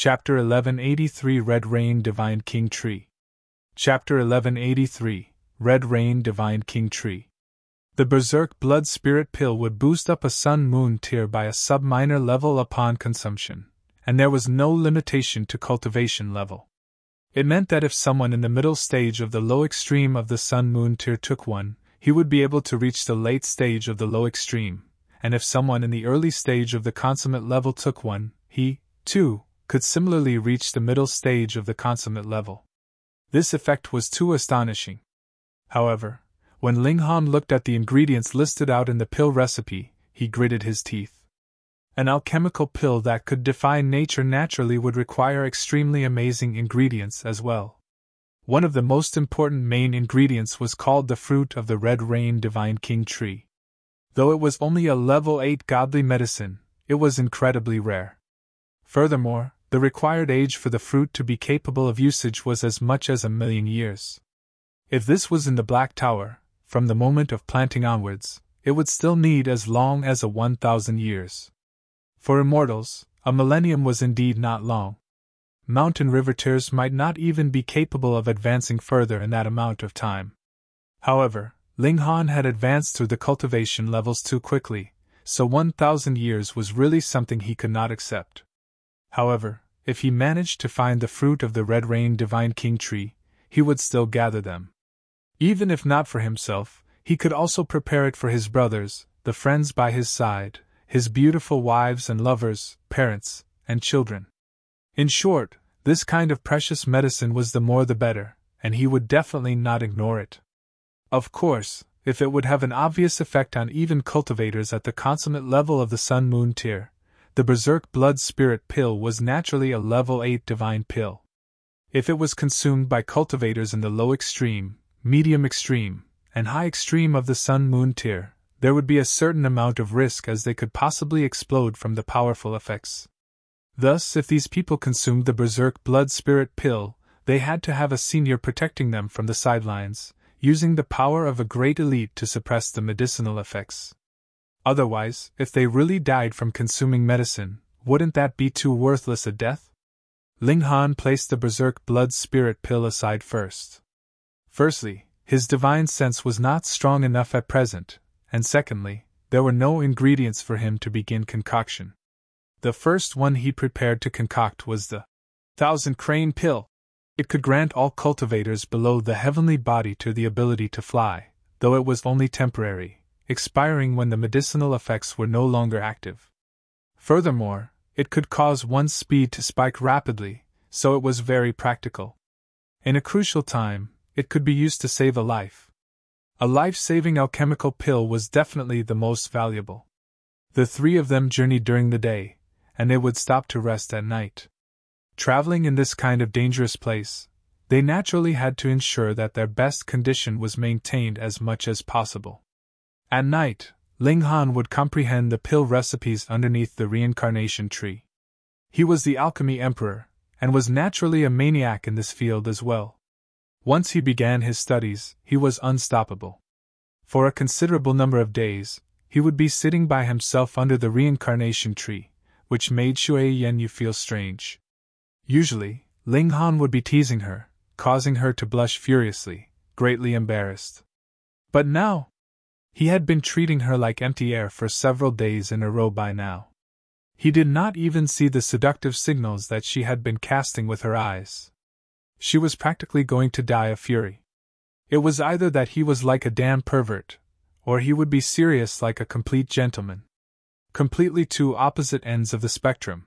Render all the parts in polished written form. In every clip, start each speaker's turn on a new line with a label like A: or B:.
A: Chapter 1183 Red Rain Divine King Tree. Chapter 1183 Red Rain Divine King Tree. The Berserk Blood Spirit Pill would boost up a Sun-Moon tier by a sub-minor level upon consumption, and there was no limitation to cultivation level. It meant that if someone in the middle stage of the low extreme of the Sun-Moon tier took one, he would be able to reach the late stage of the low extreme, and if someone in the early stage of the consummate level took one, he, too, could similarly reach the middle stage of the consummate level. This effect was too astonishing. However, when Ling Han looked at the ingredients listed out in the pill recipe, he gritted his teeth. An alchemical pill that could defy nature naturally would require extremely amazing ingredients as well. One of the most important main ingredients was called the fruit of the Red Rain Divine King Tree. Though it was only a level 8 godly medicine, it was incredibly rare. Furthermore, the required age for the fruit to be capable of usage was as much as 1,000,000 years. If this was in the Black Tower, from the moment of planting onwards, it would still need as long as 1,000 years. For immortals, a millennium was indeed not long. Mountain riveters might not even be capable of advancing further in that amount of time. However, Ling Han had advanced through the cultivation levels too quickly, so 1,000 years was really something he could not accept. However, if he managed to find the fruit of the Red Rain Divine King Tree, he would still gather them. Even if not for himself, he could also prepare it for his brothers, the friends by his side, his beautiful wives and lovers, parents, and children. In short, this kind of precious medicine was the more the better, and he would definitely not ignore it. Of course, if it would have an obvious effect on even cultivators at the consummate level of the Sun-Moon tier, the Berserk Blood Spirit Pill was naturally a level 8 divine pill. If it was consumed by cultivators in the low extreme, medium extreme, and high extreme of the Sun-Moon tier, there would be a certain amount of risk as they could possibly explode from the powerful effects. Thus, if these people consumed the Berserk Blood Spirit Pill, they had to have a senior protecting them from the sidelines, using the power of a great elite to suppress the medicinal effects. Otherwise, if they really died from consuming medicine, wouldn't that be too worthless a death? Ling Han placed the Berserk Blood Spirit Pill aside first. Firstly, his divine sense was not strong enough at present, and secondly, there were no ingredients for him to begin concoction. The first one he prepared to concoct was the 1,000 Crane Pill. It could grant all cultivators below the heavenly body to the ability to fly, though it was only temporary, expiring when the medicinal effects were no longer active. Furthermore, it could cause one's speed to spike rapidly, so it was very practical. In a crucial time, it could be used to save a life. A life-saving alchemical pill was definitely the most valuable. The three of them journeyed during the day, and they would stop to rest at night. Traveling in this kind of dangerous place, they naturally had to ensure that their best condition was maintained as much as possible. At night, Ling Han would comprehend the pill recipes underneath the reincarnation tree. He was the alchemy emperor, and was naturally a maniac in this field as well. Once he began his studies, he was unstoppable. For a considerable number of days, he would be sitting by himself under the reincarnation tree, which made Shui Yenyu feel strange. Usually, Ling Han would be teasing her, causing her to blush furiously, greatly embarrassed. But now, he had been treating her like empty air for several days in a row by now. He did not even see the seductive signals that she had been casting with her eyes. She was practically going to die of fury. It was either that he was like a damn pervert, or he would be serious like a complete gentleman. Completely two opposite ends of the spectrum.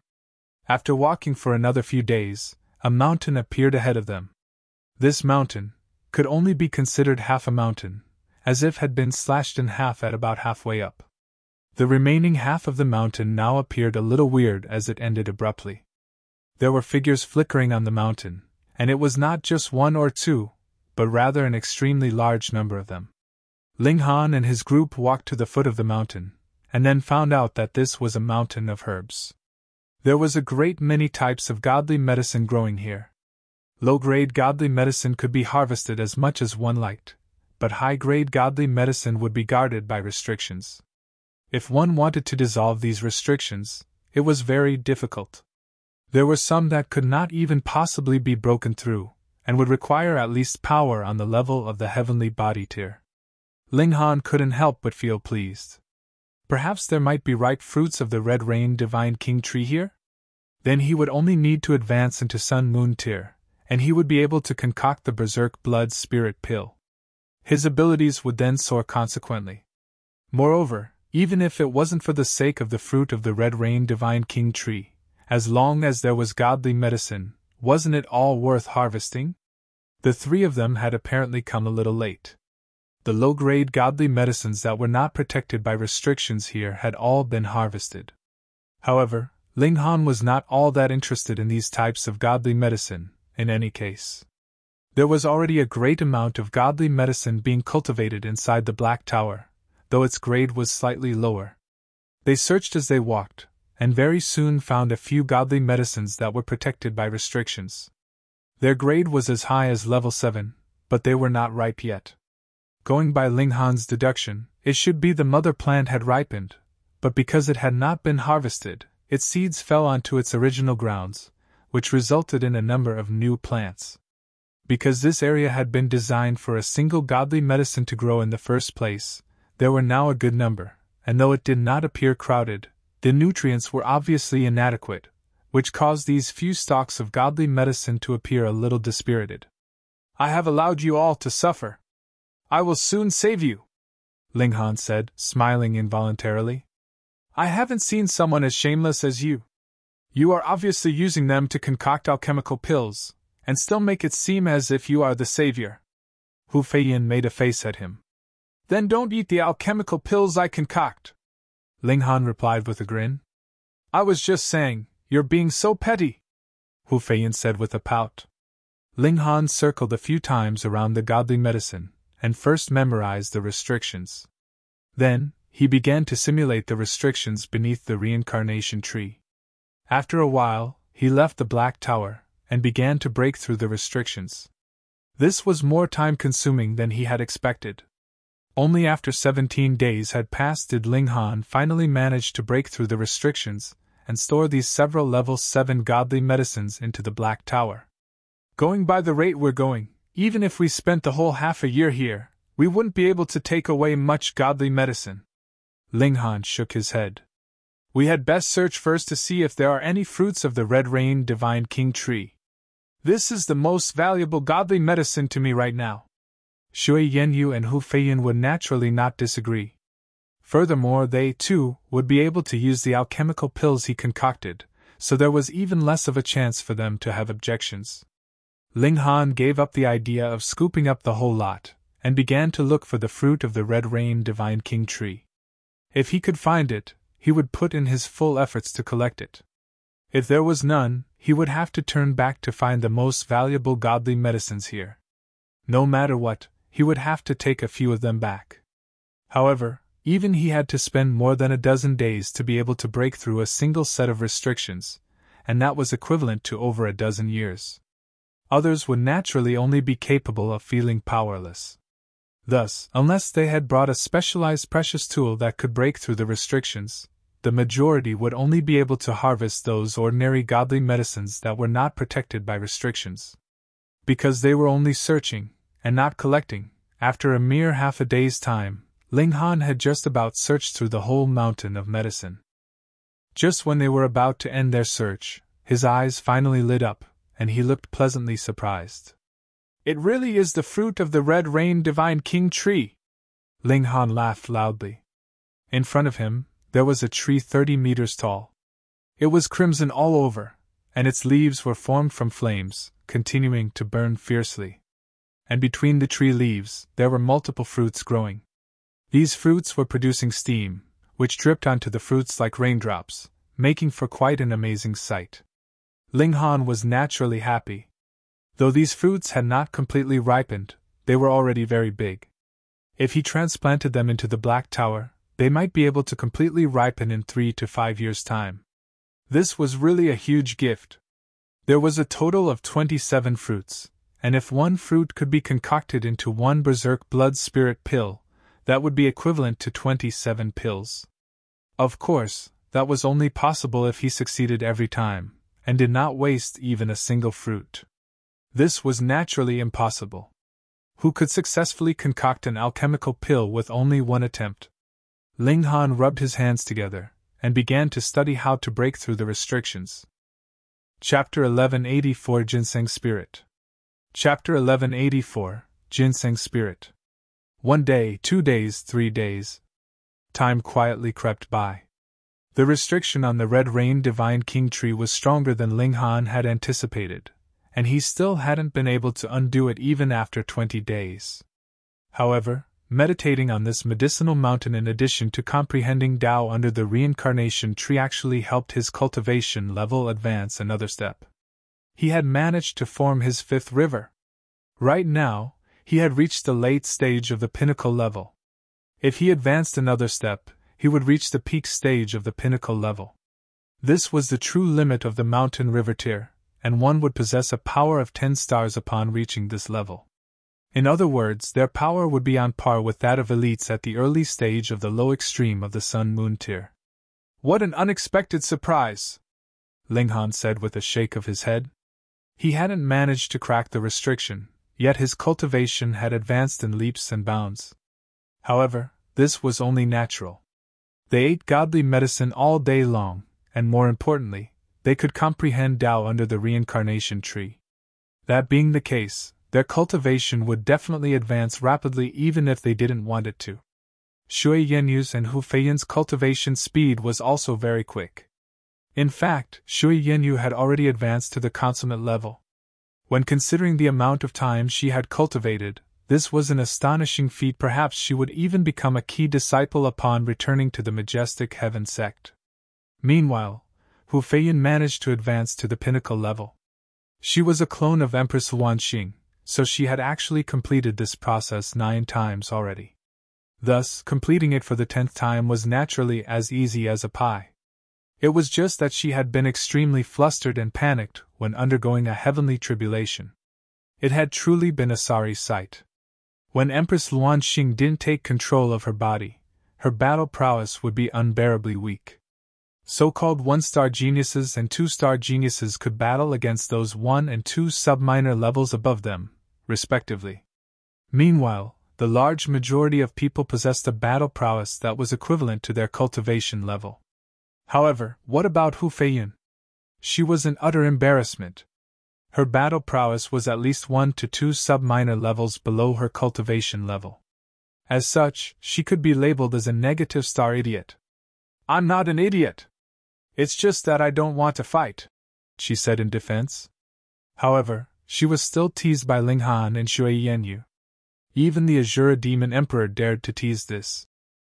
A: After walking for another few days, a mountain appeared ahead of them. This mountain could only be considered half a mountain, as if had been slashed in half at about halfway up. The remaining half of the mountain now appeared a little weird as it ended abruptly. There were figures flickering on the mountain, and it was not just one or two, but rather an extremely large number of them. Ling Han and his group walked to the foot of the mountain, and then found out that this was a mountain of herbs. There was a great many types of godly medicine growing here. Low-grade godly medicine could be harvested as much as one liked, but high-grade godly medicine would be guarded by restrictions. If one wanted to dissolve these restrictions, it was very difficult. There were some that could not even possibly be broken through, and would require at least power on the level of the heavenly body tier. Ling Han couldn't help but feel pleased. Perhaps there might be ripe fruits of the Red Rain Divine King Tree here? Then he would only need to advance into Sun Moon tier, and he would be able to concoct the Berserk Blood Spirit Pill. His abilities would then soar consequently. Moreover, even if it wasn't for the sake of the fruit of the Red Rain Divine King Tree, as long as there was godly medicine, wasn't it all worth harvesting? The three of them had apparently come a little late. The low-grade godly medicines that were not protected by restrictions here had all been harvested. However, Ling Han was not all that interested in these types of godly medicine, in any case. There was already a great amount of godly medicine being cultivated inside the Black Tower, though its grade was slightly lower. They searched as they walked, and very soon found a few godly medicines that were protected by restrictions. Their grade was as high as level 7, but they were not ripe yet. Going by Ling Han's deduction, it should be the mother plant had ripened, but because it had not been harvested, its seeds fell onto its original grounds, which resulted in a number of new plants. Because this area had been designed for a single godly medicine to grow in the first place, there were now a good number, and though it did not appear crowded, the nutrients were obviously inadequate, which caused these few stalks of godly medicine to appear a little dispirited. "I have allowed you all to suffer. I will soon save you," Ling Han said, smiling involuntarily. "I haven't seen someone as shameless as you. You are obviously using them to concoct alchemical pills, and still make it seem as if you are the savior." Hu Feiyin made a face at him. "Then don't eat the alchemical pills I concoct," Ling Han replied with a grin. "I was just saying, you're being so petty," Hu Feiyin said with a pout. Ling Han circled a few times around the godly medicine, and first memorized the restrictions. Then, he began to simulate the restrictions beneath the reincarnation tree. After a while, he left the Black Tower, and began to break through the restrictions. This was more time-consuming than he had expected. Only after 17 days had passed did Ling Han finally manage to break through the restrictions and store these several level 7 godly medicines into the Black Tower. "Going by the rate we're going, even if we spent the whole half a year here, we wouldn't be able to take away much godly medicine." Ling Han shook his head. "We had best search first to see if there are any fruits of the Red Rain Divine King Tree. This is the most valuable godly medicine to me right now." Shui Yenyu and Hu Feiyin would naturally not disagree. Furthermore, they, too, would be able to use the alchemical pills he concocted, so there was even less of a chance for them to have objections. Ling Han gave up the idea of scooping up the whole lot, and began to look for the fruit of the Red Rain Divine King Tree. If he could find it, he would put in his full efforts to collect it. If there was none, he would have to turn back to find the most valuable godly medicines here. No matter what, he would have to take a few of them back. However, even he had to spend more than a dozen days to be able to break through a single set of restrictions, and that was equivalent to over a dozen years. Others would naturally only be capable of feeling powerless. Thus, unless they had brought a specialized precious tool that could break through the restrictions, the majority would only be able to harvest those ordinary godly medicines that were not protected by restrictions. Because they were only searching, and not collecting, after a mere half a day's time, Ling Han had just about searched through the whole mountain of medicine. Just when they were about to end their search, his eyes finally lit up, and he looked pleasantly surprised. "It really is the fruit of the Red Rain Divine King Tree!" Ling Han laughed loudly. In front of him, there was a tree 30 meters tall. It was crimson all over, and its leaves were formed from flames, continuing to burn fiercely. And between the tree leaves, there were multiple fruits growing. These fruits were producing steam, which dripped onto the fruits like raindrops, making for quite an amazing sight. Ling Han was naturally happy. Though these fruits had not completely ripened, they were already very big. If he transplanted them into the Black Tower, they might be able to completely ripen in 3 to 5 years' time. This was really a huge gift. There was a total of 27 fruits, and if one fruit could be concocted into one Berserk Blood Spirit pill, that would be equivalent to 27 pills. Of course, that was only possible if he succeeded every time, and did not waste even a single fruit. This was naturally impossible. Who could successfully concoct an alchemical pill with only one attempt? Ling Han rubbed his hands together, and began to study how to break through the restrictions. Chapter 1184 Ginseng Spirit. Chapter 1184 Ginseng Spirit. 1 day, 2 days, 3 days. Time quietly crept by. The restriction on the Red Rain Divine King Tree was stronger than Ling Han had anticipated, and he still hadn't been able to undo it even after 20 days. However, meditating on this medicinal mountain in addition to comprehending Tao under the reincarnation tree actually helped his cultivation level advance another step. He had managed to form his 5th river. Right now, he had reached the late stage of the pinnacle level. If he advanced another step, he would reach the peak stage of the pinnacle level. This was the true limit of the mountain river tier, and one would possess a power of 10 stars upon reaching this level. In other words, their power would be on par with that of elites at the early stage of the low extreme of the Sun-Moon tier. What an unexpected surprise! Ling Han said with a shake of his head. He hadn't managed to crack the restriction, yet his cultivation had advanced in leaps and bounds. However, this was only natural. They ate godly medicine all day long, and more importantly, they could comprehend Tao under the reincarnation tree. That being the case, their cultivation would definitely advance rapidly even if they didn't want it to. Shui Yenyu's and Hu Feiyin's cultivation speed was also very quick. In fact, Shui Yenyu had already advanced to the consummate level. When considering the amount of time she had cultivated, this was an astonishing feat. Perhaps she would even become a key disciple upon returning to the majestic heaven sect. Meanwhile, Hu Feiyin managed to advance to the pinnacle level. She was a clone of Empress Luanxing, so she had actually completed this process 9 times already. Thus, completing it for the 10th time was naturally as easy as a pie. It was just that she had been extremely flustered and panicked when undergoing a heavenly tribulation. It had truly been a sorry sight. When Empress Luanxing didn't take control of her body, her battle prowess would be unbearably weak. So-called 1-star geniuses and 2-star geniuses could battle against those 1 and 2 sub-minor levels above them, respectively. Meanwhile, the large majority of people possessed a battle prowess that was equivalent to their cultivation level. However, what about Hu Feiyin? She was an utter embarrassment. Her battle prowess was at least 1 to 2 sub-minor levels below her cultivation level. As such, she could be labeled as a negative star idiot. "I'm not an idiot. It's just that I don't want to fight," she said in defense. However, she was still teased by Ling Han and Shui Yenyu. Even the Azura Demon Emperor dared to tease this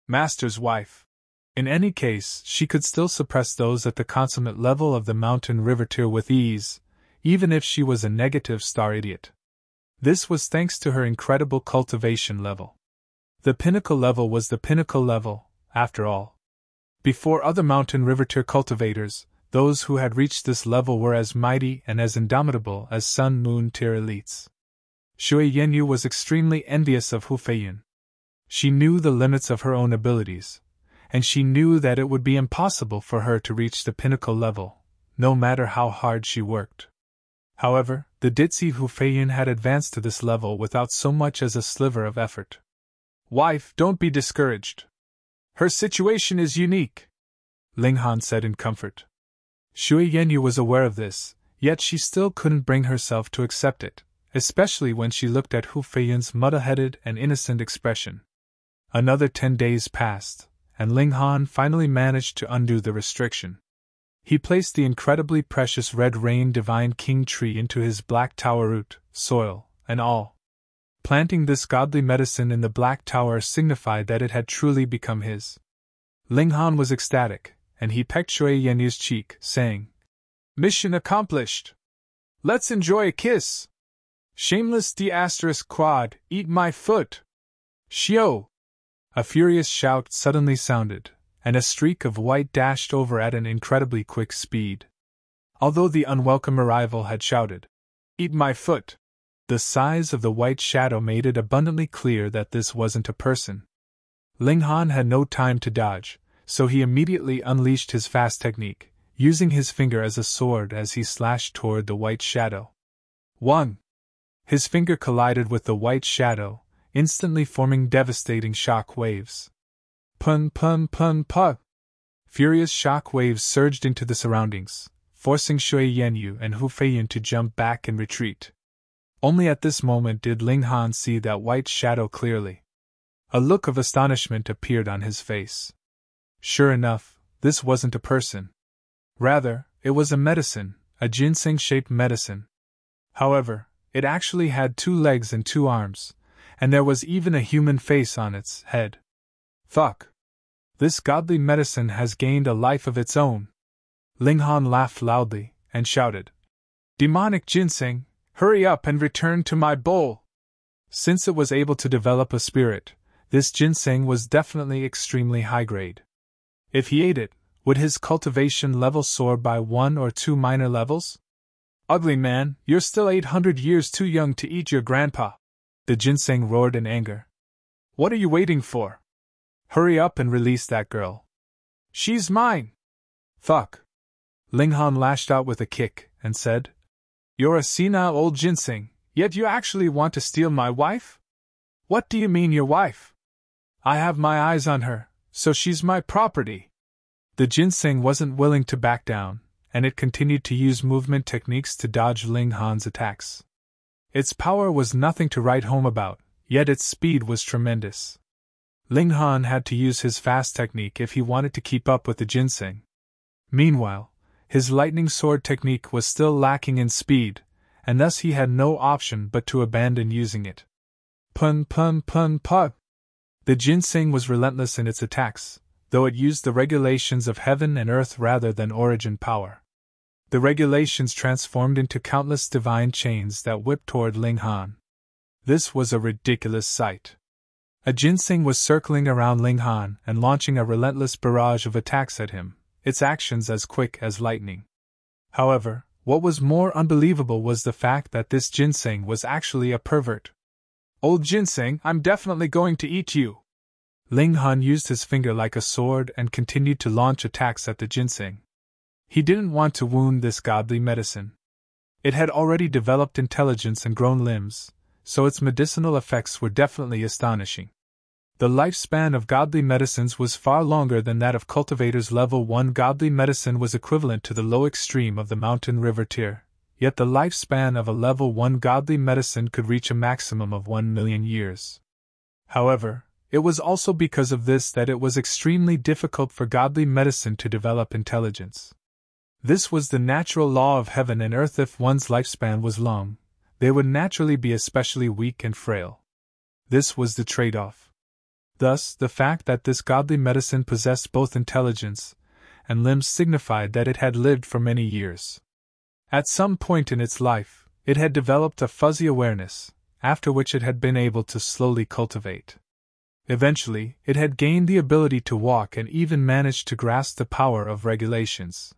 A: master's wife. In any case, she could still suppress those at the consummate level of the mountain river tier with ease, even if she was a negative star idiot. This was thanks to her incredible cultivation level. The pinnacle level was the pinnacle level, after all. Before other mountain river tier cultivators, those who had reached this level were as mighty and as indomitable as Sun-Moon tier elites. Shui Yenyu was extremely envious of Hu Feiyin. She knew the limits of her own abilities, and she knew that it would be impossible for her to reach the pinnacle level, no matter how hard she worked. However, the ditzy Hu Feiyin had advanced to this level without so much as a sliver of effort. "Wife, don't be discouraged. Her situation is unique," Ling Han said in comfort. Shui Yenyu was aware of this, yet she still couldn't bring herself to accept it, especially when she looked at Hu Feiyin's muddle-headed and innocent expression. Another 10 days passed, and Ling Han finally managed to undo the restriction. He placed the incredibly precious Red Rain Divine King Tree into his Black Tower root, soil, and all. Planting this godly medicine in the Black Tower signified that it had truly become his. Ling Han was ecstatic, and he pecked Shui Yenyu's cheek, saying, "Mission accomplished! Let's enjoy a kiss! Shameless D***quad, eat my foot! Shio!" A furious shout suddenly sounded, and a streak of white dashed over at an incredibly quick speed. Although the unwelcome arrival had shouted, "Eat my foot!" the size of the white shadow made it abundantly clear that this wasn't a person. Ling Han had no time to dodge, so he immediately unleashed his fast technique, using his finger as a sword as he slashed toward the white shadow. 1. His finger collided with the white shadow, instantly forming devastating shock waves. Pun pun pun pun! Furious shock waves surged into the surroundings, forcing Shui Yanyu and Hu Feiyin to jump back and retreat. Only at this moment did Ling Han see that white shadow clearly. A look of astonishment appeared on his face. Sure enough, this wasn't a person. Rather, it was a medicine, a ginseng-shaped medicine. However, it actually had 2 legs and 2 arms, and there was even a human face on its head. Fuck! This godly medicine has gained a life of its own. Ling Han laughed loudly and shouted, "Demonic ginseng, hurry up and return to my bowl!" Since it was able to develop a spirit, this ginseng was definitely extremely high grade. If he ate it, would his cultivation level soar by 1 or 2 minor levels? Ugly man, you're still 800 years too young to eat your grandpa! The ginseng roared in anger. What are you waiting for? Hurry up and release that girl. She's mine! Fuck! Ling Han lashed out with a kick and said, "You're a senile old ginseng, yet you actually want to steal my wife? What do you mean your wife? I have my eyes on her, so she's my property." The ginseng wasn't willing to back down, and it continued to use movement techniques to dodge Ling Han's attacks. Its power was nothing to write home about, yet its speed was tremendous. Ling Han had to use his fast technique if he wanted to keep up with the ginseng. Meanwhile, his lightning sword technique was still lacking in speed, and thus he had no option but to abandon using it. Pun pun pun pun! The ginseng was relentless in its attacks, though it used the regulations of heaven and earth rather than origin power. The regulations transformed into countless divine chains that whipped toward Ling Han. This was a ridiculous sight. A ginseng was circling around Ling Han and launching a relentless barrage of attacks at him, its actions as quick as lightning. However, what was more unbelievable was the fact that this ginseng was actually a pervert. "Old ginseng, I'm definitely going to eat you!" Ling Han used his finger like a sword and continued to launch attacks at the ginseng. He didn't want to wound this godly medicine. It had already developed intelligence and grown limbs, so its medicinal effects were definitely astonishing. The lifespan of godly medicines was far longer than that of cultivators. Level 1 godly medicine was equivalent to the low extreme of the mountain river tier, yet the lifespan of a level 1 godly medicine could reach a maximum of 1 million years. However, it was also because of this that it was extremely difficult for godly medicine to develop intelligence. This was the natural law of heaven and earth. If one's lifespan was long, they would naturally be especially weak and frail. This was the trade-off. Thus, the fact that this godly medicine possessed both intelligence and limbs signified that it had lived for many years. At some point in its life, it had developed a fuzzy awareness, after which it had been able to slowly cultivate. Eventually, it had gained the ability to walk and even managed to grasp the power of regulations.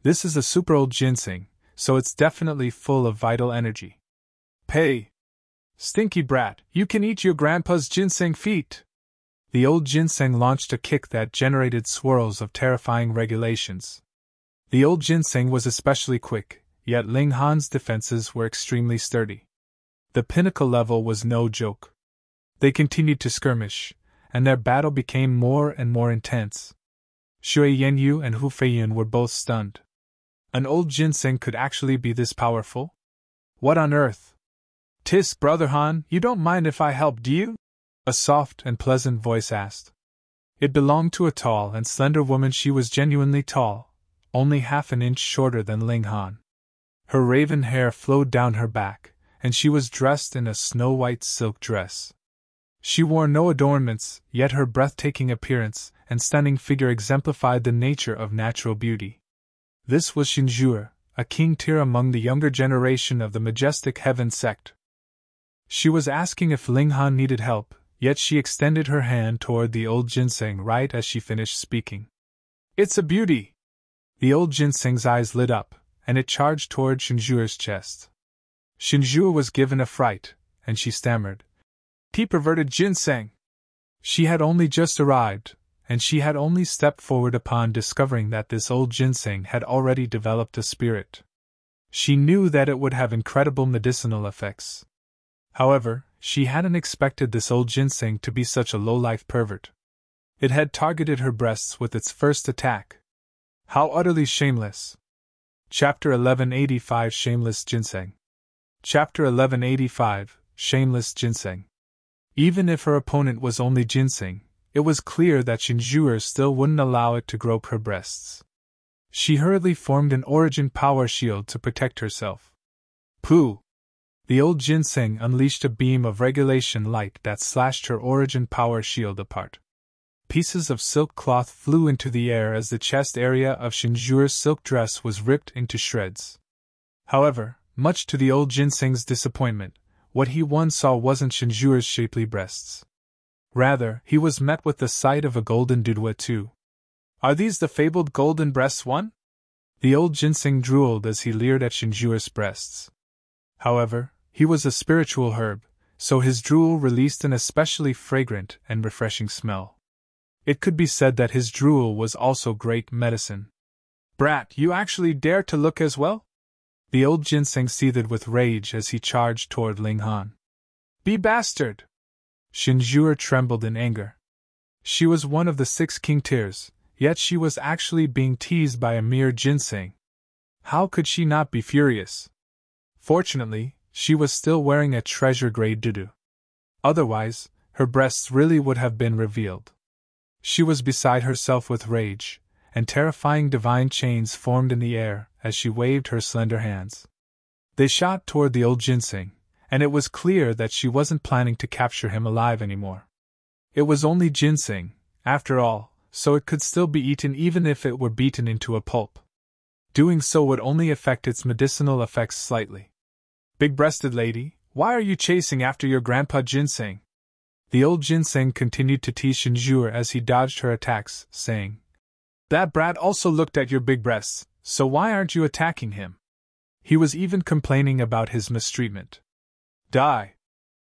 A: This is a super old ginseng, so it's definitely full of vital energy. Pay! Stinky brat, you can eat your grandpa's ginseng feet! The old ginseng launched a kick that generated swirls of terrifying regulations. The old ginseng was especially quick, yet Ling Han's defenses were extremely sturdy. The pinnacle level was no joke. They continued to skirmish, and their battle became more and more intense. Shui Yanyu and Hu Feiyin were both stunned. An old ginseng could actually be this powerful? What on earth? Tisk, Brother Han, you don't mind if I help, do you? A soft and pleasant voice asked. It belonged to a tall and slender woman. She was genuinely tall, only half an inch shorter than Ling Han. Her raven hair flowed down her back, and she was dressed in a snow-white silk dress. She wore no adornments, yet her breathtaking appearance and stunning figure exemplified the nature of natural beauty. This was Xinjue, a king tier among the younger generation of the majestic heaven sect. She was asking if Ling Han needed help, yet she extended her hand toward the old ginseng right as she finished speaking. It's a beauty! The old ginseng's eyes lit up, and it charged toward Xinjue's chest. Xinjue was given a fright, and she stammered, "Perverted ginseng!" She had only just arrived, and she had only stepped forward upon discovering that this old ginseng had already developed a spirit. She knew that it would have incredible medicinal effects. However, she hadn't expected this old ginseng to be such a low-life pervert. It had targeted her breasts with its first attack. How utterly shameless! Chapter 1185 Shameless Ginseng. Chapter 1185 Shameless Ginseng. Even if her opponent was only ginseng, it was clear that Shinjuer still wouldn't allow it to grope her breasts. She hurriedly formed an origin power shield to protect herself. Pooh! The old ginseng unleashed a beam of regulation light that slashed her origin power shield apart. Pieces of silk cloth flew into the air as the chest area of Shinjuer's silk dress was ripped into shreds. However, much to the old ginseng's disappointment, what he once saw wasn't Shinjuer's shapely breasts. Rather, he was met with the sight of a golden doudoué too. Are these the fabled golden breasts one? The old ginseng drooled as he leered at Shinjuer's breasts. However, he was a spiritual herb, so his drool released an especially fragrant and refreshing smell. It could be said that his drool was also great medicine. Brat, you actually dare to look as well? The old ginseng seethed with rage as he charged toward Ling Han. Be bastard! Shinjuer trembled in anger. She was one of the 6 king tiers, yet she was actually being teased by a mere ginseng. How could she not be furious? Fortunately, she was still wearing a treasure-grade doudou. Otherwise, her breasts really would have been revealed. She was beside herself with rage, and terrifying divine chains formed in the air as she waved her slender hands. They shot toward the old ginseng, and it was clear that she wasn't planning to capture him alive anymore. It was only ginseng, after all, so it could still be eaten even if it were beaten into a pulp. Doing so would only affect its medicinal effects slightly. Big-breasted lady, why are you chasing after your grandpa ginseng? The old ginseng continued to tease Shinjuer as he dodged her attacks, saying, That brat also looked at your big breasts, so why aren't you attacking him? He was even complaining about his mistreatment. Die!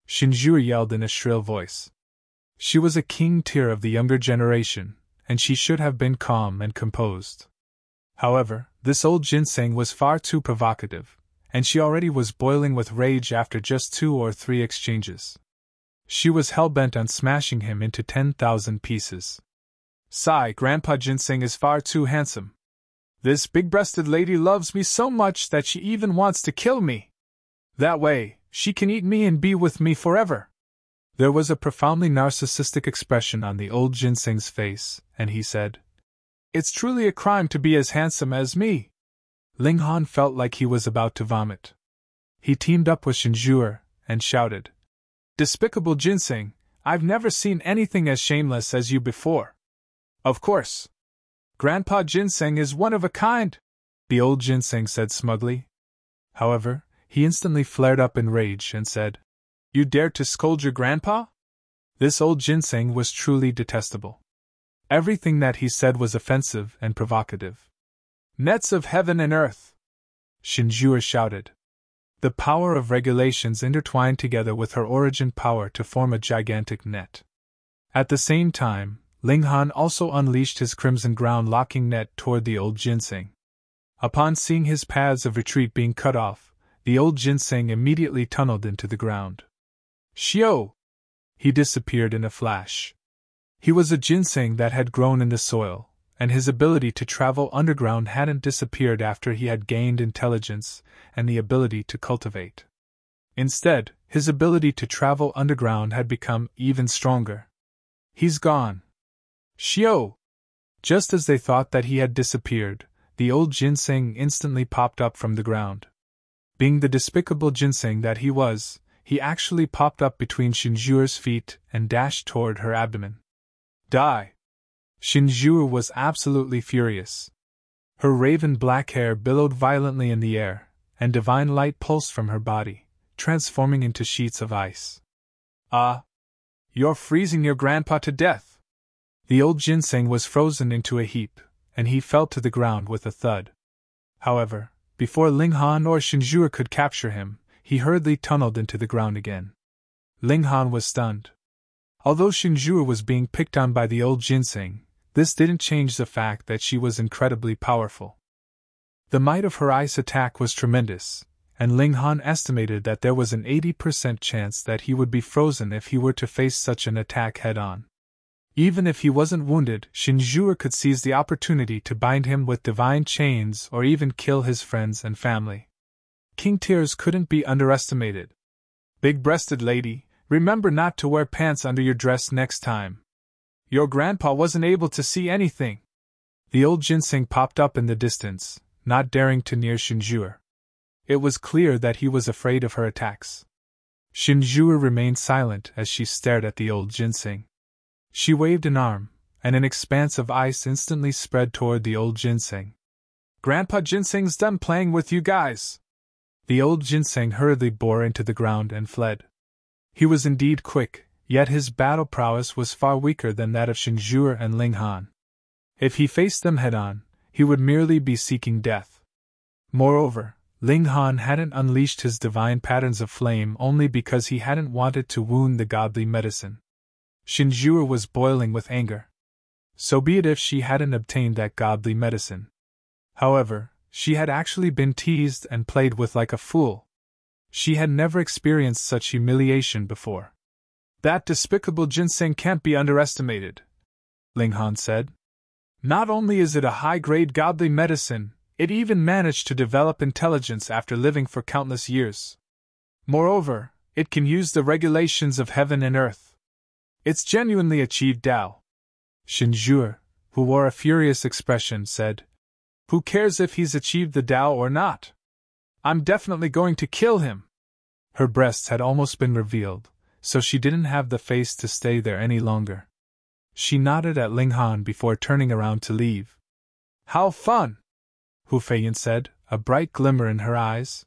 A: Shinjuer yelled in a shrill voice. She was a king tier of the younger generation, and she should have been calm and composed. However, this old ginseng was far too provocative, and she already was boiling with rage after just 2 or 3 exchanges. She was hell-bent on smashing him into 10,000 pieces. Sigh, Grandpa Ginseng is far too handsome. This big-breasted lady loves me so much that she even wants to kill me. That way, she can eat me and be with me forever. There was a profoundly narcissistic expression on the old ginseng's face, and he said, It's truly a crime to be as handsome as me. Ling Han felt like he was about to vomit. He teamed up with Shinjuer and shouted, Despicable Ginseng, I've never seen anything as shameless as you before. Of course. Grandpa Ginseng is one of a kind, the old ginseng said smugly. However, he instantly flared up in rage and said, You dared to scold your grandpa? This old ginseng was truly detestable. Everything that he said was offensive and provocative. Nets of heaven and earth! Shinjuer shouted. The power of regulations intertwined together with her origin power to form a gigantic net. At the same time, Ling Han also unleashed his crimson ground-locking net toward the old ginseng. Upon seeing his paths of retreat being cut off, the old ginseng immediately tunneled into the ground. Shio! He disappeared in a flash. He was a ginseng that had grown in the soil, and his ability to travel underground hadn't disappeared after he had gained intelligence and the ability to cultivate. Instead, his ability to travel underground had become even stronger. He's gone. Shio! Just as they thought that he had disappeared, the old ginseng instantly popped up from the ground. Being the despicable ginseng that he was, he actually popped up between Shinjuer's feet and dashed toward her abdomen. Die! Shinjuer was absolutely furious. Her raven black hair billowed violently in the air, and divine light pulsed from her body, transforming into sheets of ice. Ah! You're freezing your grandpa to death! The old ginseng was frozen into a heap, and he fell to the ground with a thud. However, before Ling Han or Shinjuer could capture him, he hurriedly tunneled into the ground again. Ling Han was stunned. Although Shinjue was being picked on by the old Ginseng, this didn't change the fact that she was incredibly powerful. The might of her ice attack was tremendous, and Ling Han estimated that there was an 80% chance that he would be frozen if he were to face such an attack head-on. Even if he wasn't wounded, Shinjue could seize the opportunity to bind him with divine chains or even kill his friends and family. King Tears couldn't be underestimated. Big-breasted lady, remember not to wear pants under your dress next time. Your grandpa wasn't able to see anything. The old Ginseng popped up in the distance, not daring to near Shinjue. It was clear that he was afraid of her attacks. Shinjue remained silent as she stared at the old Ginseng. She waved an arm, and an expanse of ice instantly spread toward the old Ginseng. Grandpa Ginseng's done playing with you guys. The old Ginseng hurriedly bore into the ground and fled. He was indeed quick, yet his battle prowess was far weaker than that of Shinjue and Ling Han. If he faced them head-on, he would merely be seeking death. Moreover, Ling Han hadn't unleashed his divine patterns of flame only because he hadn't wanted to wound the godly medicine. Shinjue was boiling with anger. So be it if she hadn't obtained that godly medicine. However, she had actually been teased and played with like a fool. She had never experienced such humiliation before. That despicable ginseng can't be underestimated, Ling Han said. Not only is it a high-grade godly medicine, it even managed to develop intelligence after living for countless years. Moreover, it can use the regulations of heaven and earth. It's genuinely achieved Tao. Shinjue, who wore a furious expression, said, Who cares if he's achieved the Tao or not? I'm definitely going to kill him. Her breasts had almost been revealed, so she didn't have the face to stay there any longer. She nodded at Ling Han before turning around to leave. How fun! Hu Feiyan said, a bright glimmer in her eyes.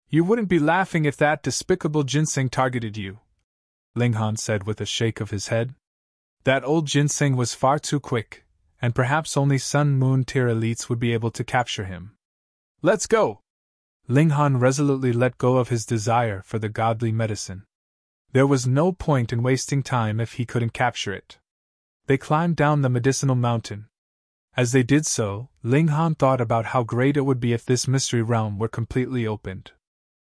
A: You wouldn't be laughing if that despicable ginseng targeted you, Ling Han said with a shake of his head. That old ginseng was far too quick, and perhaps only Sun Moon tier elites would be able to capture him. Let's go! Ling Han resolutely let go of his desire for the godly medicine. There was no point in wasting time if he couldn't capture it. They climbed down the medicinal mountain. As they did so, Ling Han thought about how great it would be if this mystery realm were completely opened.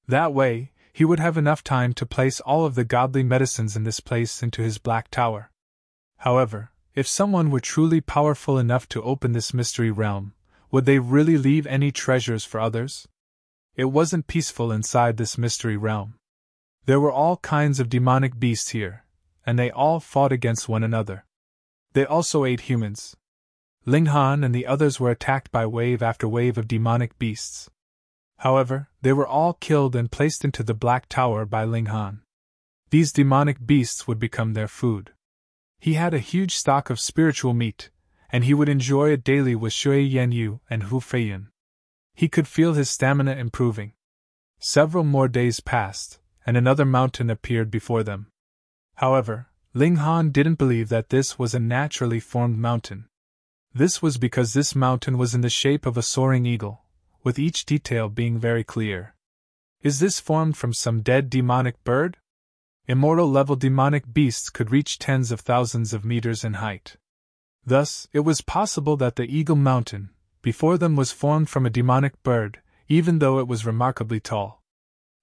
A: That way, he would have enough time to place all of the godly medicines in this place into his black tower. However, if someone were truly powerful enough to open this mystery realm, would they really leave any treasures for others? It wasn't peaceful inside this mystery realm. There were all kinds of demonic beasts here, and they all fought against one another. They also ate humans. Ling Han and the others were attacked by wave after wave of demonic beasts. However, they were all killed and placed into the Black Tower by Ling Han. These demonic beasts would become their food. He had a huge stock of spiritual meat, and he would enjoy it daily with Shui Yanyu and Hu Feiyan. He could feel his stamina improving. Several more days passed, and another mountain appeared before them. However, Ling Han didn't believe that this was a naturally formed mountain. This was because this mountain was in the shape of a soaring eagle, with each detail being very clear. Is this formed from some dead demonic bird? Immortal-level demonic beasts could reach tens of thousands of meters in height. Thus, it was possible that the Eagle Mountain, before them, was formed from a demonic bird, even though it was remarkably tall.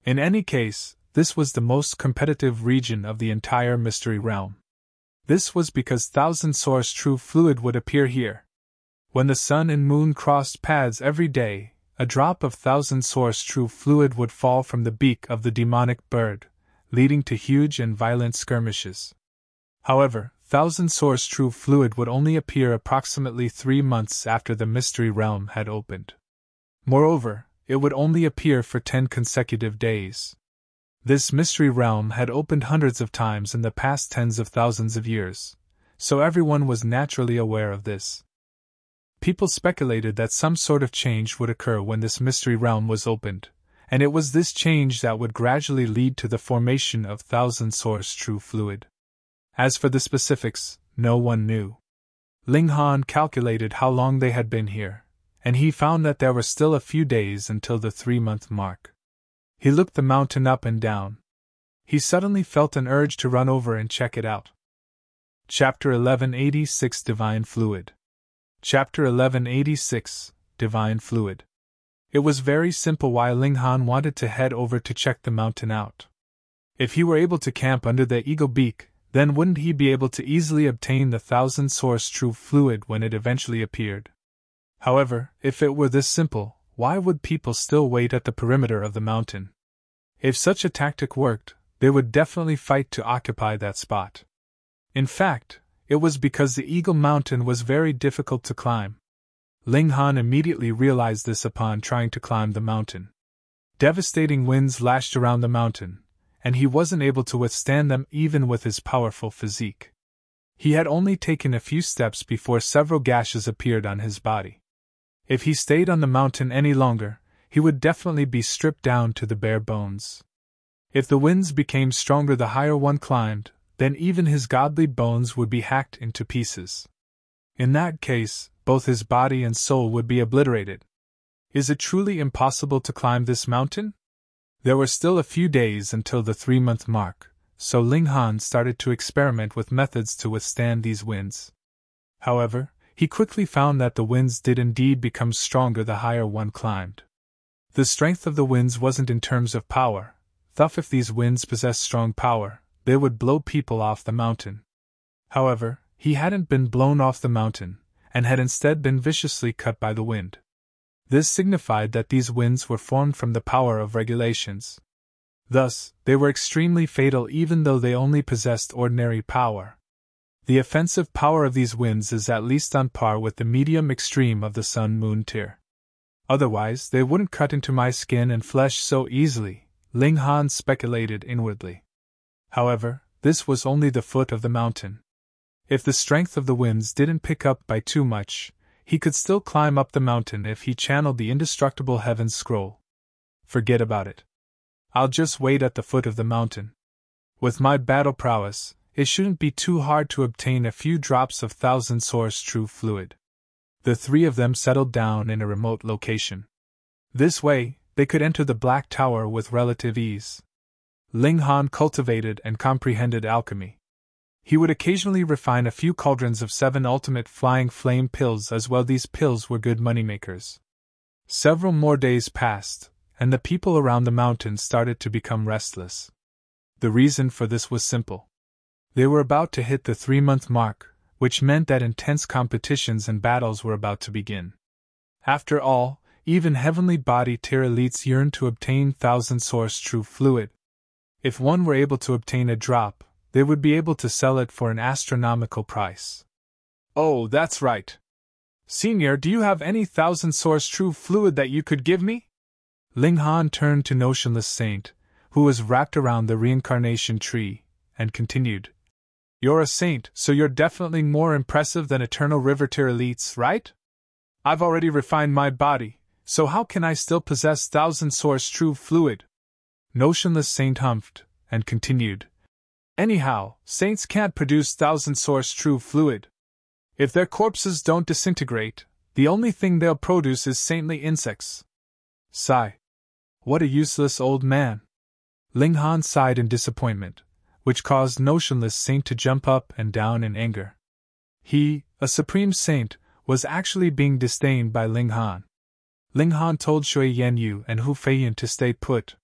A: In any case, this was the most competitive region of the entire mystery realm. This was because Thousand Source True Fluid would appear here. When the sun and moon crossed paths every day, a drop of Thousand Source True Fluid would fall from the beak of the demonic bird, leading to huge and violent skirmishes. However, Thousand Source True Fluid would only appear approximately 3 months after the mystery realm had opened. Moreover, it would only appear for 10 consecutive days. This mystery realm had opened hundreds of times in the past tens of thousands of years, so everyone was naturally aware of this. People speculated that some sort of change would occur when this mystery realm was opened, and it was this change that would gradually lead to the formation of Thousand Source True Fluid. As for the specifics, no one knew. Ling Han calculated how long they had been here, and he found that there were still a few days until the 3-month mark. He looked the mountain up and down. He suddenly felt an urge to run over and check it out. Chapter 1186 Divine Fluid. Chapter 1186 Divine Fluid. It was very simple why Ling Han wanted to head over to check the mountain out. If he were able to camp under the eagle beak, then wouldn't he be able to easily obtain the thousand source true fluid when it eventually appeared? However, if it were this simple, why would people still wait at the perimeter of the mountain? If such a tactic worked, they would definitely fight to occupy that spot. In fact, it was because the Eagle Mountain was very difficult to climb. Ling Han immediately realized this upon trying to climb the mountain. Devastating winds lashed around the mountain, and he wasn't able to withstand them even with his powerful physique. He had only taken a few steps before several gashes appeared on his body. If he stayed on the mountain any longer, he would definitely be stripped down to the bare bones. If the winds became stronger the higher one climbed, then even his godly bones would be hacked into pieces. In that case, both his body and soul would be obliterated. Is it truly impossible to climb this mountain? There were still a few days until the 3-month mark, so Ling Han started to experiment with methods to withstand these winds. However, he quickly found that the winds did indeed become stronger the higher one climbed. The strength of the winds wasn't in terms of power, thus if these winds possessed strong power, they would blow people off the mountain. However, he hadn't been blown off the mountain, and had instead been viciously cut by the wind. This signified that these winds were formed from the power of regulations. Thus, they were extremely fatal even though they only possessed ordinary power. The offensive power of these winds is at least on par with the medium extreme of the Sun-Moon tier. Otherwise, they wouldn't cut into my skin and flesh so easily, Ling Han speculated inwardly. However, this was only the foot of the mountain. If the strength of the winds didn't pick up by too much, he could still climb up the mountain if he channeled the indestructible Heaven Scroll. Forget about it. I'll just wait at the foot of the mountain. With my battle prowess, it shouldn't be too hard to obtain a few drops of thousand source true fluid. The three of them settled down in a remote location. This way, they could enter the Black Tower with relative ease. Ling Han cultivated and comprehended alchemy. He would occasionally refine a few cauldrons of 7 ultimate flying flame pills as well. These pills were good moneymakers. Several more days passed, and the people around the mountain started to become restless. The reason for this was simple. They were about to hit the 3-month mark, which meant that intense competitions and battles were about to begin. After all, even heavenly body tier elites yearned to obtain thousand source true fluid. If one were able to obtain a drop, they would be able to sell it for an astronomical price. Oh, that's right. Senior, do you have any thousand source true fluid that you could give me? Ling Han turned to Notionless Saint, who was wrapped around the reincarnation tree, and continued. You're a saint, so you're definitely more impressive than Eternal River tier elites, right? I've already refined my body, so how can I still possess thousand source true fluid? Notionless Saint humphed, and continued. Anyhow, saints can't produce thousand source true fluid. If their corpses don't disintegrate, the only thing they'll produce is saintly insects. Sigh. What a useless old man. Ling Han sighed in disappointment, which caused Notionless Saint to jump up and down in anger. He, a supreme saint, was actually being disdained by Ling Han. Ling Han told Shui Yanyu and Hu Feiyin to stay put.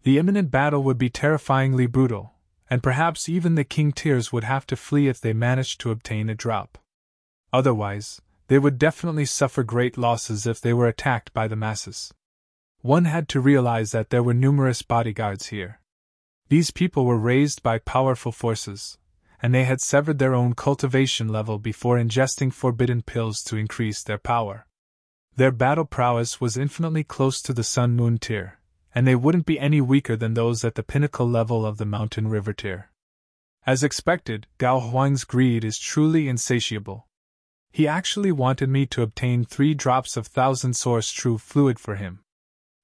A: The imminent battle would be terrifyingly brutal, and perhaps even the king tiers would have to flee if they managed to obtain a drop. Otherwise, they would definitely suffer great losses if they were attacked by the masses. One had to realize that there were numerous bodyguards here. These people were raised by powerful forces, and they had severed their own cultivation level before ingesting forbidden pills to increase their power. Their battle prowess was infinitely close to the Sun-Moon tier, and they wouldn't be any weaker than those at the pinnacle level of the Mountain River tier. As expected, Gao Huang's greed is truly insatiable. He actually wanted me to obtain 3 drops of thousand source true fluid for him.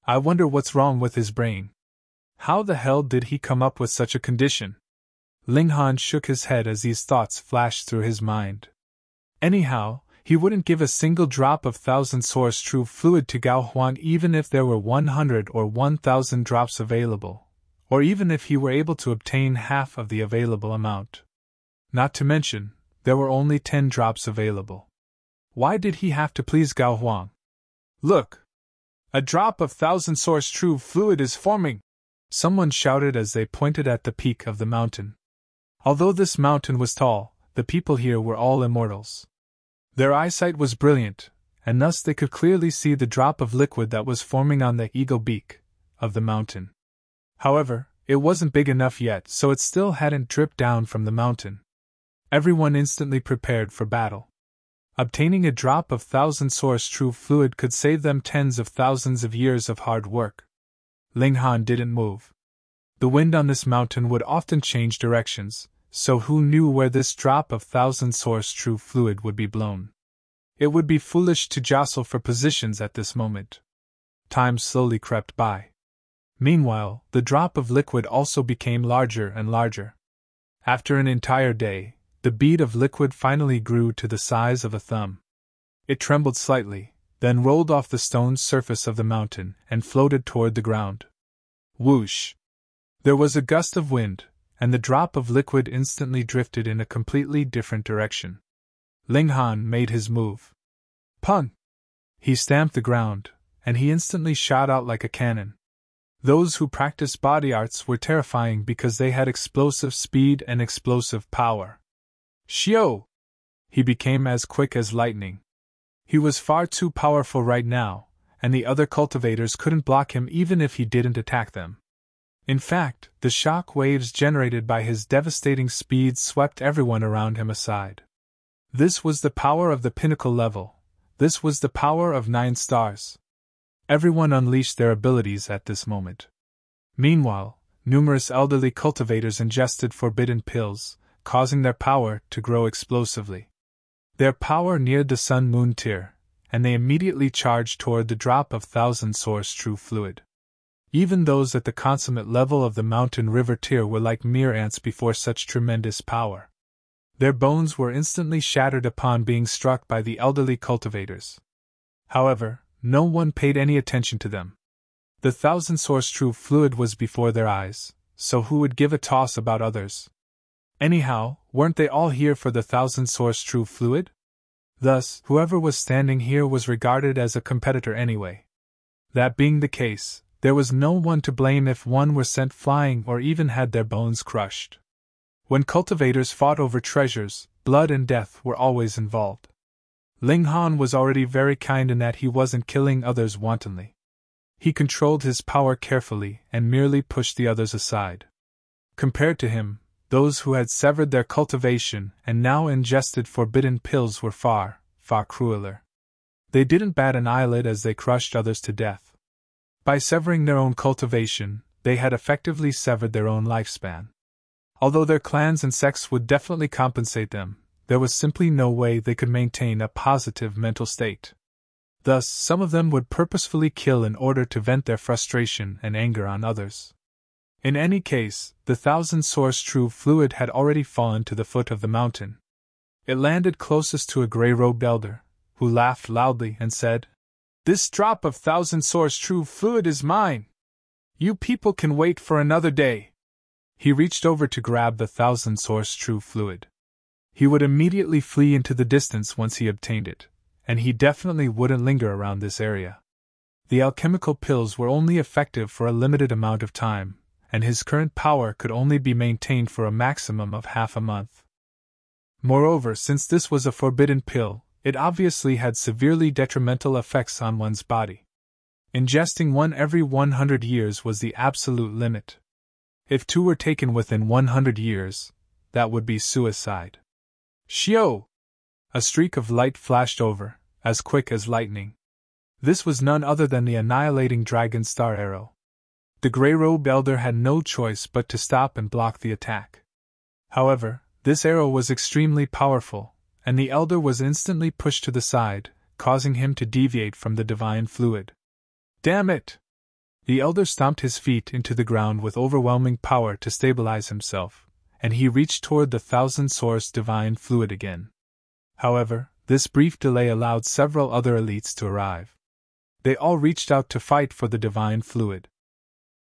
A: I wonder what's wrong with his brain. How the hell did he come up with such a condition? Ling Han shook his head as these thoughts flashed through his mind. Anyhow, he wouldn't give a single drop of thousand source true fluid to Gao Huang even if there were 100 or 1,000 drops available, or even if he were able to obtain half of the available amount. Not to mention, there were only 10 drops available. Why did he have to please Gao Huang? Look! A drop of thousand source true fluid is forming! Someone shouted as they pointed at the peak of the mountain. Although this mountain was tall, the people here were all immortals. Their eyesight was brilliant, and thus they could clearly see the drop of liquid that was forming on the eagle beak of the mountain. However, it wasn't big enough yet, so it still hadn't dripped down from the mountain. Everyone instantly prepared for battle. Obtaining a drop of thousand source true fluid could save them tens of thousands of years of hard work. Ling Han didn't move. The wind on this mountain would often change directions, so who knew where this drop of thousand source true fluid would be blown? It would be foolish to jostle for positions at this moment. Time slowly crept by. Meanwhile, the drop of liquid also became larger and larger. After an entire day, the bead of liquid finally grew to the size of a thumb. It trembled slightly, then rolled off the stone surface of the mountain and floated toward the ground. Whoosh! There was a gust of wind, and the drop of liquid instantly drifted in a completely different direction. Ling Han made his move. Pun! He stamped the ground, and he instantly shot out like a cannon. Those who practiced body arts were terrifying because they had explosive speed and explosive power. Xiao! He became as quick as lightning. He was far too powerful right now, and the other cultivators couldn't block him even if he didn't attack them. In fact, the shock waves generated by his devastating speed swept everyone around him aside. This was the power of the pinnacle level. This was the power of 9 stars. Everyone unleashed their abilities at this moment. Meanwhile, numerous elderly cultivators ingested forbidden pills, causing their power to grow explosively. Their power neared the sun-moon tier, and they immediately charged toward the drop of thousand source true fluid. Even those at the consummate level of the mountain river tier were like mere ants before such tremendous power. Their bones were instantly shattered upon being struck by the elderly cultivators. However, no one paid any attention to them. The thousand source true fluid was before their eyes, so who would give a toss about others? Anyhow, weren't they all here for the thousand source true fluid? Thus, whoever was standing here was regarded as a competitor anyway. That being the case, there was no one to blame if one were sent flying or even had their bones crushed. When cultivators fought over treasures, blood and death were always involved. Ling Han was already very kind in that he wasn't killing others wantonly. He controlled his power carefully and merely pushed the others aside. Compared to him, those who had severed their cultivation and now ingested forbidden pills were far, far crueler. They didn't bat an eyelid as they crushed others to death. By severing their own cultivation, they had effectively severed their own lifespan. Although their clans and sects would definitely compensate them, there was simply no way they could maintain a positive mental state. Thus, some of them would purposefully kill in order to vent their frustration and anger on others. In any case, the thousand source true fluid had already fallen to the foot of the mountain. It landed closest to a gray-robed elder, who laughed loudly and said, "This drop of thousand source true fluid is mine! You people can wait for another day." He reached over to grab the thousand source true fluid. He would immediately flee into the distance once he obtained it, and he definitely wouldn't linger around this area. The alchemical pills were only effective for a limited amount of time, and his current power could only be maintained for a maximum of half a month. Moreover, since this was a forbidden pill, it obviously had severely detrimental effects on one's body. Ingesting one every 100 years was the absolute limit. If 2 were taken within 100 years, that would be suicide. Xiao! A streak of light flashed over, as quick as lightning. This was none other than the annihilating dragon star arrow. The gray-robed elder had no choice but to stop and block the attack. However, this arrow was extremely powerful, and the elder was instantly pushed to the side, causing him to deviate from the divine fluid. Damn it! The elder stomped his feet into the ground with overwhelming power to stabilize himself, and he reached toward the thousand source divine fluid again. However, this brief delay allowed several other elites to arrive. They all reached out to fight for the divine fluid.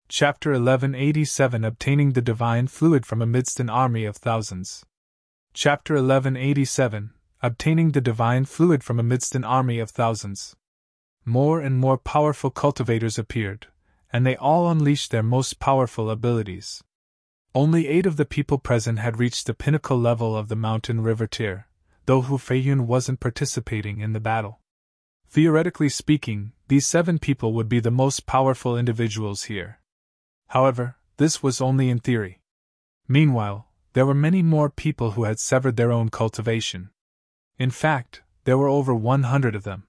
A: Chapter 1187 Obtaining the divine fluid from amidst an army of thousands. Chapter 1187, Obtaining the Divine Fluid from Amidst an Army of Thousands. More and more powerful cultivators appeared, and they all unleashed their most powerful abilities. Only 8 of the people present had reached the pinnacle level of the mountain river tier, though Hu Feiyun wasn't participating in the battle. Theoretically speaking, these 7 people would be the most powerful individuals here. However, this was only in theory. Meanwhile, there were many more people who had severed their own cultivation. In fact, there were over 100 of them.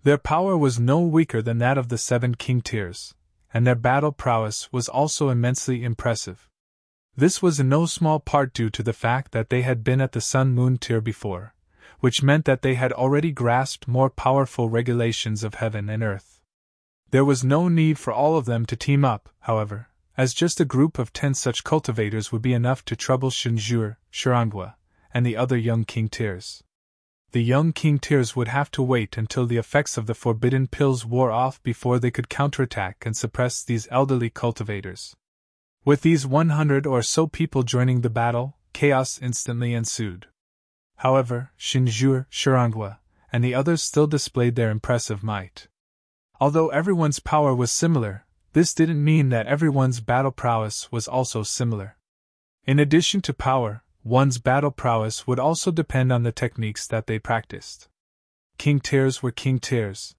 A: Their power was no weaker than that of the 7 king tiers, and their battle prowess was also immensely impressive. This was in no small part due to the fact that they had been at the Sun-Moon tier before, which meant that they had already grasped more powerful regulations of heaven and earth. There was no need for all of them to team up, however, as just a group of 10 such cultivators would be enough to trouble Shinjur, Shirangwa, and the other young king tiers. The young king tiers would have to wait until the effects of the forbidden pills wore off before they could counterattack and suppress these elderly cultivators. With these 100 or so people joining the battle, chaos instantly ensued. However, Shinjur, Shirangwa, and the others still displayed their impressive might. Although everyone's power was similar, this didn't mean that everyone's battle prowess was also similar. In addition to power, one's battle prowess would also depend on the techniques that they practiced. King tiers were king tiers.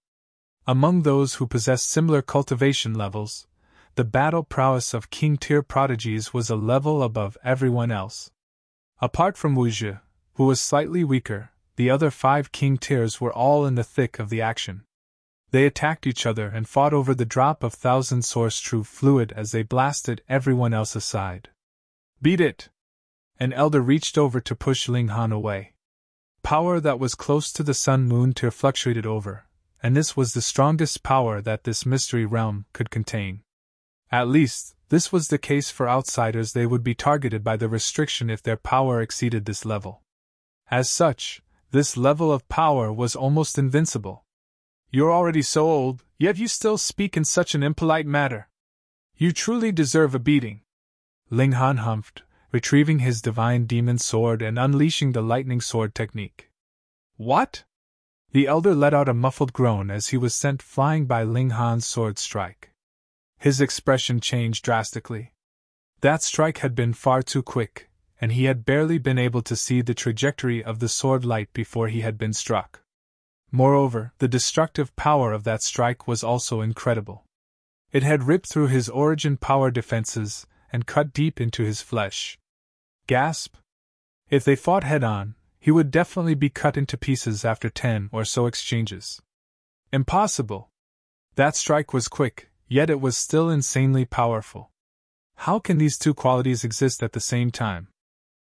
A: Among those who possessed similar cultivation levels, the battle prowess of king tier prodigies was a level above everyone else. Apart from Wuzhe, who was slightly weaker, the other 5 king tiers were all in the thick of the action. They attacked each other and fought over the drop of thousand source true fluid as they blasted everyone else aside. Beat it! An elder reached over to push Ling Han away. Power that was close to the Sun-Moon tier fluctuated over, and this was the strongest power that this mystery realm could contain. At least, this was the case for outsiders. They would be targeted by the restriction if their power exceeded this level. As such, this level of power was almost invincible. You're already so old, yet you still speak in such an impolite manner. You truly deserve a beating. Ling Han humphed, retrieving his divine demon sword and unleashing the lightning sword technique. What? The elder let out a muffled groan as he was sent flying by Ling Han's sword strike. His expression changed drastically. That strike had been far too quick, and he had barely been able to see the trajectory of the sword light before he had been struck. Moreover, the destructive power of that strike was also incredible. It had ripped through his origin power defenses and cut deep into his flesh. Gasp! If they fought head-on, he would definitely be cut into pieces after 10 or so exchanges. Impossible! That strike was quick, yet it was still insanely powerful. How can these 2 qualities exist at the same time?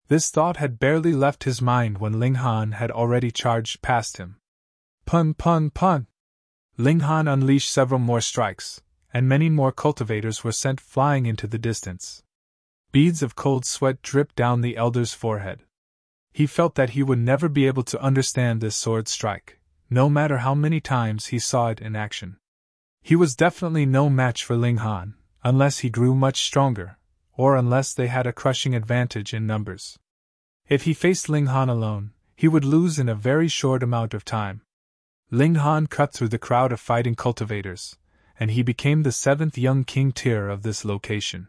A: This thought had barely left his mind when Ling Han had already charged past him. Pun pun pun! Ling Han unleashed several more strikes, and many more cultivators were sent flying into the distance. Beads of cold sweat dripped down the elder's forehead. He felt that he would never be able to understand this sword strike, no matter how many times he saw it in action. He was definitely no match for Ling Han, unless he grew much stronger, or unless they had a crushing advantage in numbers. If he faced Ling Han alone, he would lose in a very short amount of time. Ling Han cut through the crowd of fighting cultivators, and he became the 7th young king tier of this location.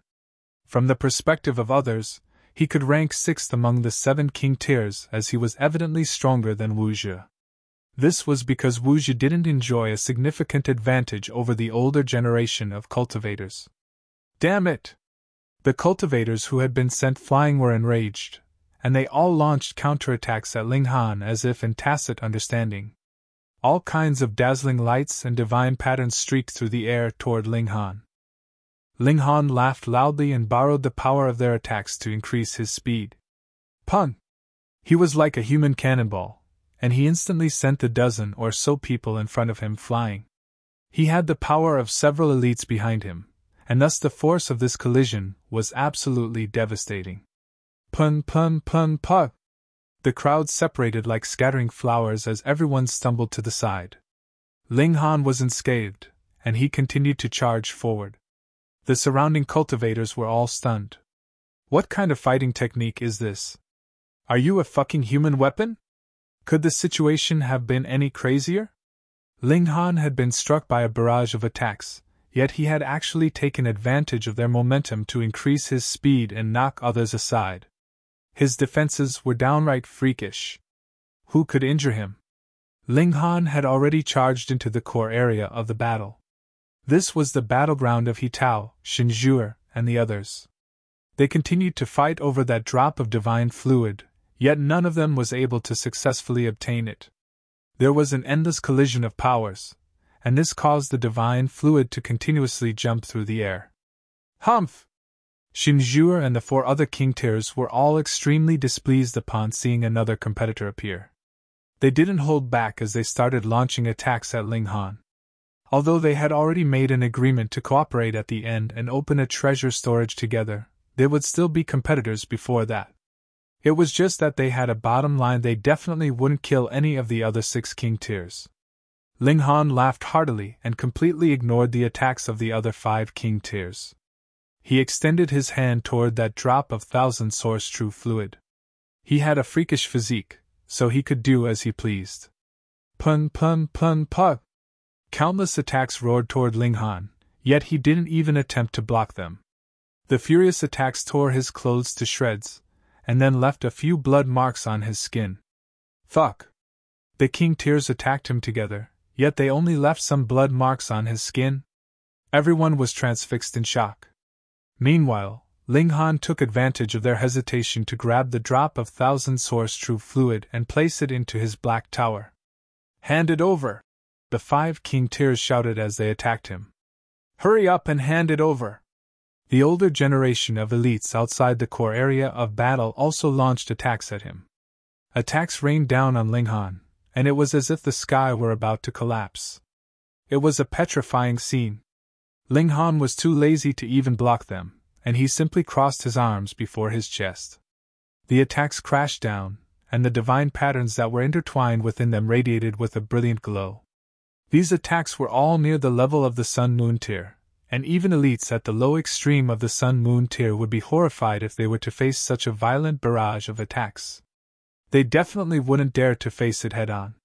A: From the perspective of others, he could rank 6th among the 7 king tiers as he was evidently stronger than Wuzhe. This was because Wuzhe didn't enjoy a significant advantage over the older generation of cultivators. Damn it! The cultivators who had been sent flying were enraged, and they all launched counterattacks at Ling Han as if in tacit understanding. All kinds of dazzling lights and divine patterns streaked through the air toward Ling Han. Ling Han laughed loudly and borrowed the power of their attacks to increase his speed. Pun! He was like a human cannonball, and he instantly sent the dozen or so people in front of him flying. He had the power of several elites behind him, and thus the force of this collision was absolutely devastating. Pun pun pun pun! The crowd separated like scattering flowers as everyone stumbled to the side. Ling Han was unscathed, and he continued to charge forward. The surrounding cultivators were all stunned. What kind of fighting technique is this? Are you a fucking human weapon? Could the situation have been any crazier? Ling Han had been struck by a barrage of attacks, yet he had actually taken advantage of their momentum to increase his speed and knock others aside. His defenses were downright freakish. Who could injure him? Ling Han had already charged into the core area of the battle. This was the battleground of He Tao, Shinjuer, and the others. They continued to fight over that drop of divine fluid, yet none of them was able to successfully obtain it. There was an endless collision of powers, and this caused the divine fluid to continuously jump through the air. Humph! Shinjuer and the 4 other king tiers were all extremely displeased upon seeing another competitor appear. They didn't hold back as they started launching attacks at Ling Han. Although they had already made an agreement to cooperate at the end and open a treasure storage together, they would still be competitors before that. It was just that they had a bottom line: they definitely wouldn't kill any of the other 6 king tiers. Ling Han laughed heartily and completely ignored the attacks of the other 5 king tiers. He extended his hand toward that drop of 1,000 source true fluid. He had a freakish physique, so he could do as he pleased. Pun pun pun pun! Countless attacks roared toward Ling Han, yet he didn't even attempt to block them. The furious attacks tore his clothes to shreds, and then left a few blood marks on his skin. Fuck! The king tiers attacked him together, yet they only left some blood marks on his skin. Everyone was transfixed in shock. Meanwhile, Ling Han took advantage of their hesitation to grab the drop of 1,000 source true fluid and place it into his black tower. Hand it over! The 5 king tiers shouted as they attacked him. Hurry up and hand it over! The older generation of elites outside the core area of battle also launched attacks at him. Attacks rained down on Ling Han, and it was as if the sky were about to collapse. It was a petrifying scene. Ling Han was too lazy to even block them, and he simply crossed his arms before his chest. The attacks crashed down, and the divine patterns that were intertwined within them radiated with a brilliant glow. These attacks were all near the level of the Sun-Moon tier, and even elites at the low extreme of the Sun-Moon tier would be horrified if they were to face such a violent barrage of attacks. They definitely wouldn't dare to face it head-on.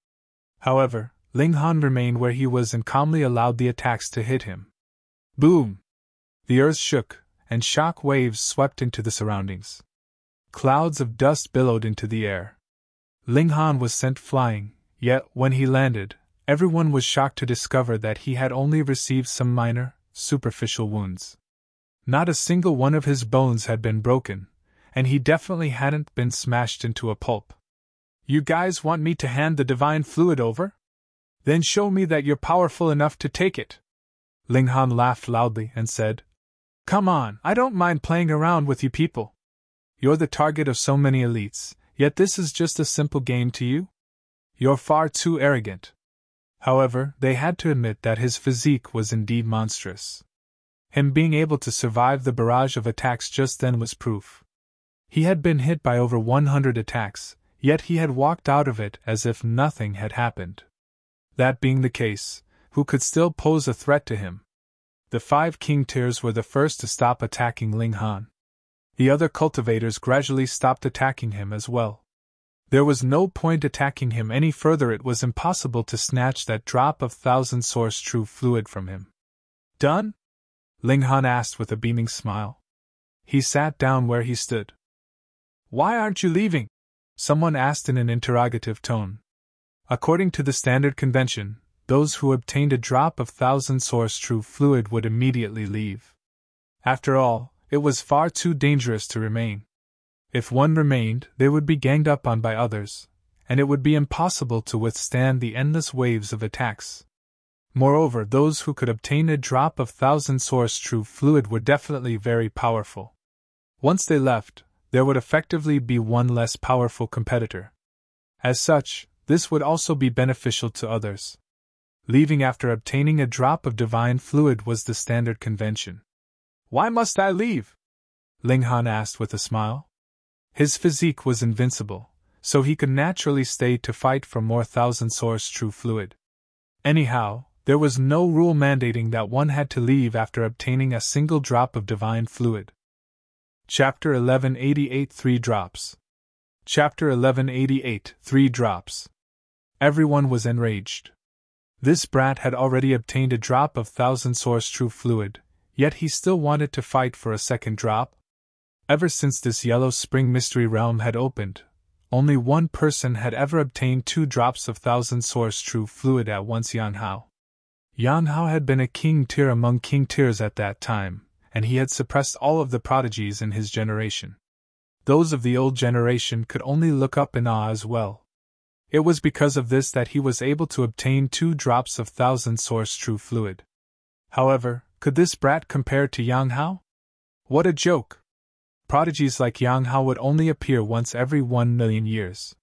A: However, Ling Han remained where he was and calmly allowed the attacks to hit him. Boom! The earth shook, and shock waves swept into the surroundings. Clouds of dust billowed into the air. Ling Han was sent flying, yet when he landed, everyone was shocked to discover that he had only received some minor, superficial wounds. Not a single one of his bones had been broken, and he definitely hadn't been smashed into a pulp. You guys want me to hand the divine fluid over? Then show me that you're powerful enough to take it. Ling Han laughed loudly and said, Come on, I don't mind playing around with you people. You're the target of so many elites, yet this is just a simple game to you? You're far too arrogant. However, they had to admit that his physique was indeed monstrous. Him being able to survive the barrage of attacks just then was proof. He had been hit by over 100 attacks, yet he had walked out of it as if nothing had happened. That being the case, who could still pose a threat to him? The 5 king tiers were the first to stop attacking Ling Han. The other cultivators gradually stopped attacking him as well. There was no point attacking him any further. It was impossible to snatch that drop of 1,000 source true fluid from him. Done? Ling Han asked with a beaming smile. He sat down where he stood. Why aren't you leaving? Someone asked in an interrogative tone. According to the standard convention, those who obtained a drop of 1,000 source true fluid would immediately leave. After all, it was far too dangerous to remain. If one remained, they would be ganged up on by others, and it would be impossible to withstand the endless waves of attacks. Moreover, those who could obtain a drop of 1,000 source true fluid were definitely very powerful. Once they left, there would effectively be one less powerful competitor. As such, this would also be beneficial to others. Leaving after obtaining a drop of divine fluid was the standard convention. Why must I leave? Ling Han asked with a smile. His physique was invincible, so he could naturally stay to fight for more 1,000 source true fluid. Anyhow, there was no rule mandating that one had to leave after obtaining a single drop of divine fluid. Chapter 1188 3 Drops. Chapter 1188 3 Drops. Everyone was enraged. This brat had already obtained a drop of thousand source true fluid, yet he still wanted to fight for a second drop? Ever since this yellow spring mystery realm had opened, only one person had ever obtained 2 drops of thousand source true fluid at once: Yang Hao. Yang Hao had been a king tier among king tiers at that time, and he had suppressed all of the prodigies in his generation. Those of the old generation could only look up in awe as well. It was because of this that he was able to obtain 2 drops of thousand source true fluid. However, could this brat compare to Yang Hao? What a joke! Prodigies like Yang Hao would only appear once every 1,000,000 years.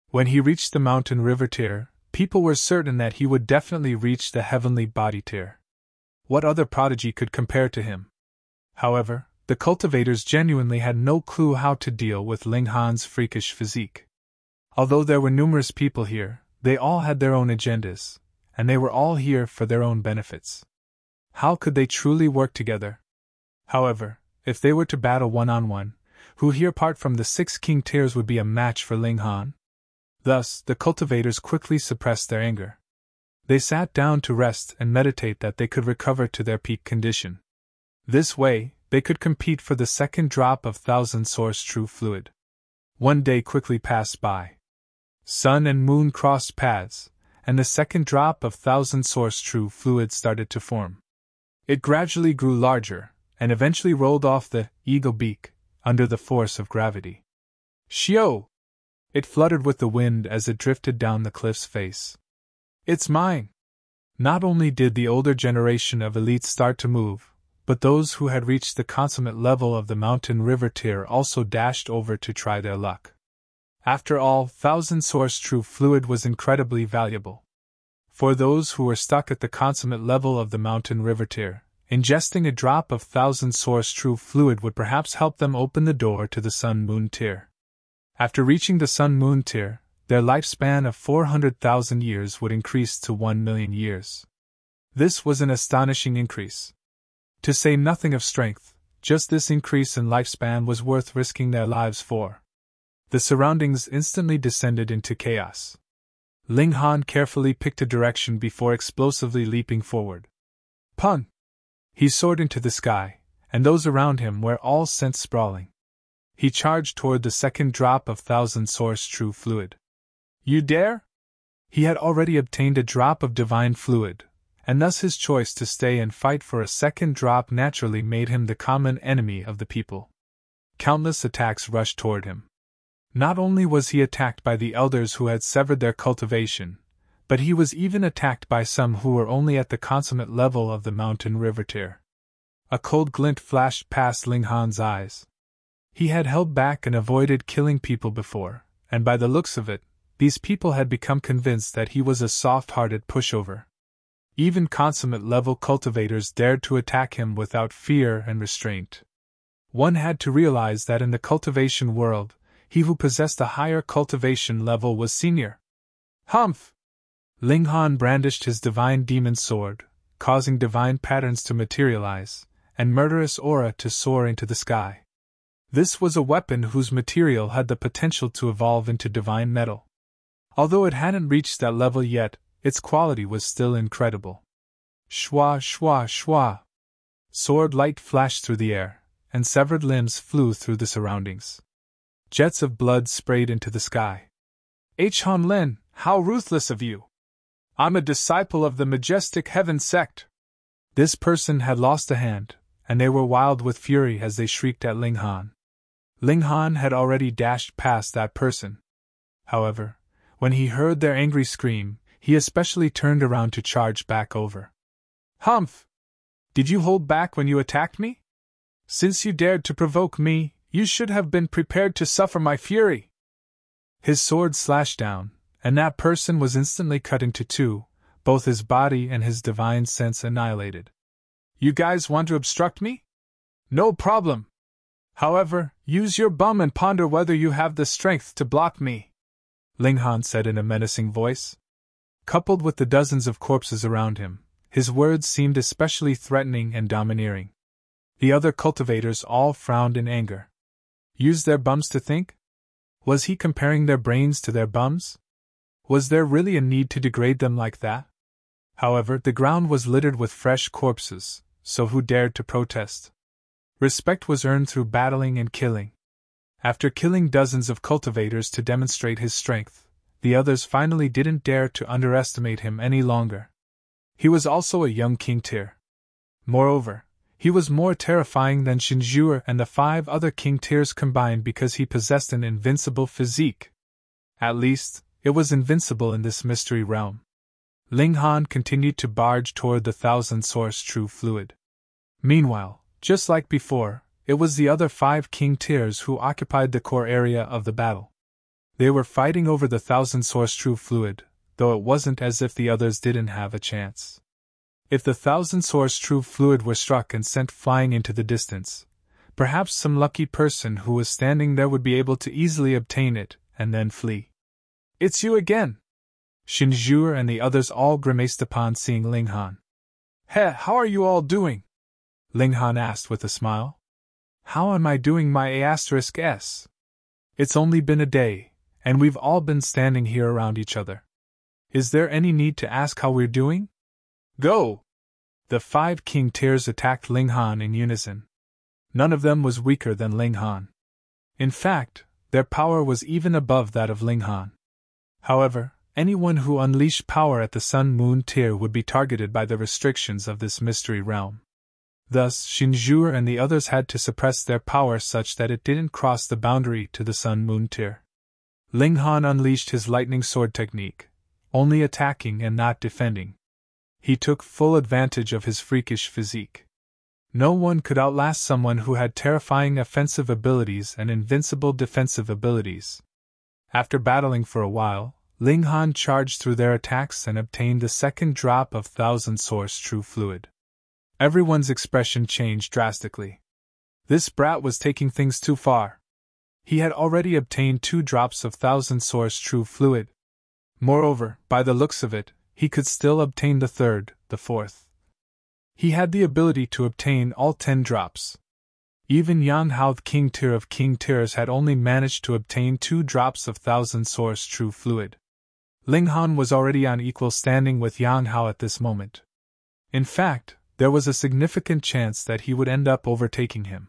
A: When he reached the mountain river tier, people were certain that he would definitely reach the heavenly body tier. What other prodigy could compare to him? However, the cultivators genuinely had no clue how to deal with Ling Han's freakish physique. Although there were numerous people here, they all had their own agendas, and they were all here for their own benefits. How could they truly work together? However, if they were to battle one-on-one, who here apart from the 6 king tiers would be a match for Ling Han? Thus, the cultivators quickly suppressed their anger. They sat down to rest and meditate that they could recover to their peak condition. This way, they could compete for the second drop of thousand source true fluid. One day quickly passed by. Sun and moon crossed paths, and the second drop of thousand source true fluid started to form. It gradually grew larger, and eventually rolled off the eagle beak, under the force of gravity. Shio! It fluttered with the wind as it drifted down the cliff's face. It's mine! Not only did the older generation of elites start to move, but those who had reached the consummate level of the mountain river tier also dashed over to try their luck. After all, thousand source true fluid was incredibly valuable. For those who were stuck at the consummate level of the mountain river tier, ingesting a drop of thousand source true fluid would perhaps help them open the door to the sun-moon tier. After reaching the sun-moon tier, their lifespan of 400,000 years would increase to 1,000,000 years. This was an astonishing increase. To say nothing of strength, just this increase in lifespan was worth risking their lives for. The surroundings instantly descended into chaos. Ling Han carefully picked a direction before explosively leaping forward. Pun! He soared into the sky, and those around him were all sent sprawling. He charged toward the second drop of thousand source true fluid. You dare? He had already obtained a drop of divine fluid, and thus his choice to stay and fight for a second drop naturally made him the common enemy of the people. Countless attacks rushed toward him. Not only was he attacked by the elders who had severed their cultivation, but he was even attacked by some who were only at the consummate level of the mountain river tier. A cold glint flashed past Ling Han's eyes. He had held back and avoided killing people before, and by the looks of it, these people had become convinced that he was a soft-hearted pushover. Even consummate-level cultivators dared to attack him without fear and restraint. One had to realize that in the cultivation world, he who possessed a higher cultivation level was senior. Humph! Ling Han brandished his divine demon sword, causing divine patterns to materialize, and murderous aura to soar into the sky. This was a weapon whose material had the potential to evolve into divine metal. Although it hadn't reached that level yet, its quality was still incredible. Shwa, shwa, shwa! Sword light flashed through the air, and severed limbs flew through the surroundings. Jets of blood sprayed into the sky. H. Han Len, how ruthless of you! I'm a disciple of the majestic heaven sect. This person had lost a hand, and they were wild with fury as they shrieked at Ling Han. Ling Han had already dashed past that person. However, when he heard their angry scream, he especially turned around to charge back over. Humph! Did you hold back when you attacked me? Since you dared to provoke me, you should have been prepared to suffer my fury. His sword slashed down, and that person was instantly cut into two, both his body and his divine sense annihilated. You guys want to obstruct me? No problem. However, use your bum and ponder whether you have the strength to block me, Ling Han said in a menacing voice. Coupled with the dozens of corpses around him, his words seemed especially threatening and domineering. The other cultivators all frowned in anger. Use their bums to think? Was he comparing their brains to their bums? Was there really a need to degrade them like that? However, the ground was littered with fresh corpses, so who dared to protest? Respect was earned through battling and killing. After killing dozens of cultivators to demonstrate his strength, the others finally didn't dare to underestimate him any longer. He was also a young king tier. Moreover, he was more terrifying than Shinjur and the 5 other king tiers combined because he possessed an invincible physique. At least, it was invincible in this mystery realm. Ling Han continued to barge toward the 1,000-source true fluid. Meanwhile, just like before, it was the other 5 king tiers who occupied the core area of the battle. They were fighting over the 1,000-source true fluid, though it wasn't as if the others didn't have a chance. If the 1,000-source true fluid were struck and sent flying into the distance, perhaps some lucky person who was standing there would be able to easily obtain it and then flee. "It's you again!" Shinjur and the others all grimaced upon seeing Ling Han. "Heh, how are you all doing?" Ling Han asked with a smile. "How am I doing, my A*s? It's only been a day, and we've all been standing here around each other. Is there any need to ask how we're doing? Go!" The 5 king tiers attacked Ling Han in unison. None of them was weaker than Ling Han. In fact, their power was even above that of Ling Han. However, anyone who unleashed power at the Sun-Moon tier would be targeted by the restrictions of this mystery realm. Thus, Shinjur and the others had to suppress their power such that it didn't cross the boundary to the Sun-Moon tier. Ling Han unleashed his lightning sword technique, only attacking and not defending. He took full advantage of his freakish physique. No one could outlast someone who had terrifying offensive abilities and invincible defensive abilities. After battling for a while, Ling Han charged through their attacks and obtained the second drop of 1,000-source true fluid. Everyone's expression changed drastically. This brat was taking things too far. He had already obtained 2 drops of 1,000-source true fluid. Moreover, by the looks of it, he could still obtain the 3rd, the 4th. He had the ability to obtain all 10 drops. Even Yang Hao, the king tier of king tiers, had only managed to obtain 2 drops of 1,000-source true fluid. Ling Han was already on equal standing with Yang Hao at this moment. In fact, there was a significant chance that he would end up overtaking him.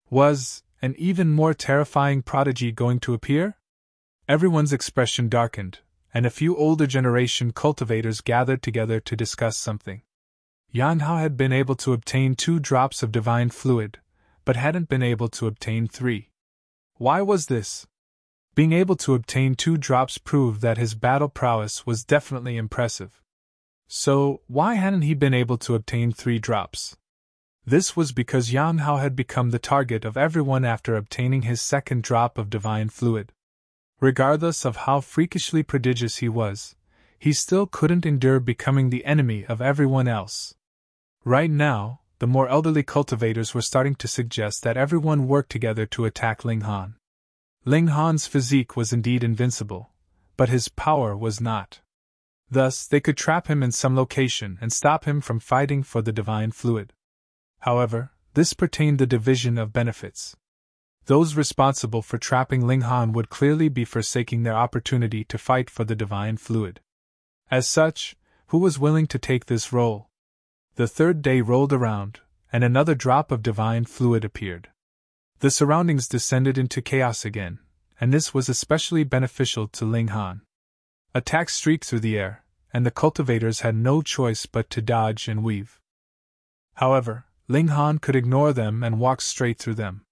A: Was an even more terrifying prodigy going to appear? Everyone's expression darkened, and a few older generation cultivators gathered together to discuss something. Yang Hao had been able to obtain 2 drops of divine fluid, but hadn't been able to obtain 3. Why was this? Being able to obtain 2 drops proved that his battle prowess was definitely impressive. So, why hadn't he been able to obtain 3 drops? This was because Yang Hao had become the target of everyone after obtaining his 2nd drop of divine fluid. Regardless of how freakishly prodigious he was, he still couldn't endure becoming the enemy of everyone else. Right now, the more elderly cultivators were starting to suggest that everyone work together to attack Ling Han. Ling Han's physique was indeed invincible, but his power was not. Thus, they could trap him in some location and stop him from fighting for the divine fluid. However, this pertained the division of benefits. Those responsible for trapping Ling Han would clearly be forsaking their opportunity to fight for the divine fluid. As such, who was willing to take this role? The 3rd day rolled around, and another drop of divine fluid appeared. The surroundings descended into chaos again, and this was especially beneficial to Ling Han. Attacks streaked through the air, and the cultivators had no choice but to dodge and weave. However, Ling Han could ignore them and walk straight through them.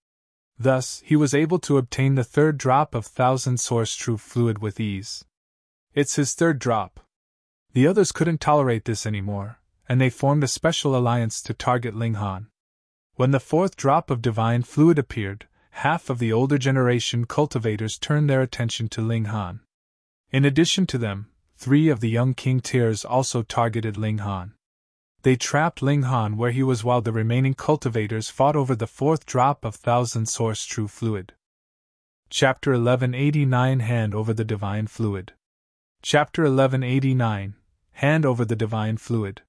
A: Thus, he was able to obtain the 3rd drop of 1,000-source true fluid with ease. It's his 3rd drop. The others couldn't tolerate this anymore, and they formed a special alliance to target Ling Han. When the 4th drop of divine fluid appeared, half of the older generation cultivators turned their attention to Ling Han. In addition to them, 3 of the young king tiers also targeted Ling Han. They trapped Ling Han where he was while the remaining cultivators fought over the 4th drop of 1,000-source true fluid. Chapter 1189 Hand over the Divine Fluid. Chapter 1189 Hand over the Divine Fluid.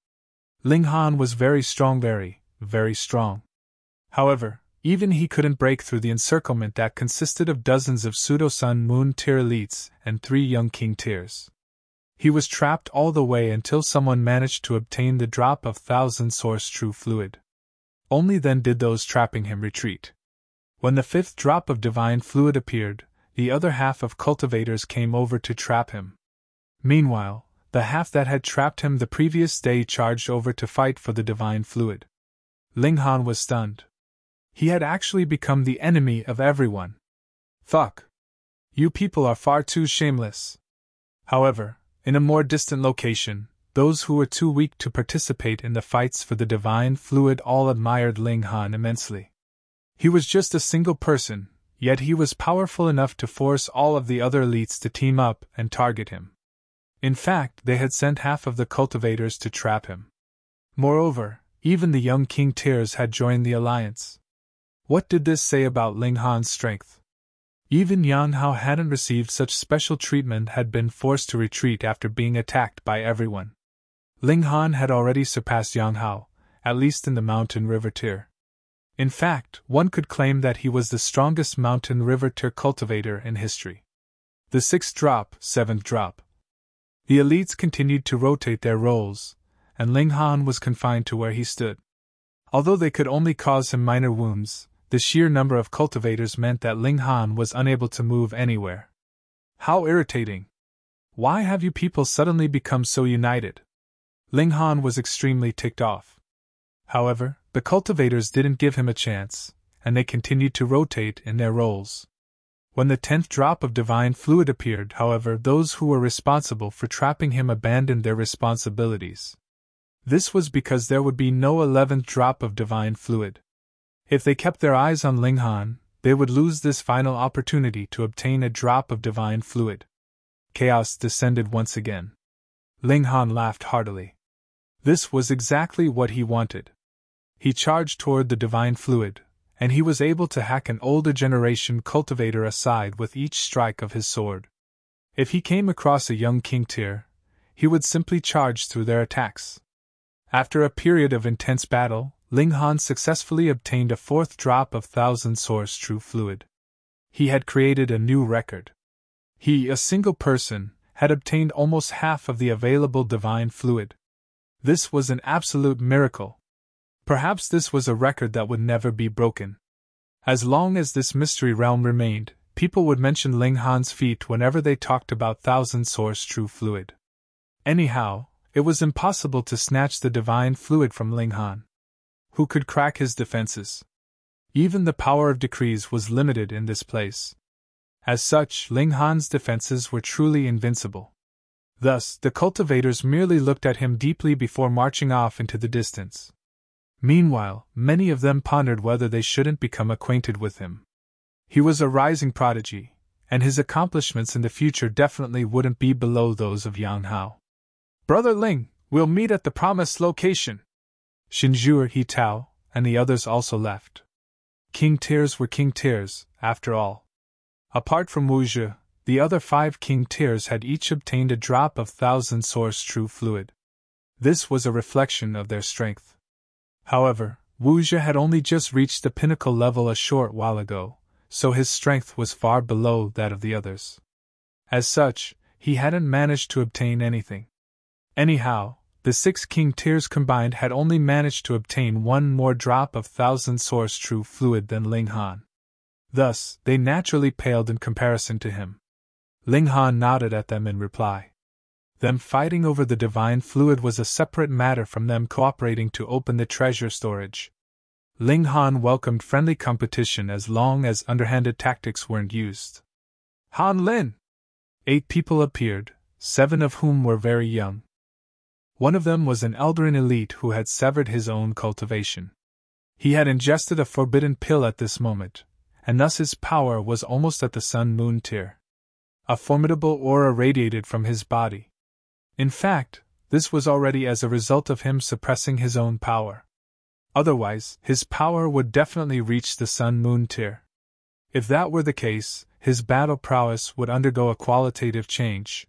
A: Ling Han was very strong, very strong. However, Even he couldn't break through the encirclement that consisted of dozens of pseudo-Sun Moon tier elites and 3 young king tiers. He was trapped all the way until someone managed to obtain the drop of 1000 source true fluid. Only then did those trapping him retreat. When the 5th drop of divine fluid appeared, the other half of cultivators came over to trap him. Meanwhile, the half that had trapped him the previous day charged over to fight for the divine fluid. Ling Han was stunned. He had actually become the enemy of everyone. Fuck. You people are far too shameless. However, in a more distant location, those who were too weak to participate in the fights for the divine fluid all admired Ling Han immensely. He was just a single person, yet he was powerful enough to force all of the other elites to team up and target him. In fact, they had sent half of the cultivators to trap him. Moreover, even the young king tiers had joined the alliance. What did this say about Ling Han's strength? Even Yang Hao hadn't received such special treatment, had been forced to retreat after being attacked by everyone. Ling Han had already surpassed Yang Hao, at least in the mountain river tier. In fact, one could claim that he was the strongest mountain river tier cultivator in history. The 6th drop, 7th drop. The elites continued to rotate their roles, and Ling Han was confined to where he stood. Although they could only cause him minor wounds, the sheer number of cultivators meant that Ling Han was unable to move anywhere. How irritating! Why have you people suddenly become so united? Ling Han was extremely ticked off. However, the cultivators didn't give him a chance, and they continued to rotate in their roles. When the 10th drop of divine fluid appeared, however, those who were responsible for trapping him abandoned their responsibilities. This was because there would be no 11th drop of divine fluid. If they kept their eyes on Ling Han, they would lose this final opportunity to obtain a drop of divine fluid. Chaos descended once again. Ling Han laughed heartily. This was exactly what he wanted. He charged toward the divine fluid, and he was able to hack an older generation cultivator aside with each strike of his sword. If he came across a young king tier, he would simply charge through their attacks. After a period of intense battle, Ling Han successfully obtained a 4th drop of 1000 source true fluid. He had created a new record. He, a single person, had obtained almost half of the available divine fluid. This was an absolute miracle. Perhaps this was a record that would never be broken. As long as this mystery realm remained, people would mention Ling Han's feat whenever they talked about 1000 source true fluid. Anyhow, it was impossible to snatch the divine fluid from Ling Han. Who could crack his defenses? Even the power of decrees was limited in this place. As such, Ling Han's defenses were truly invincible. Thus, the cultivators merely looked at him deeply before marching off into the distance. Meanwhile, many of them pondered whether they shouldn't become acquainted with him. He was a rising prodigy, and his accomplishments in the future definitely wouldn't be below those of Yang Hao. Brother Ling, we'll meet at the promised location. Shinjur, He Tao, and the others also left. King tiers were king tiers, after all. Apart from Wu Zhi, the other 5 king tiers had each obtained a drop of 1000 source true fluid. This was a reflection of their strength. However, Wu Zhi had only just reached the pinnacle level a short while ago, so his strength was far below that of the others. As such, he hadn't managed to obtain anything. Anyhow, the 6 king tiers combined had only managed to obtain 1 more drop of 1000 source true fluid than Ling Han. Thus, they naturally paled in comparison to him. Ling Han nodded at them in reply. Them fighting over the divine fluid was a separate matter from them cooperating to open the treasure storage. Ling Han welcomed friendly competition as long as underhanded tactics weren't used. Han Lin! 8 people appeared, 7 of whom were very young. One of them was an Eldarin elite who had severed his own cultivation. He had ingested a forbidden pill at this moment, and thus his power was almost at the Sun-Moon tier. A formidable aura radiated from his body. In fact, this was already as a result of him suppressing his own power. Otherwise, his power would definitely reach the Sun-Moon tier. If that were the case, his battle prowess would undergo a qualitative change.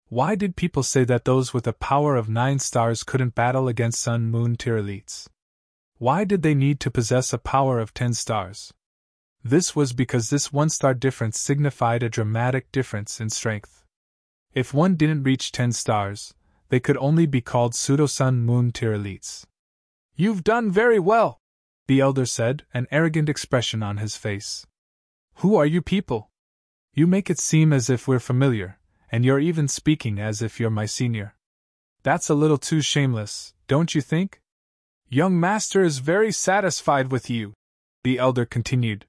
A: Why did people say that those with a power of 9 stars couldn't battle against Sun-Moon tier elites? Why did they need to possess a power of 10 stars? This was because this 1-star difference signified a dramatic difference in strength. If one didn't reach 10 stars, they could only be called pseudo-sun moon tier elites. "You've done very well," the elder said, an arrogant expression on his face. "Who are you people? You make it seem as if we're familiar, and you're even speaking as if you're my senior. That's a little too shameless, don't you think?" "Young master is very satisfied with you," the elder continued.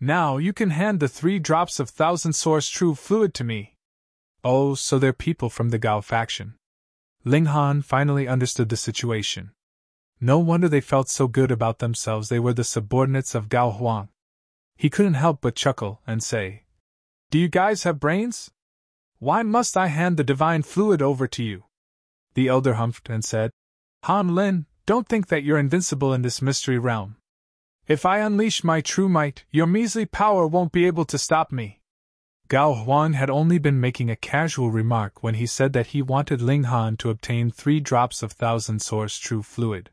A: "Now you can hand the 3 drops of thousand source true fluid to me." Oh, so they're people from the Gao faction. Ling Han finally understood the situation. No wonder they felt so good about themselves. They were the subordinates of Gao Huang. He couldn't help but chuckle and say, "Do you guys have brains? Why must I hand the divine fluid over to you?" The elder humphed and said, "Han Lin, don't think that you're invincible in this mystery realm. If I unleash my true might, your measly power won't be able to stop me." Gao Huang had only been making a casual remark when he said that he wanted Ling Han to obtain 3 drops of thousand source true fluid.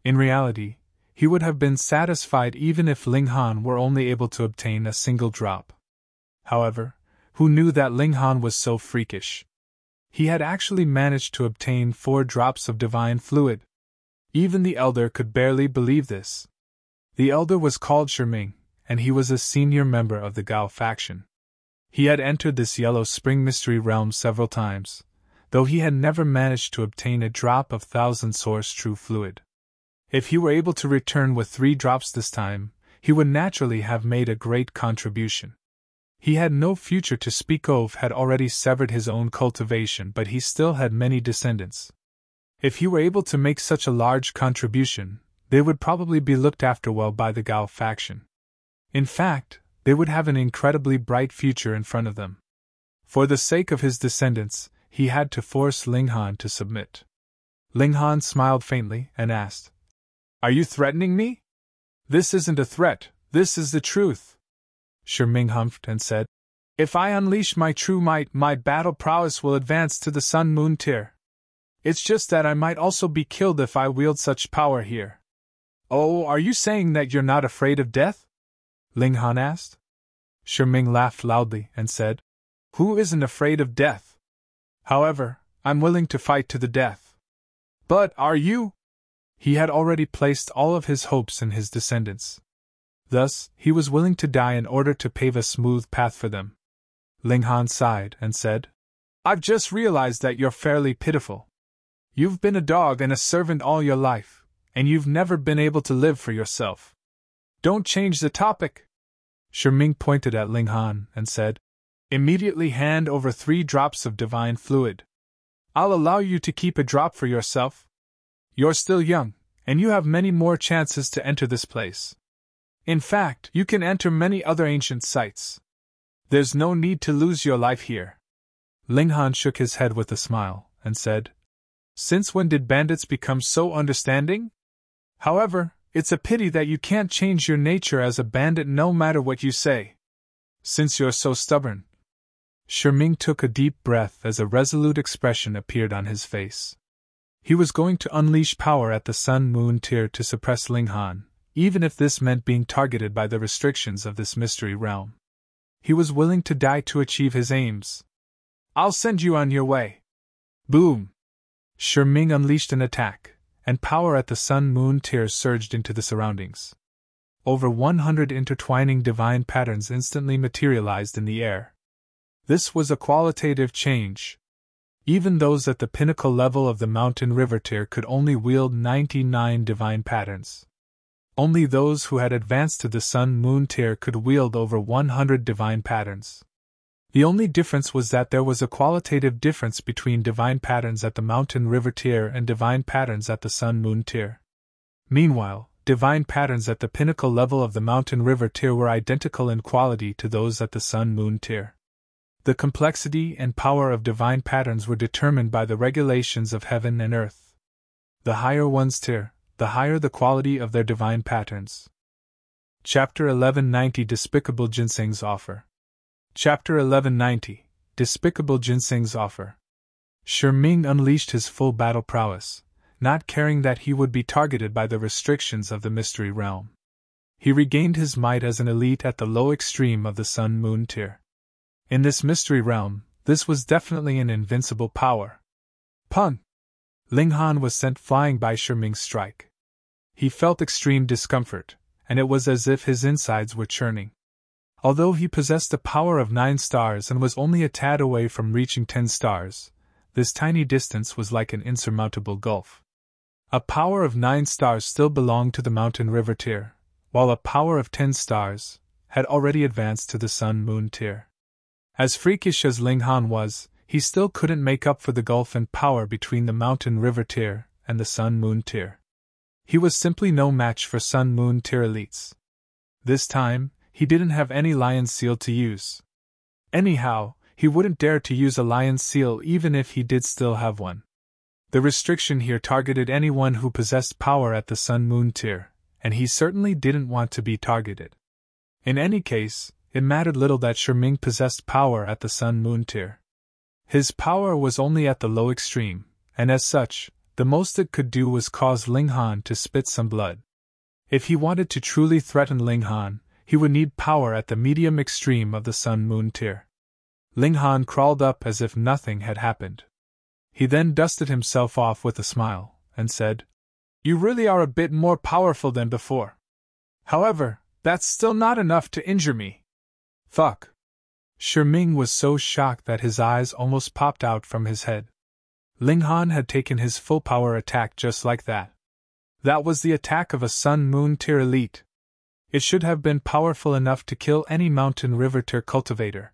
A: In reality, he would have been satisfied even if Ling Han were only able to obtain a single drop. However, who knew that Ling Han was so freakish? He had actually managed to obtain 4 drops of divine fluid. Even the elder could barely believe this. The elder was called Shiming, and he was a senior member of the Gao faction. He had entered this Yellow Spring mystery realm several times, though he had never managed to obtain a drop of thousand source true fluid. If he were able to return with 3 drops this time, he would naturally have made a great contribution. He had no future to speak of, had already severed his own cultivation, but he still had many descendants. If he were able to make such a large contribution, they would probably be looked after well by the Gao faction. In fact, they would have an incredibly bright future in front of them. For the sake of his descendants, he had to force Ling Han to submit. Ling Han smiled faintly and asked, "Are you threatening me?" "This isn't a threat, this is the truth." Shiming humphed and said, "If I unleash my true might, my battle prowess will advance to the sun-moon tier. It's just that I might also be killed if I wield such power here." "Oh, are you saying that you're not afraid of death?" Ling Han asked. Shiming laughed loudly and said, "Who isn't afraid of death? However, I'm willing to fight to the death." "But are you?" He had already placed all of his hopes in his descendants. Thus, he was willing to die in order to pave a smooth path for them. Ling Han sighed and said, "I've just realized that you're fairly pitiful. You've been a dog and a servant all your life, and you've never been able to live for yourself. Don't change the topic." Shiming pointed at Ling Han and said, "Immediately hand over 3 drops of divine fluid. I'll allow you to keep a drop for yourself. You're still young, and you have many more chances to enter this place. In fact, you can enter many other ancient sites. There's no need to lose your life here." Ling Han shook his head with a smile and said, "Since when did bandits become so understanding? However, it's a pity that you can't change your nature as a bandit no matter what you say. Since you're so stubborn." Shiming took a deep breath as a resolute expression appeared on his face. He was going to unleash power at the sun-moon tier to suppress Ling Han, even if this meant being targeted by the restrictions of this mystery realm. He was willing to die to achieve his aims. "I'll send you on your way." Boom! Shiming unleashed an attack, and power at the sun-moon tier surged into the surroundings. Over 100 intertwining divine patterns instantly materialized in the air. This was a qualitative change. Even those at the pinnacle level of the mountain river tier could only wield 99 divine patterns. Only those who had advanced to the sun-moon tier could wield over 100 divine patterns. The only difference was that there was a qualitative difference between divine patterns at the mountain river tier and divine patterns at the sun-moon tier. Meanwhile, divine patterns at the pinnacle level of the mountain river tier were identical in quality to those at the sun-moon tier. The complexity and power of divine patterns were determined by the regulations of heaven and earth. The higher one's tier, the higher the quality of their divine patterns. Chapter 1190 Despicable Ginseng's Offer. Chapter 1190 Despicable Ginseng's Offer. Shiming unleashed his full battle prowess, not caring that he would be targeted by the restrictions of the mystery realm. He regained his might as an elite at the low extreme of the Sun-Moon tier. In this mystery realm, this was definitely an invincible power. Pun! Ling Han was sent flying by Sherming's strike. He felt extreme discomfort, and it was as if his insides were churning. Although he possessed a power of 9 stars and was only a tad away from reaching 10 stars, this tiny distance was like an insurmountable gulf. A power of 9 stars still belonged to the Mountain River tier, while a power of 10 stars had already advanced to the Sun-Moon tier. As freakish as Ling Han was, he still couldn't make up for the gulf in power between the Mountain River tier and the Sun-Moon tier. He was simply no match for Sun-Moon tier elites. This time, he didn't have any Lion Seal to use. Anyhow, he wouldn't dare to use a Lion Seal even if he did still have one. The restriction here targeted anyone who possessed power at the Sun-Moon tier, and he certainly didn't want to be targeted. In any case, it mattered little that Sherming possessed power at the Sun-Moon tier. His power was only at the low extreme, and as such, the most it could do was cause Ling Han to spit some blood. If he wanted to truly threaten Ling Han, he would need power at the medium extreme of the Sun-Moon tier. Ling Han crawled up as if nothing had happened. He then dusted himself off with a smile, and said, "You really are a bit more powerful than before. However, that's still not enough to injure me." Fuck. Sherming was so shocked that his eyes almost popped out from his head. Ling Han had taken his full power attack just like that. That was the attack of a Sun-Moon tier elite. It should have been powerful enough to kill any Mountain River tier cultivator.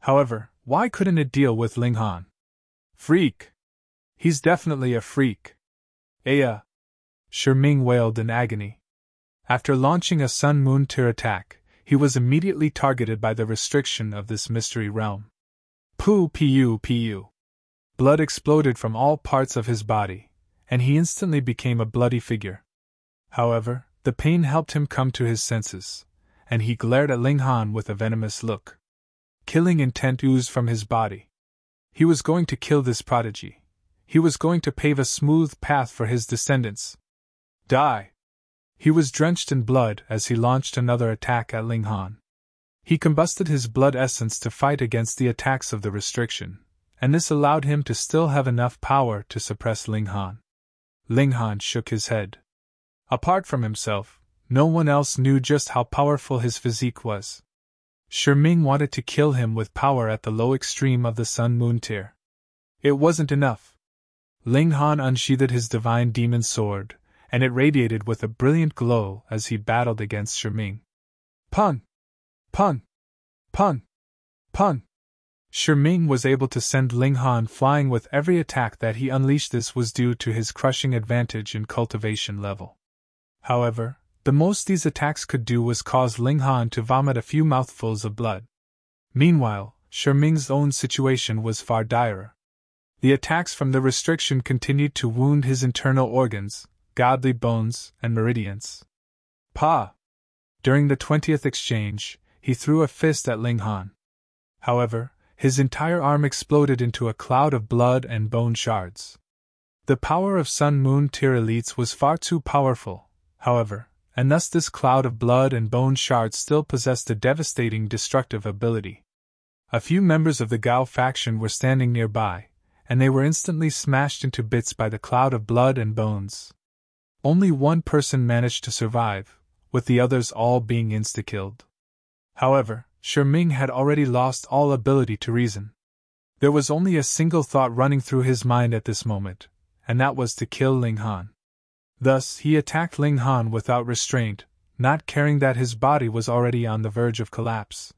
A: However, why couldn't it deal with Ling Han? Freak! He's definitely a freak. Aya! Sherming wailed in agony. After launching a Sun-Moon tier attack, he was immediately targeted by the restriction of this mystery realm. Pu. Blood exploded from all parts of his body, and he instantly became a bloody figure. However, the pain helped him come to his senses, and he glared at Ling Han with a venomous look. Killing intent oozed from his body. He was going to kill this prodigy. He was going to pave a smooth path for his descendants. Die! He was drenched in blood as he launched another attack at Ling Han. He combusted his blood essence to fight against the attacks of the restriction, and this allowed him to still have enough power to suppress Ling Han. Ling Han shook his head. Apart from himself, no one else knew just how powerful his physique was. Sherming wanted to kill him with power at the low extreme of the Sun-Moon tier. It wasn't enough. Ling Han unsheathed his divine demon sword, and it radiated with a brilliant glow as he battled against Sherming. Pun! Sherming was able to send Ling Han flying with every attack that he unleashed. This was due to his crushing advantage in cultivation level. However, the most these attacks could do was cause Ling Han to vomit a few mouthfuls of blood. Meanwhile, Sherming's own situation was far direr. The attacks from the restriction continued to wound his internal organs, godly bones, and meridians. During the 20th exchange, he threw a fist at Ling Han. However, his entire arm exploded into a cloud of blood and bone shards. The power of Sun-Moon tier elites was far too powerful, however, and thus this cloud of blood and bone shards still possessed a devastating destructive ability. A few members of the Gao faction were standing nearby, and they were instantly smashed into bits by the cloud of blood and bones. Only one person managed to survive, with the others all being insta-killed. However, Sherming had already lost all ability to reason. There was only a single thought running through his mind at this moment, and that was to kill Ling Han. Thus, he attacked Ling Han without restraint, not caring that his body was already on the verge of collapse.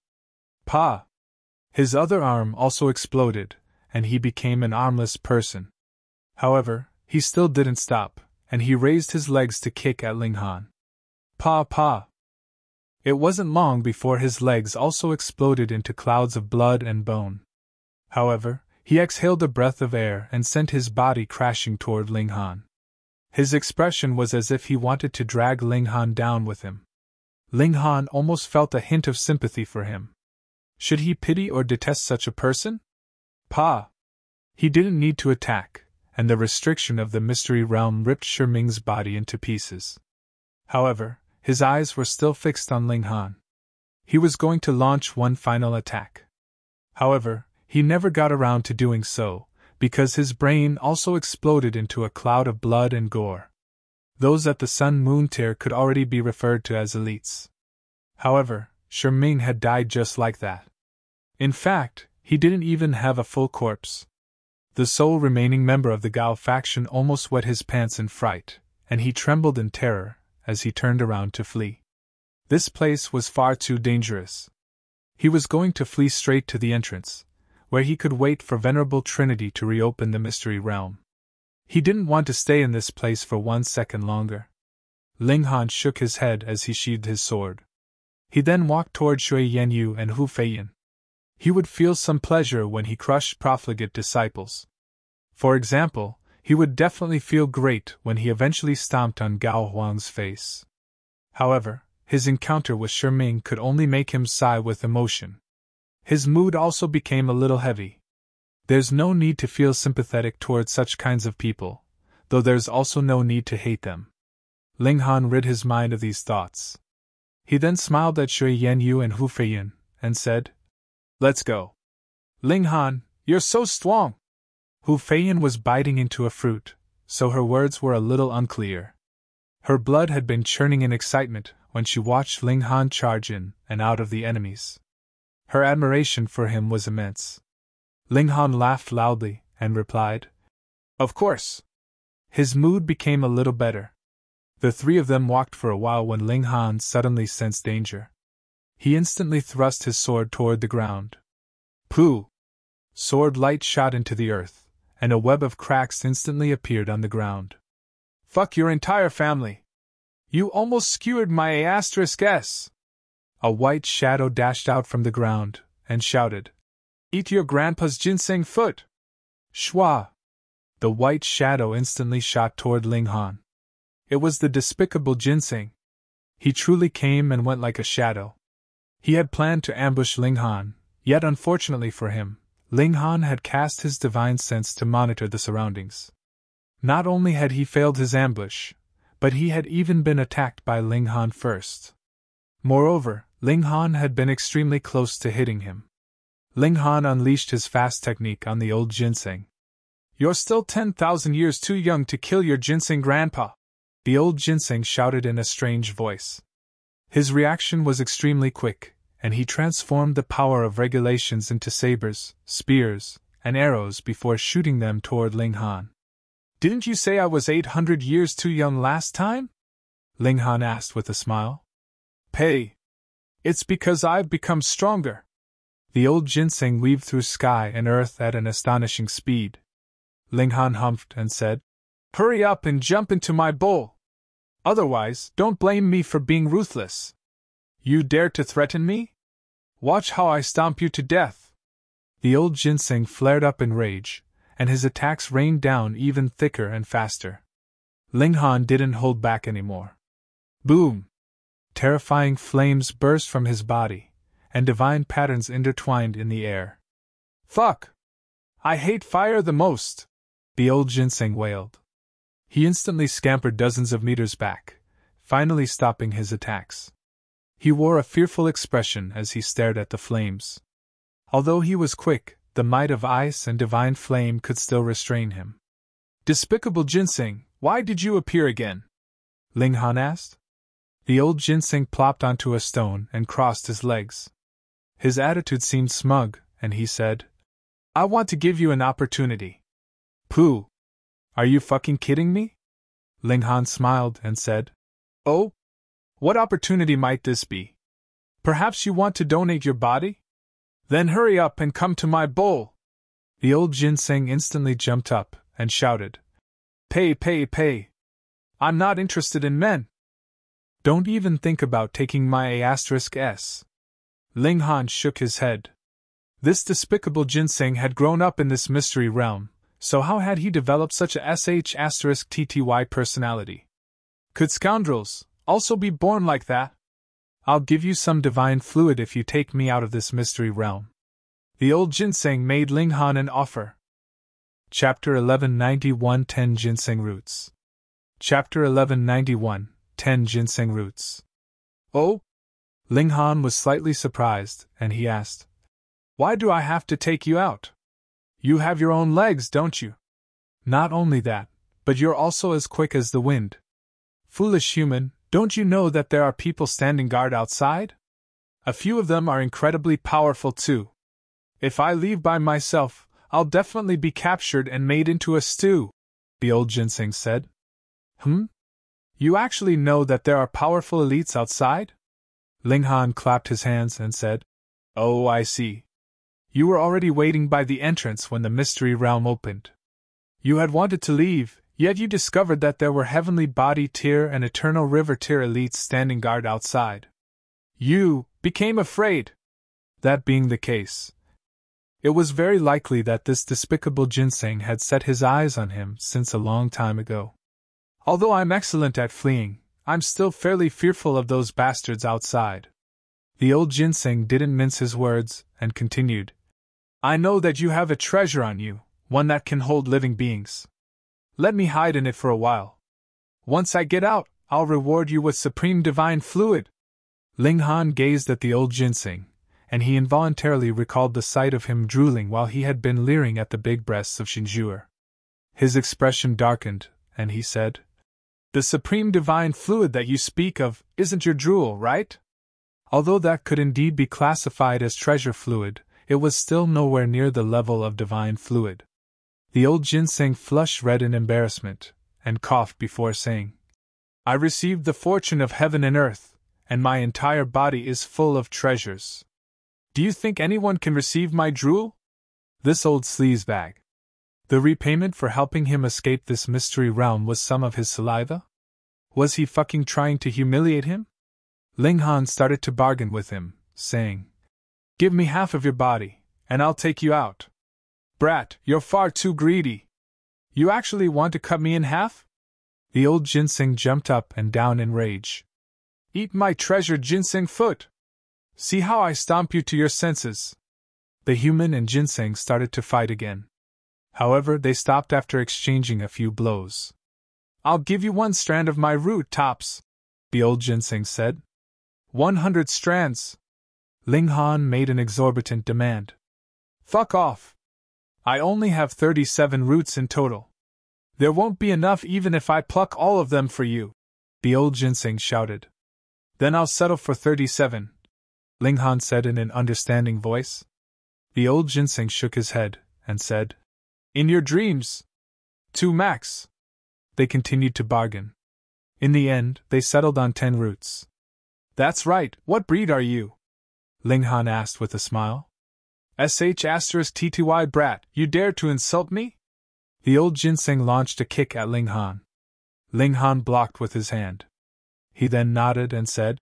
A: His other arm also exploded, and he became an armless person. However, he still didn't stop, and he raised his legs to kick at Ling Han. It wasn't long before his legs also exploded into clouds of blood and bone. However, he exhaled a breath of air and sent his body crashing toward Ling Han. His expression was as if he wanted to drag Ling Han down with him. Ling Han almost felt a hint of sympathy for him. Should he pity or detest such a person? He didn't need to attack, and the restriction of the mystery realm ripped Sherming's body into pieces. However, his eyes were still fixed on Ling Han. He was going to launch one final attack. However, he never got around to doing so, because his brain also exploded into a cloud of blood and gore. Those at the Sun Moon tier could already be referred to as elites. However, Sherming had died just like that. In fact, he didn't even have a full corpse. The sole remaining member of the Gao faction almost wet his pants in fright, and he trembled in terror as he turned around to flee. This place was far too dangerous. He was going to flee straight to the entrance, where he could wait for Venerable Trinity to reopen the mystery realm. He didn't want to stay in this place for 1 second longer. Ling Han shook his head as he sheathed his sword. He then walked toward Shui Yanyu and Hu Feiyan. He would feel some pleasure when he crushed profligate disciples. For example, he would definitely feel great when he eventually stomped on Gao Huang's face. However, his encounter with Sherming could only make him sigh with emotion. His mood also became a little heavy. There's no need to feel sympathetic towards such kinds of people, though there's also no need to hate them. Ling Han rid his mind of these thoughts. He then smiled at Shui Yanyu and Hu Feiyan, and said, "Let's go." "Ling Han, you're so strong." Hu Feiyan was biting into a fruit, so her words were a little unclear. Her blood had been churning in excitement when she watched Ling Han charge in and out of the enemies. Her admiration for him was immense. Ling Han laughed loudly and replied, "Of course." His mood became a little better. The three of them walked for a while when Ling Han suddenly sensed danger. He instantly thrust his sword toward the ground. Pooh! Sword light shot into the earth, and a web of cracks instantly appeared on the ground. "Fuck your entire family! You almost skewered my A*S!" A white shadow dashed out from the ground, and shouted, "Eat your grandpa's ginseng foot!" Shwa! The white shadow instantly shot toward Ling Han. It was the despicable Ginseng. He truly came and went like a shadow. He had planned to ambush Ling Han, yet unfortunately for him, Ling Han had cast his divine sense to monitor the surroundings. Not only had he failed his ambush, but he had even been attacked by Ling Han first. Moreover, Ling Han had been extremely close to hitting him. Ling Han unleashed his fast technique on the old Ginseng. "You're still 10,000 years too young to kill your Ginseng grandpa," the old Ginseng shouted in a strange voice. His reaction was extremely quick, and he transformed the power of regulations into sabers, spears, and arrows before shooting them toward Ling Han. "Didn't you say I was 800 years too young last time?" Ling Han asked with a smile. "Pay. It's because I've become stronger." The old Ginseng weaved through sky and earth at an astonishing speed. Ling Han humphed and said, "Hurry up and jump into my bowl. Otherwise, don't blame me for being ruthless. You dare to threaten me? Watch how I stomp you to death." The old Ginseng flared up in rage, and his attacks rained down even thicker and faster. Ling Han didn't hold back anymore. Boom! Terrifying flames burst from his body, and divine patterns intertwined in the air. "Fuck! I hate fire the most!" the old Ginseng wailed. He instantly scampered dozens of meters back, finally stopping his attacks. He wore a fearful expression as he stared at the flames. Although he was quick, the might of ice and divine flame could still restrain him. "Despicable Ginseng, why did you appear again?" Ling Han asked. The old Ginseng plopped onto a stone and crossed his legs. His attitude seemed smug, and he said, "I want to give you an opportunity." "Pooh! Are you fucking kidding me?" Ling Han smiled and said, "Oh? What opportunity might this be? Perhaps you want to donate your body? Then hurry up and come to my bowl." The old Ginseng instantly jumped up and shouted, "Pay, pay, pay! I'm not interested in men. Don't even think about taking my A*S." Ling Han shook his head. This despicable Ginseng had grown up in this mystery realm, so how had he developed such a **TTY personality? Could scoundrels also be born like that? "I'll give you some divine fluid if you take me out of this mystery realm." The old Ginseng made Ling Han an offer. Chapter 1191 10 Ginseng Roots. Chapter 1191 10 Ginseng Roots. Oh? Ling Han was slightly surprised, and he asked, "Why do I have to take you out? You have your own legs, don't you? Not only that, but you're also as quick as the wind. Foolish human, don't you know that there are people standing guard outside? A few of them are incredibly powerful too. If I leave by myself, I'll definitely be captured and made into a stew," the old Ginseng said. You actually know that there are powerful elites outside? Ling Han clapped his hands and said, "Oh, I see. You were already waiting by the entrance when the mystery realm opened. You had wanted to leave, yet you discovered that there were heavenly body tier and eternal river tier elites standing guard outside. You became afraid. That being the case, it was very likely that this despicable Ginseng had set his eyes on him since a long time ago. Although I'm excellent at fleeing, I'm still fairly fearful of those bastards outside." The old Ginseng didn't mince his words, and continued, "I know that you have a treasure on you, one that can hold living beings. Let me hide in it for a while. Once I get out, I'll reward you with supreme divine fluid." Ling Han gazed at the old Ginseng, and he involuntarily recalled the sight of him drooling while he had been leering at the big breasts of Shinjuer. His expression darkened, and he said, "The supreme divine fluid that you speak of isn't your drool, right? Although that could indeed be classified as treasure fluid, it was still nowhere near the level of divine fluid." The old Ginseng flushed red in embarrassment, and coughed before saying, "I received the fortune of heaven and earth, and my entire body is full of treasures. Do you think anyone can receive my drool? This old sleazebag. The repayment for helping him escape this mystery realm was some of his saliva? Was he fucking trying to humiliate him?" Ling Han started to bargain with him, saying, "Give me half of your body, and I'll take you out." "Brat, you're far too greedy. You actually want to cut me in half?" The old Ginseng jumped up and down in rage. "Eat my treasured ginseng foot! See how I stomp you to your senses!" The human and Ginseng started to fight again. However, they stopped after exchanging a few blows. "I'll give you 1 strand of my root, tops," the old Ginseng said. 100 strands. Ling Han made an exorbitant demand. "Fuck off. I only have 37 roots in total. There won't be enough even if I pluck all of them for you," the old Ginseng shouted. "Then I'll settle for 37, Ling Han said in an understanding voice. The old Ginseng shook his head, and said, "In your dreams. 2 max." They continued to bargain. In the end, they settled on 10 roots. "That's right, what breed are you?" Ling Han asked with a smile. *TTY brat, you dare to insult me?" The old Ginseng launched a kick at Ling Han. Ling Han blocked with his hand. He then nodded and said,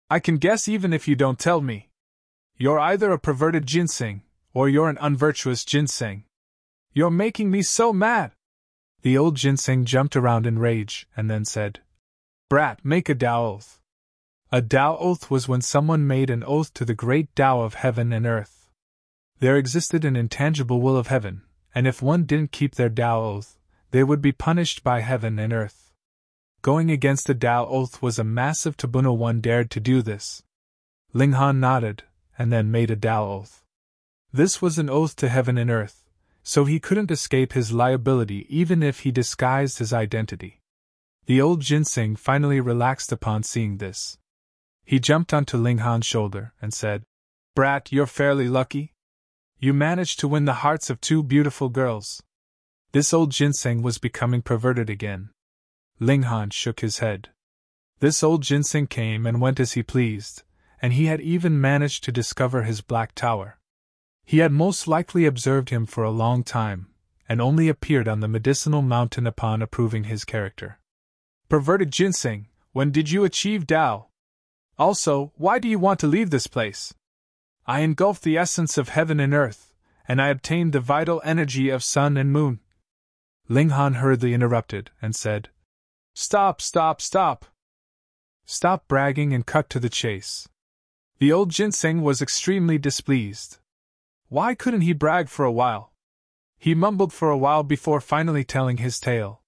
A: "I can guess even if you don't tell me. You're either a perverted Ginseng, or you're an unvirtuous Ginseng. You're making me so mad!" The old Ginseng jumped around in rage, and then said, "Brat, make a Tao oath." A Tao oath was when someone made an oath to the great Tao of heaven and earth. There existed an intangible will of heaven, and if one didn't keep their Tao oath, they would be punished by heaven and earth. Going against the Tao oath was a massive taboo. No one dared to do this. Ling Han nodded, and then made a Tao oath. This was an oath to heaven and earth, so he couldn't escape his liability even if he disguised his identity. The old Ginseng finally relaxed upon seeing this. He jumped onto Ling Han's shoulder and said, "Brat, you're fairly lucky. You managed to win the hearts of 2 beautiful girls." This old Ginseng was becoming perverted again. Ling Han shook his head. This old Ginseng came and went as he pleased, and he had even managed to discover his black tower. He had most likely observed him for a long time, and only appeared on the medicinal mountain upon approving his character. "Perverted Ginseng, when did you achieve Tao? Also, why do you want to leave this place?" "I engulfed the essence of heaven and earth, and I obtained the vital energy of sun and moon." Ling Han hurriedly interrupted and said, Stop! Stop bragging and cut to the chase." The old Ginseng was extremely displeased. Why couldn't he brag for a while? He mumbled for a while before finally telling his tale.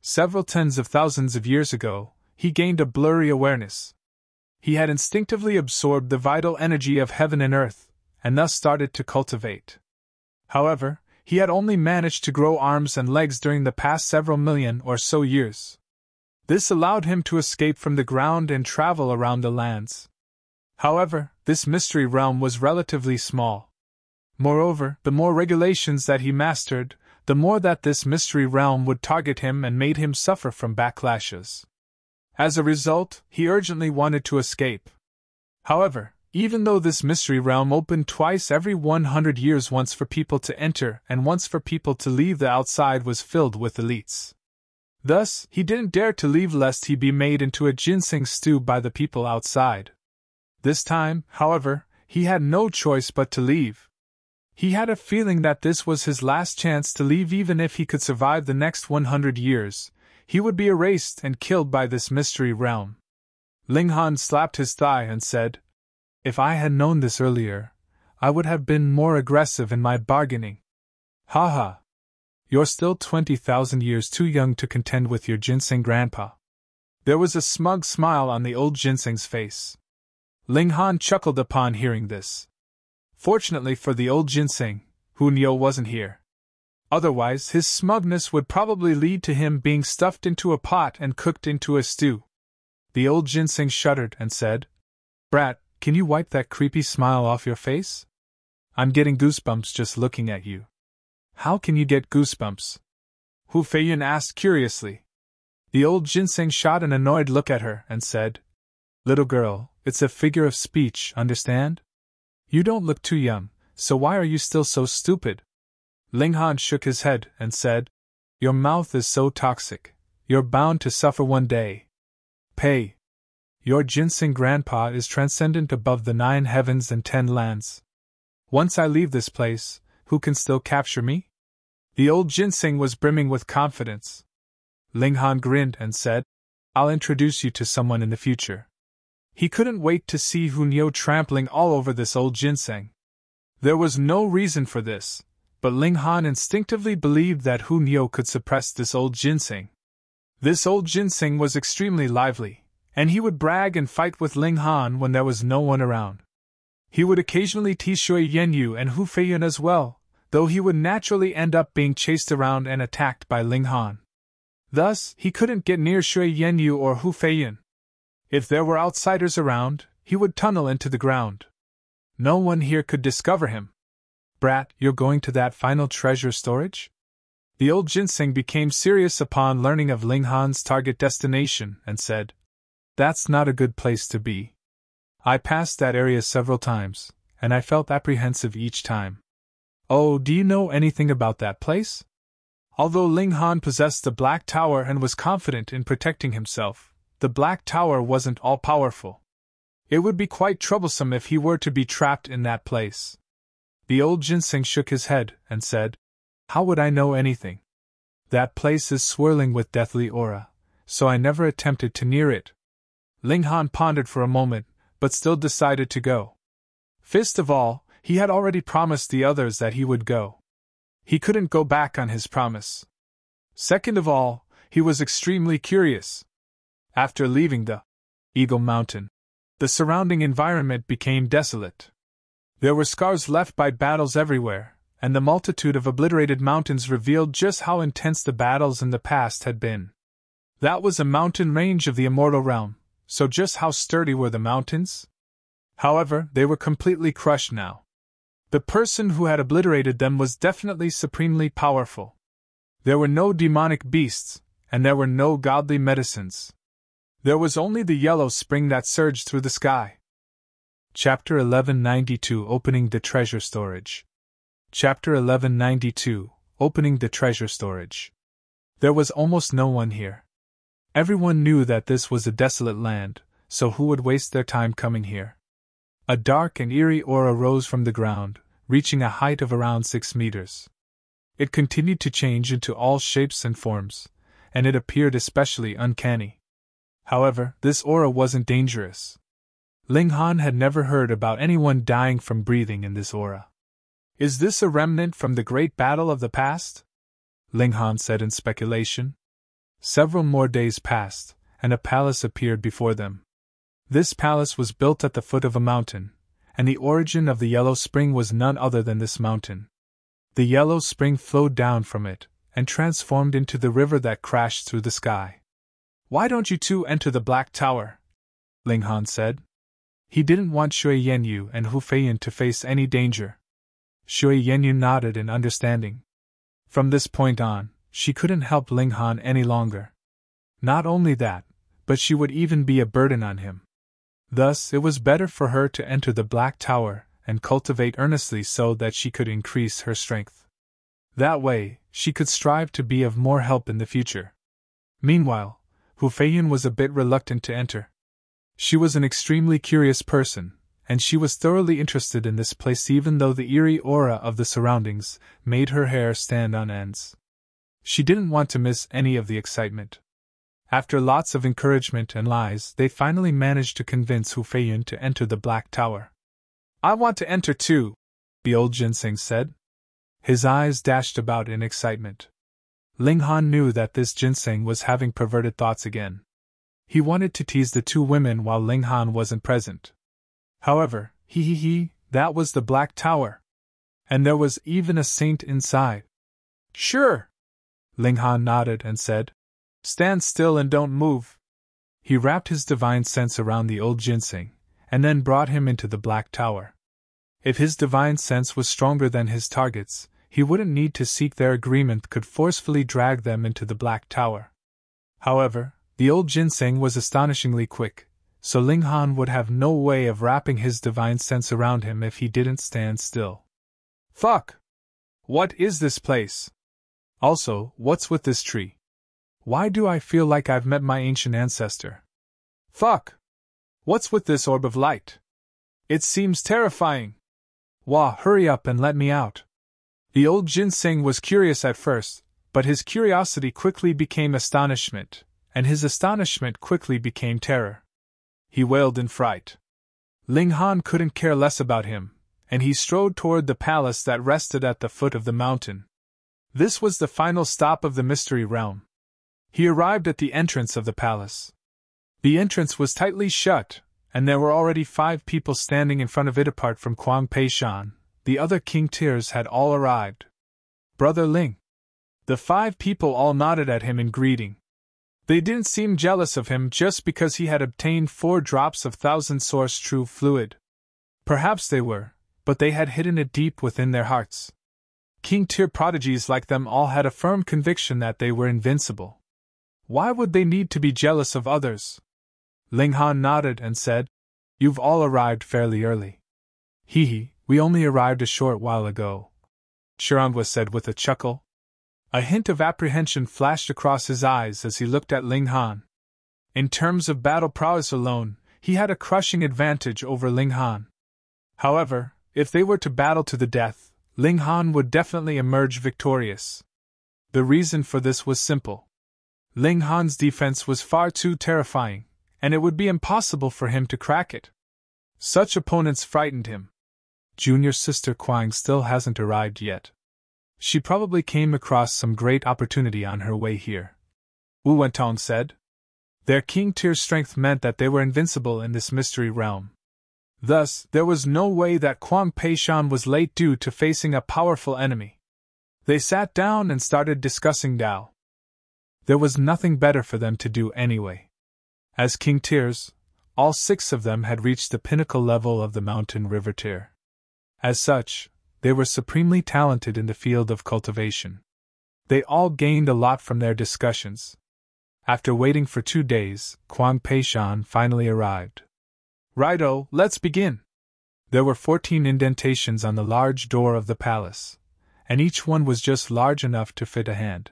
A: Several tens of thousands of years ago, he gained a blurry awareness. He had instinctively absorbed the vital energy of heaven and earth, and thus started to cultivate. However, he had only managed to grow arms and legs during the past several million or so years. This allowed him to escape from the ground and travel around the lands. However, this mystery realm was relatively small. Moreover, the more regulations that he mastered, the more that this mystery realm would target him and made him suffer from backlashes. As a result, he urgently wanted to escape. However, even though this mystery realm opened twice every 100 years, once for people to enter and once for people to leave, the outside was filled with elites. Thus, he didn't dare to leave lest he be made into a ginseng stew by the people outside. This time, however, he had no choice but to leave. He had a feeling that this was his last chance to leave. Even if he could survive the next 100 years, he would be erased and killed by this mystery realm. Ling Han slapped his thigh and said, "If I had known this earlier, I would have been more aggressive in my bargaining." "Ha ha! You're still 20,000 years too young to contend with your ginseng grandpa." There was a smug smile on the old ginseng's face. Ling Han chuckled upon hearing this. Fortunately for the old ginseng, Hu Niu wasn't here. Otherwise, his smugness would probably lead to him being stuffed into a pot and cooked into a stew. The old ginseng shuddered and said, "Brat, can you wipe that creepy smile off your face? I'm getting goosebumps just looking at you." "How can you get goosebumps?" Hu Feiyun asked curiously. The old ginseng shot an annoyed look at her and said, "Little girl, it's a figure of speech, understand? You don't look too young, so why are you still so stupid?" Ling Han shook his head and said, "Your mouth is so toxic, you're bound to suffer one day. Pay. Your ginseng grandpa is transcendent above the 9 heavens and 10 lands. Once I leave this place, who can still capture me?" The old ginseng was brimming with confidence. Ling Han grinned and said, "I'll introduce you to someone in the future." He couldn't wait to see Hu Niu trampling all over this old ginseng. There was no reason for this, but Ling Han instinctively believed that Hu Niu could suppress this old ginseng. This old ginseng was extremely lively, and he would brag and fight with Ling Han when there was no one around. He would occasionally tease Shui Yenyu and Hu Feiyun as well, though he would naturally end up being chased around and attacked by Ling Han. Thus, he couldn't get near Shui Yenyu or Hu Feiyun. If there were outsiders around, he would tunnel into the ground. No one here could discover him. "Brat, you're going to that final treasure storage?" The old ginseng became serious upon learning of Ling Han's target destination and said, "That's not a good place to be. I passed that area several times, and I felt apprehensive each time." "Oh, do you know anything about that place?" Although Ling Han possessed the Black Tower and was confident in protecting himself, the Black Tower wasn't all-powerful. It would be quite troublesome if he were to be trapped in that place. The old ginseng shook his head and said, "How would I know anything? That place is swirling with deathly aura, so I never attempted to near it." Ling Han pondered for a moment, but still decided to go. First of all, he had already promised the others that he would go. He couldn't go back on his promise. Second of all, he was extremely curious. After leaving the Eagle Mountain, the surrounding environment became desolate. There were scars left by battles everywhere, and the multitude of obliterated mountains revealed just how intense the battles in the past had been. That was a mountain range of the immortal realm, so just how sturdy were the mountains? However, they were completely crushed now. The person who had obliterated them was definitely supremely powerful. There were no demonic beasts, and there were no godly medicines. There was only the yellow spring that surged through the sky. Chapter 1192 Opening the Treasure Storage. Chapter 1192 Opening the Treasure Storage. There was almost no one here. Everyone knew that this was a desolate land, so who would waste their time coming here? A dark and eerie aura rose from the ground, reaching a height of around 6 meters. It continued to change into all shapes and forms, and it appeared especially uncanny. However, this aura wasn't dangerous. Ling Han had never heard about anyone dying from breathing in this aura. Is this a remnant from the great battle of the past? Ling Han said in speculation. Several more days passed, and a palace appeared before them. This palace was built at the foot of a mountain, and the origin of the yellow spring was none other than this mountain. The yellow spring flowed down from it, and transformed into the river that crashed through the sky. Why don't you two enter the Black Tower? Ling Han said. He didn't want Shui Yenyu and Hu Feiyin to face any danger. Shui Yenyu nodded in understanding. From this point on, she couldn't help Ling Han any longer. Not only that, but she would even be a burden on him. Thus, it was better for her to enter the Black Tower and cultivate earnestly so that she could increase her strength. That way, she could strive to be of more help in the future. Meanwhile, Hu Feiyin was a bit reluctant to enter. She was an extremely curious person, and she was thoroughly interested in this place even though the eerie aura of the surroundings made her hair stand on ends. She didn't want to miss any of the excitement. After lots of encouragement and lies, they finally managed to convince Hu Feiyin to enter the Black Tower. I want to enter too, the old Ginseng said. His eyes dashed about in excitement. Ling Han knew that this Ginseng was having perverted thoughts again. He wanted to tease the two women while Ling Han wasn't present. However, that was the Black Tower. And there was even a saint inside. Sure. Ling Han nodded and said, Stand still and don't move. He wrapped his divine sense around the old Ginseng, and then brought him into the Black Tower. If his divine sense was stronger than his targets, he wouldn't need to seek their agreement, could forcefully drag them into the Black Tower. However, the old Ginseng was astonishingly quick, so Ling Han would have no way of wrapping his divine sense around him if he didn't stand still. Fuck! What is this place? Also, what's with this tree? Why do I feel like I've met my ancient ancestor? Fuck! What's with this orb of light? It seems terrifying. Wah, hurry up and let me out. The old Ginseng was curious at first, but his curiosity quickly became astonishment, and his astonishment quickly became terror. He wailed in fright. Ling Han couldn't care less about him, and he strode toward the palace that rested at the foot of the mountain. This was the final stop of the Mystery Realm. He arrived at the entrance of the palace. The entrance was tightly shut, and there were already 5 people standing in front of it. Apart from Kuang Pei Shan, the other King Tiers had all arrived. Brother Ling. The 5 people all nodded at him in greeting. They didn't seem jealous of him just because he had obtained 4 drops of Thousand Source True Fluid. Perhaps they were, but they had hidden it deep within their hearts. King Tier prodigies like them all had a firm conviction that they were invincible. Why would they need to be jealous of others? Ling Han nodded and said, You've all arrived fairly early. We only arrived a short while ago. Shirangwa said with a chuckle. A hint of apprehension flashed across his eyes as he looked at Ling Han. In terms of battle prowess alone, he had a crushing advantage over Ling Han. However, if they were to battle to the death, Ling Han would definitely emerge victorious. The reason for this was simple. Ling Han's defense was far too terrifying, and it would be impossible for him to crack it. Such opponents frightened him. Junior sister Kuang still hasn't arrived yet. She probably came across some great opportunity on her way here. Wu Wentong said. Their King Tier strength meant that they were invincible in this mystery realm. Thus, there was no way that Kuang Pei Shan was late due to facing a powerful enemy. They sat down and started discussing Dao. There was nothing better for them to do anyway. As King Tiers, all 6 of them had reached the pinnacle level of the mountain river tier. As such, they were supremely talented in the field of cultivation. They all gained a lot from their discussions. After waiting for 2 days, Kuang Pei Shan finally arrived. Righto, let's begin. There were 14 indentations on the large door of the palace, and each one was just large enough to fit a hand.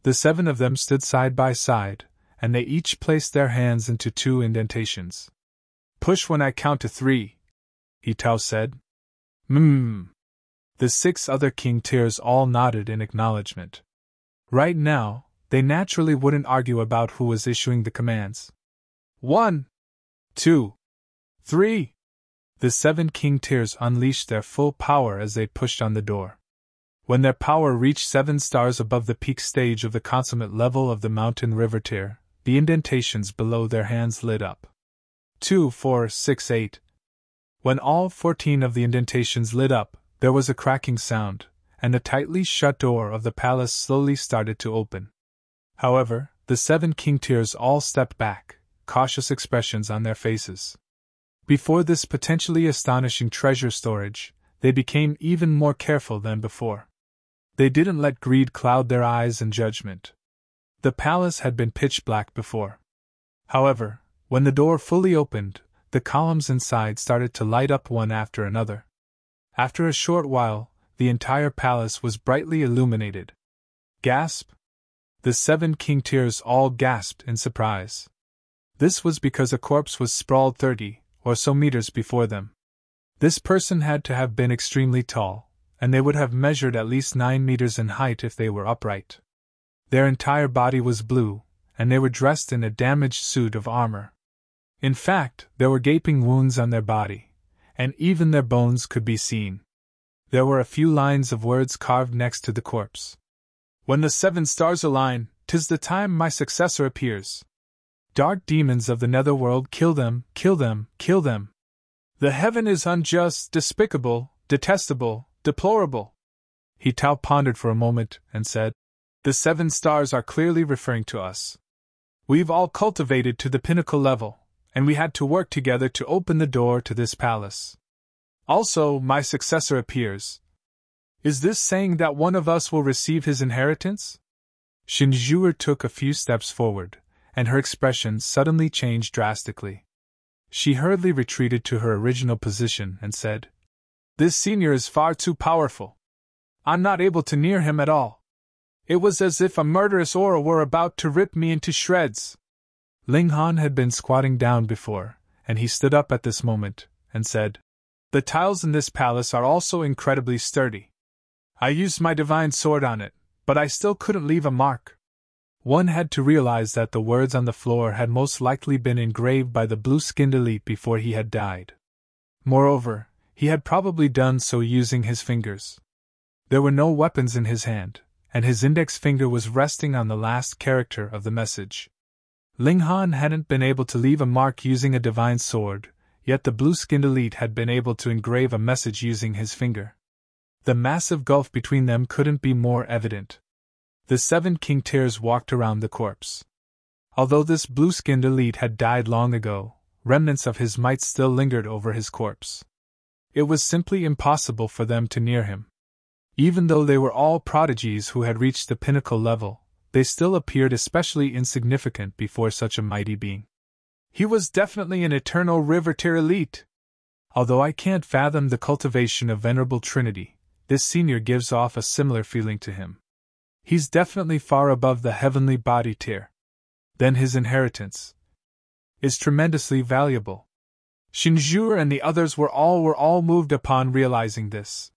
A: The 7 of them stood side by side, and they each placed their hands into 2 indentations. Push when I count to 3, He Tao said. The 6 other King Tiers all nodded in acknowledgement. Right now, they naturally wouldn't argue about who was issuing the commands. 1, 2, 3. The 7 king tears unleashed their full power as they pushed on the door. When their power reached 7 stars above the peak stage of the consummate level of the mountain river tier, the indentations below their hands lit up. 2, 4, 6, 8. When all 14 of the indentations lit up, there was a cracking sound, and the tightly shut door of the palace slowly started to open. However, the 7 king tears all stepped back, cautious expressions on their faces. Before this potentially astonishing treasure storage, they became even more careful than before. They didn't let greed cloud their eyes and judgment. The palace had been pitch black before. However, when the door fully opened, the columns inside started to light up one after another. After a short while, the entire palace was brightly illuminated. Gasp! The 7 king tears all gasped in surprise. This was because a corpse was sprawled 30 or so meters before them. This person had to have been extremely tall, and they would have measured at least 9 meters in height if they were upright. Their entire body was blue, and they were dressed in a damaged suit of armor. In fact, there were gaping wounds on their body, and even their bones could be seen. There were a few lines of words carved next to the corpse. When the 7 stars align, 'tis the time my successor appears. Dark demons of the netherworld, kill them, kill them, kill them. The heaven is unjust, despicable, detestable, deplorable. He Tao pondered for a moment and said, The 7 stars are clearly referring to us. We've all cultivated to the pinnacle level, and we had to work together to open the door to this palace. Also, my successor appears. Is this saying that one of us will receive his inheritance? Shinjuer took a few steps forward, and her expression suddenly changed drastically. She hurriedly retreated to her original position and said, This senior is far too powerful. I'm not able to near him at all. It was as if a murderous aura were about to rip me into shreds. Ling Han had been squatting down before, and he stood up at this moment, and said, The tiles in this palace are also incredibly sturdy. I used my divine sword on it, but I still couldn't leave a mark. One had to realize that the words on the floor had most likely been engraved by the blue-skinned elite before he had died. Moreover, he had probably done so using his fingers. There were no weapons in his hand, and his index finger was resting on the last character of the message. Ling Han hadn't been able to leave a mark using a divine sword, yet the blue-skinned elite had been able to engrave a message using his finger. The massive gulf between them couldn't be more evident. The 7 king tears walked around the corpse. Although this blue-skinned elite had died long ago, remnants of his might still lingered over his corpse. It was simply impossible for them to near him. Even though they were all prodigies who had reached the pinnacle level, they still appeared especially insignificant before such a mighty being. He was definitely an eternal river tier elite. Although I can't fathom the cultivation of Venerable Trinity, this senior gives off a similar feeling to him. He's definitely far above the heavenly body tier. Then his inheritance is tremendously valuable. Shinjuer and the others were all moved upon realizing this.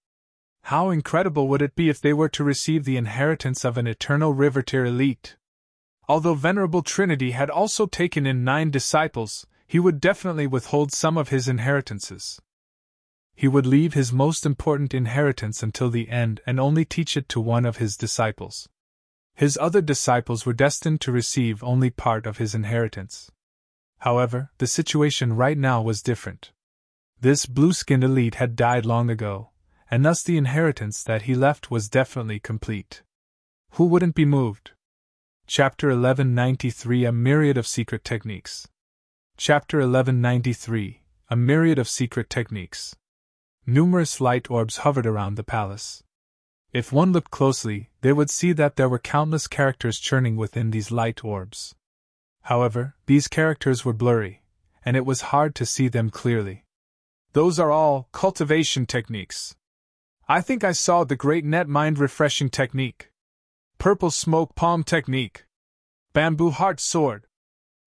A: How incredible would it be if they were to receive the inheritance of an eternal river tier elite? Although Venerable Trinity had also taken in 9 disciples, he would definitely withhold some of his inheritances. He would leave his most important inheritance until the end and only teach it to one of his disciples. His other disciples were destined to receive only part of his inheritance. However, the situation right now was different. This blue-skinned elite had died long ago, and thus the inheritance that he left was definitely complete. Who wouldn't be moved? Chapter 1193 A Myriad of Secret Techniques. Chapter 1193 A Myriad of Secret Techniques. Numerous light orbs hovered around the palace. If one looked closely, they would see that there were countless characters churning within these light orbs. However, these characters were blurry, and it was hard to see them clearly. Those are all cultivation techniques. I think I saw the Great Net Mind Refreshing Technique. Purple Smoke Palm Technique. Bamboo Heart Sword.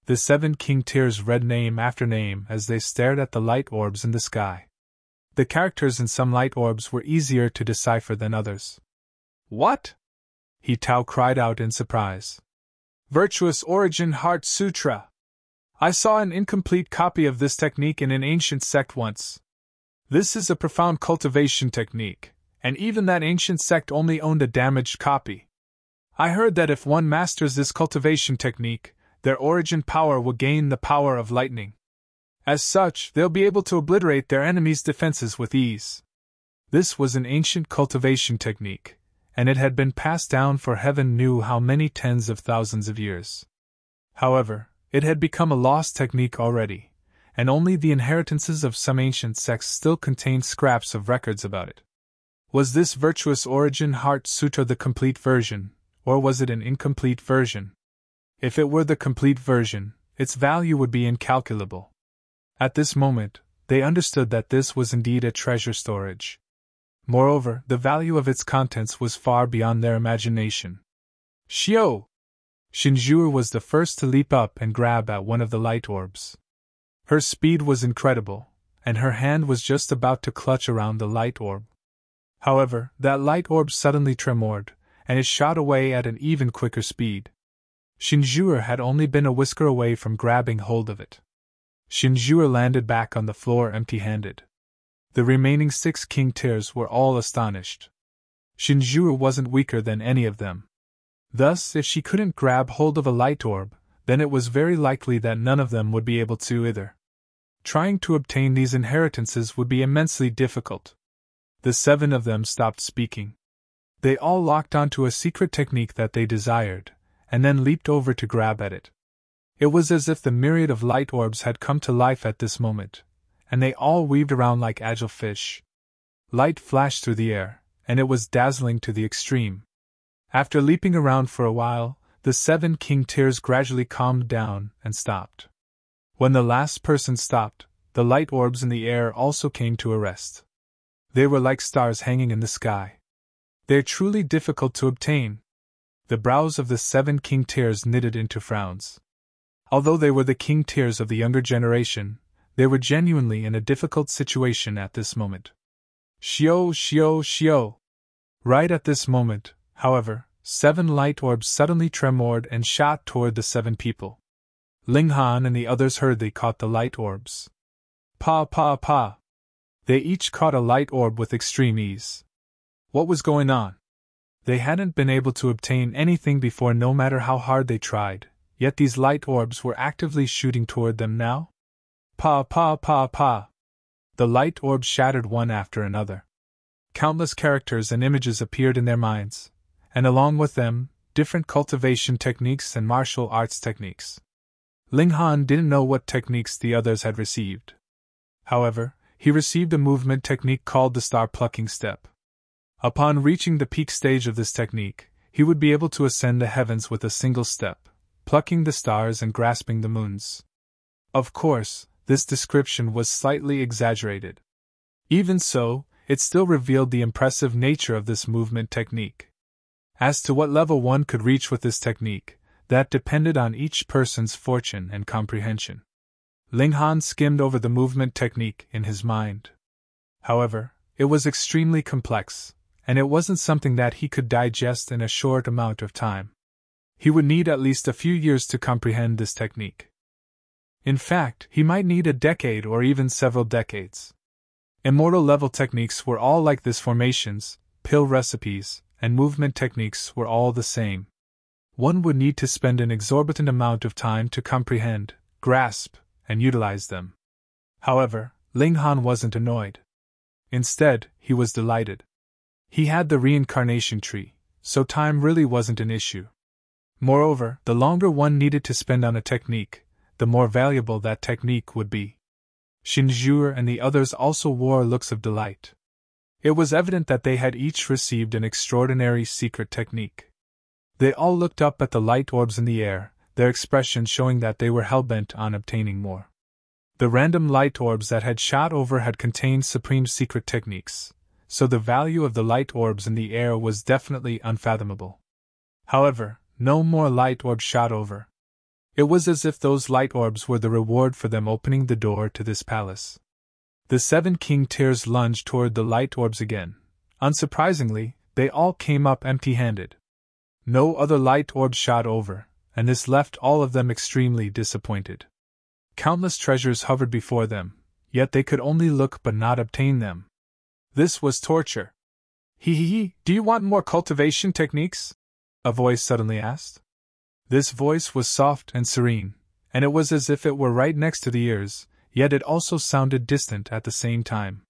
A: The 7 king tears read name after name as they stared at the light orbs in the sky. The characters in some light orbs were easier to decipher than others. What? He Tao cried out in surprise. Virtuous Origin Heart Sutra. I saw an incomplete copy of this technique in an ancient sect once. This is a profound cultivation technique, and even that ancient sect only owned a damaged copy. I heard that if one masters this cultivation technique, their origin power will gain the power of lightning. As such, they'll be able to obliterate their enemies' defenses with ease. This was an ancient cultivation technique, and it had been passed down for heaven knew how many tens of thousands of years. However, it had become a lost technique already, and only the inheritances of some ancient sects still contained scraps of records about it. Was this virtuous origin heart sutra the complete version, or was it an incomplete version? If it were the complete version, its value would be incalculable. At this moment, they understood that this was indeed a treasure storage. Moreover, the value of its contents was far beyond their imagination. Shio! Shinjur was the first to leap up and grab at one of the light orbs. Her speed was incredible, and her hand was just about to clutch around the light orb. However, that light orb suddenly tremored, and it shot away at an even quicker speed. Shinjur had only been a whisker away from grabbing hold of it. Shinjur landed back on the floor empty-handed. The remaining 6 king tiers were all astonished. Shinjur wasn't weaker than any of them. Thus, if she couldn't grab hold of a light orb, then it was very likely that none of them would be able to either. Trying to obtain these inheritances would be immensely difficult. The 7 of them stopped speaking. They all locked onto a secret technique that they desired, and then leaped over to grab at it. It was as if the myriad of light orbs had come to life at this moment, and they all weaved around like agile fish. Light flashed through the air, and it was dazzling to the extreme. After leaping around for a while, the 7 king tiers gradually calmed down and stopped. When the last person stopped, the light orbs in the air also came to a rest. They were like stars hanging in the sky. They're truly difficult to obtain. The brows of the 7 king tiers knitted into frowns. Although they were the king tiers of the younger generation, they were genuinely in a difficult situation at this moment. Shio, shio, shio! Right at this moment, however, 7 light orbs suddenly tremored and shot toward the 7 people. Ling Han and the others hurriedly caught the light orbs. Pa pa pa! They each caught a light orb with extreme ease. What was going on? They hadn't been able to obtain anything before no matter how hard they tried, yet these light orbs were actively shooting toward them now? Pa pa pa pa! The light orbs shattered one after another. Countless characters and images appeared in their minds, and along with them, different cultivation techniques and martial arts techniques. Ling Han didn't know what techniques the others had received. However, he received a movement technique called the star plucking step. Upon reaching the peak stage of this technique, he would be able to ascend the heavens with a single step, plucking the stars and grasping the moons. Of course, this description was slightly exaggerated. Even so, it still revealed the impressive nature of this movement technique. As to what level one could reach with this technique, that depended on each person's fortune and comprehension. Ling Han skimmed over the movement technique in his mind. However, it was extremely complex, and it wasn't something that he could digest in a short amount of time. He would need at least a few years to comprehend this technique. In fact, he might need a decade or even several decades. Immortal level techniques were all like this. Formations, pill recipes, and movement techniques were all the same. One would need to spend an exorbitant amount of time to comprehend, grasp, and utilize them. However, Ling Han wasn't annoyed. Instead, he was delighted. He had the reincarnation tree, so time really wasn't an issue. Moreover, the longer one needed to spend on a technique, the more valuable that technique would be. Shinjur and the others also wore looks of delight. It was evident that they had each received an extraordinary secret technique. They all looked up at the light orbs in the air, their expressions showing that they were hell-bent on obtaining more. The random light orbs that had shot over had contained supreme secret techniques, so the value of the light orbs in the air was definitely unfathomable. However, no more light orbs shot over. It was as if those light orbs were the reward for them opening the door to this palace. The 7 king tiers lunged toward the light orbs again. Unsurprisingly, they all came up empty-handed. No other light orbs shot over, and this left all of them extremely disappointed. Countless treasures hovered before them, yet they could only look but not obtain them. This was torture. Do you want more cultivation techniques? A voice suddenly asked. This voice was soft and serene, and it was as if it were right next to the ears, yet it also sounded distant at the same time.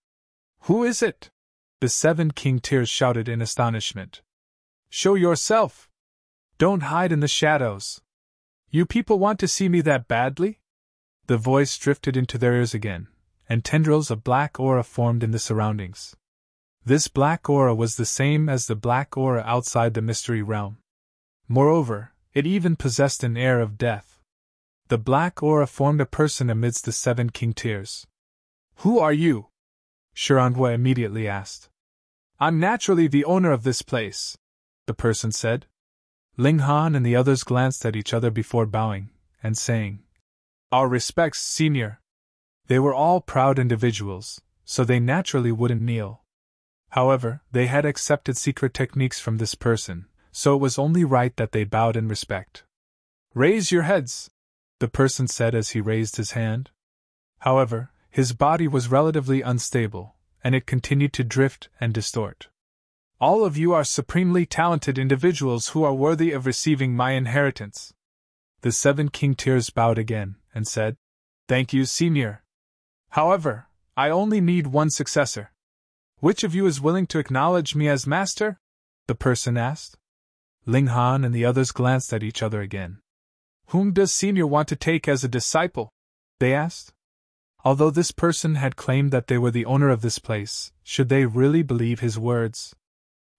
A: Who is it? The 7 king tears shouted in astonishment. Show yourself! Don't hide in the shadows. You people want to see me that badly? The voice drifted into their ears again, and tendrils of black aura formed in the surroundings. This black aura was the same as the black aura outside the mystery realm. Moreover, it even possessed an air of death. The black aura formed a person amidst the 7 king tears. Who are you? Shirandwa immediately asked. I'm naturally the owner of this place, the person said. Ling Han and the others glanced at each other before bowing, and saying, Our respects, senior. They were all proud individuals, so they naturally wouldn't kneel. However, they had accepted secret techniques from this person, so it was only right that they bowed in respect. Raise your heads, the person said as he raised his hand. However, his body was relatively unstable, and it continued to drift and distort. All of you are supremely talented individuals who are worthy of receiving my inheritance. The 7 king tears bowed again, and said, Thank you, senior. However, I only need one successor. Which of you is willing to acknowledge me as master? The person asked. Ling Han and the others glanced at each other again. Whom does senior want to take as a disciple? They asked. Although this person had claimed that they were the owner of this place, should they really believe his words?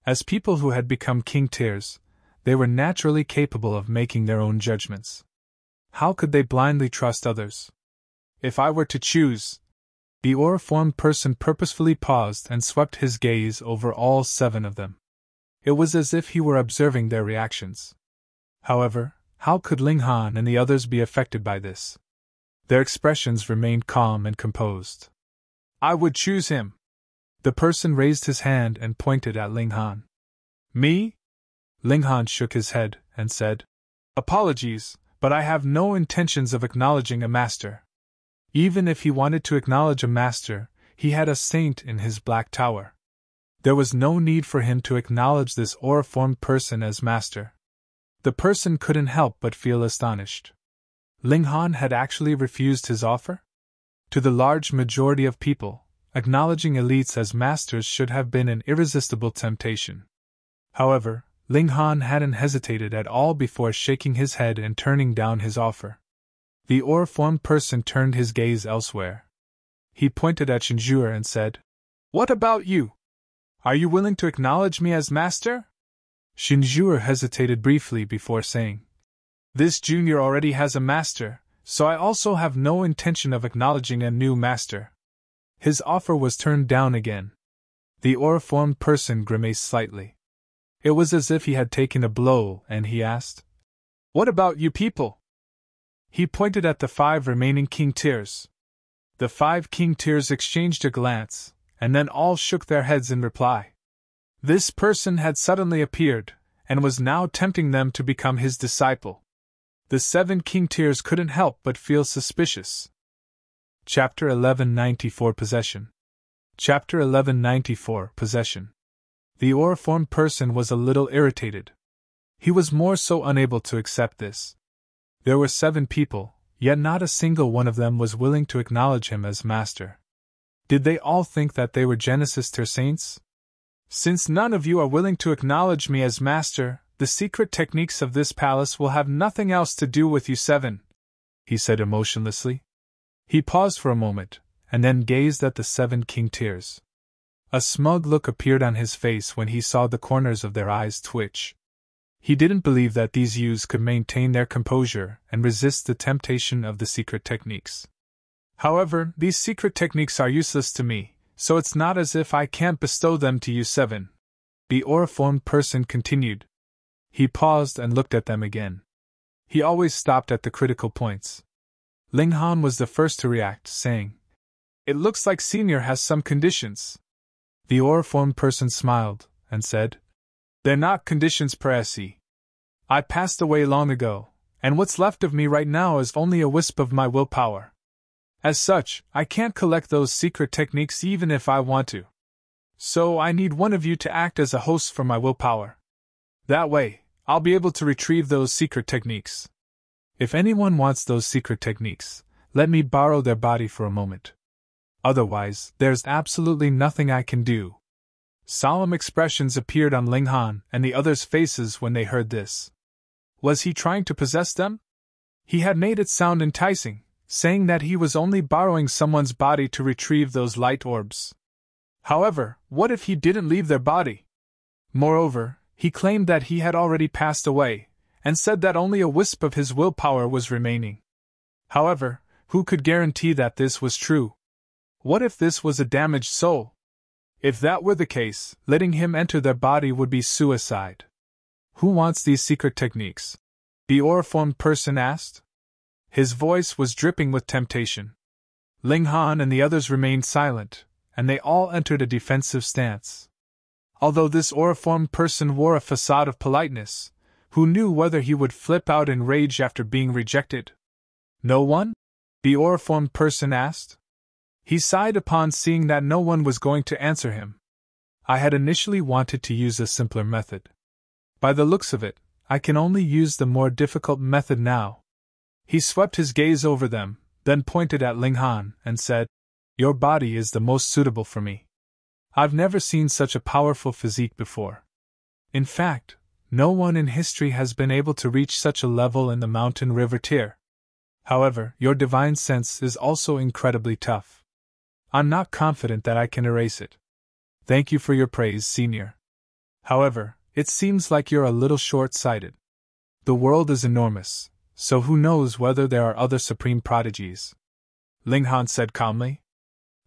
A: As people who had become king tears, they were naturally capable of making their own judgments. How could they blindly trust others? If I were to choose... The aura-formed person purposefully paused and swept his gaze over all 7 of them. It was as if he were observing their reactions. However, how could Ling Han and the others be affected by this? Their expressions remained calm and composed. I would choose him. The person raised his hand and pointed at Ling Han. Me? Ling Han shook his head and said, Apologies, but I have no intentions of acknowledging a master. Even if he wanted to acknowledge a master, he had a saint in his black tower. There was no need for him to acknowledge this aura-formed person as master. The person couldn't help but feel astonished. Ling Han had actually refused his offer? To the large majority of people, acknowledging elites as masters should have been an irresistible temptation. However, Ling Han hadn't hesitated at all before shaking his head and turning down his offer. The aura-formed person turned his gaze elsewhere. He pointed at Shinjur and said, What about you? Are you willing to acknowledge me as master? Shinjur hesitated briefly before saying, This junior already has a master, so I also have no intention of acknowledging a new master. His offer was turned down again. The aura-formed person grimaced slightly. It was as if he had taken a blow, and he asked, What about you people? He pointed at the 5 remaining king tears. The 5 king tears exchanged a glance, and then all shook their heads in reply. This person had suddenly appeared, and was now tempting them to become his disciple. The 7 king tears couldn't help but feel suspicious. Chapter 1194 Possession. Chapter 1194 Possession. The aura-formed person was a little irritated. He was more so unable to accept this. There were 7 people, yet not a single one of them was willing to acknowledge him as master. Did they all think that they were Genesis Tier saints? Since none of you are willing to acknowledge me as master, the secret techniques of this palace will have nothing else to do with you 7, he said emotionlessly. He paused for a moment, and then gazed at the 7 king tears. A smug look appeared on his face when he saw the corners of their eyes twitch. He didn't believe that these youths could maintain their composure and resist the temptation of the secret techniques. However, these secret techniques are useless to me, so it's not as if I can't bestow them to you 7. The aura-formed person continued. He paused and looked at them again. He always stopped at the critical points. Ling Han was the first to react, saying, It looks like Senior has some conditions. The aura-formed person smiled, and said, They're not conditions per se. I passed away long ago, and what's left of me right now is only a wisp of my willpower. As such, I can't collect those secret techniques even if I want to. So I need one of you to act as a host for my willpower. That way, I'll be able to retrieve those secret techniques. If anyone wants those secret techniques, let me borrow their body for a moment. Otherwise, there's absolutely nothing I can do. Solemn expressions appeared on Ling Han and the others' faces when they heard this. Was he trying to possess them? He had made it sound enticing, saying that he was only borrowing someone's body to retrieve those light orbs. However, what if he didn't leave their body? Moreover, he claimed that he had already passed away, and said that only a wisp of his willpower was remaining. However, who could guarantee that this was true? What if this was a damaged soul? If that were the case, letting him enter their body would be suicide. Who wants these secret techniques? The auriformed person asked. His voice was dripping with temptation. Ling Han and the others remained silent, and they all entered a defensive stance. Although this auriformed person wore a facade of politeness, who knew whether he would flip out in rage after being rejected? No one? The auriformed person asked. He sighed upon seeing that no one was going to answer him. I had initially wanted to use a simpler method. By the looks of it, I can only use the more difficult method now. He swept his gaze over them, then pointed at Ling Han and said, Your body is the most suitable for me. I've never seen such a powerful physique before. In fact, no one in history has been able to reach such a level in the mountain river tier. However, your divine sense is also incredibly tough. I'm not confident that I can erase it. Thank you for your praise, Senior. However, it seems like you're a little short-sighted. The world is enormous, so who knows whether there are other supreme prodigies? Ling Han said calmly.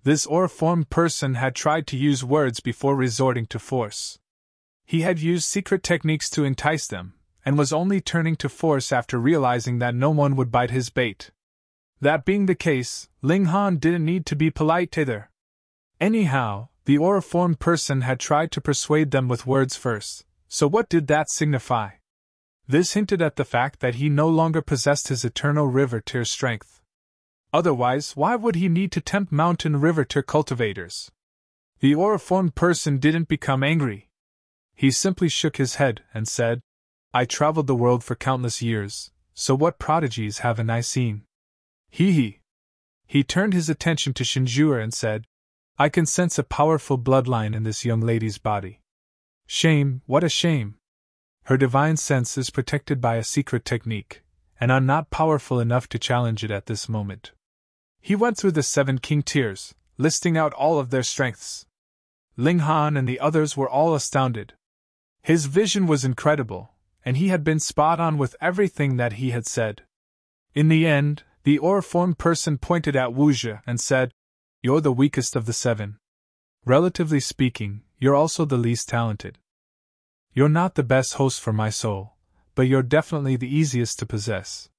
A: This auriformed person had tried to use words before resorting to force. He had used secret techniques to entice them, and was only turning to force after realizing that no one would bite his bait. That being the case, Ling Han didn't need to be polite either. Anyhow, the auriformed person had tried to persuade them with words first, so what did that signify? This hinted at the fact that he no longer possessed his eternal river tier strength. Otherwise, why would he need to tempt mountain river tier cultivators? The auriformed person didn't become angry. He simply shook his head and said, I traveled the world for countless years, so what prodigies haven't I seen? He turned his attention to Shinjur and said, I can sense a powerful bloodline in this young lady's body. Shame, what a shame. Her divine sense is protected by a secret technique, and I'm not powerful enough to challenge it at this moment. He went through the 7 king tiers, listing out all of their strengths. Ling Han and the others were all astounded. His vision was incredible, and he had been spot on with everything that he had said. In the end, the auriformed person pointed at Wuxia and said, You're the weakest of the 7. Relatively speaking, you're also the least talented. You're not the best host for my soul, but you're definitely the easiest to possess.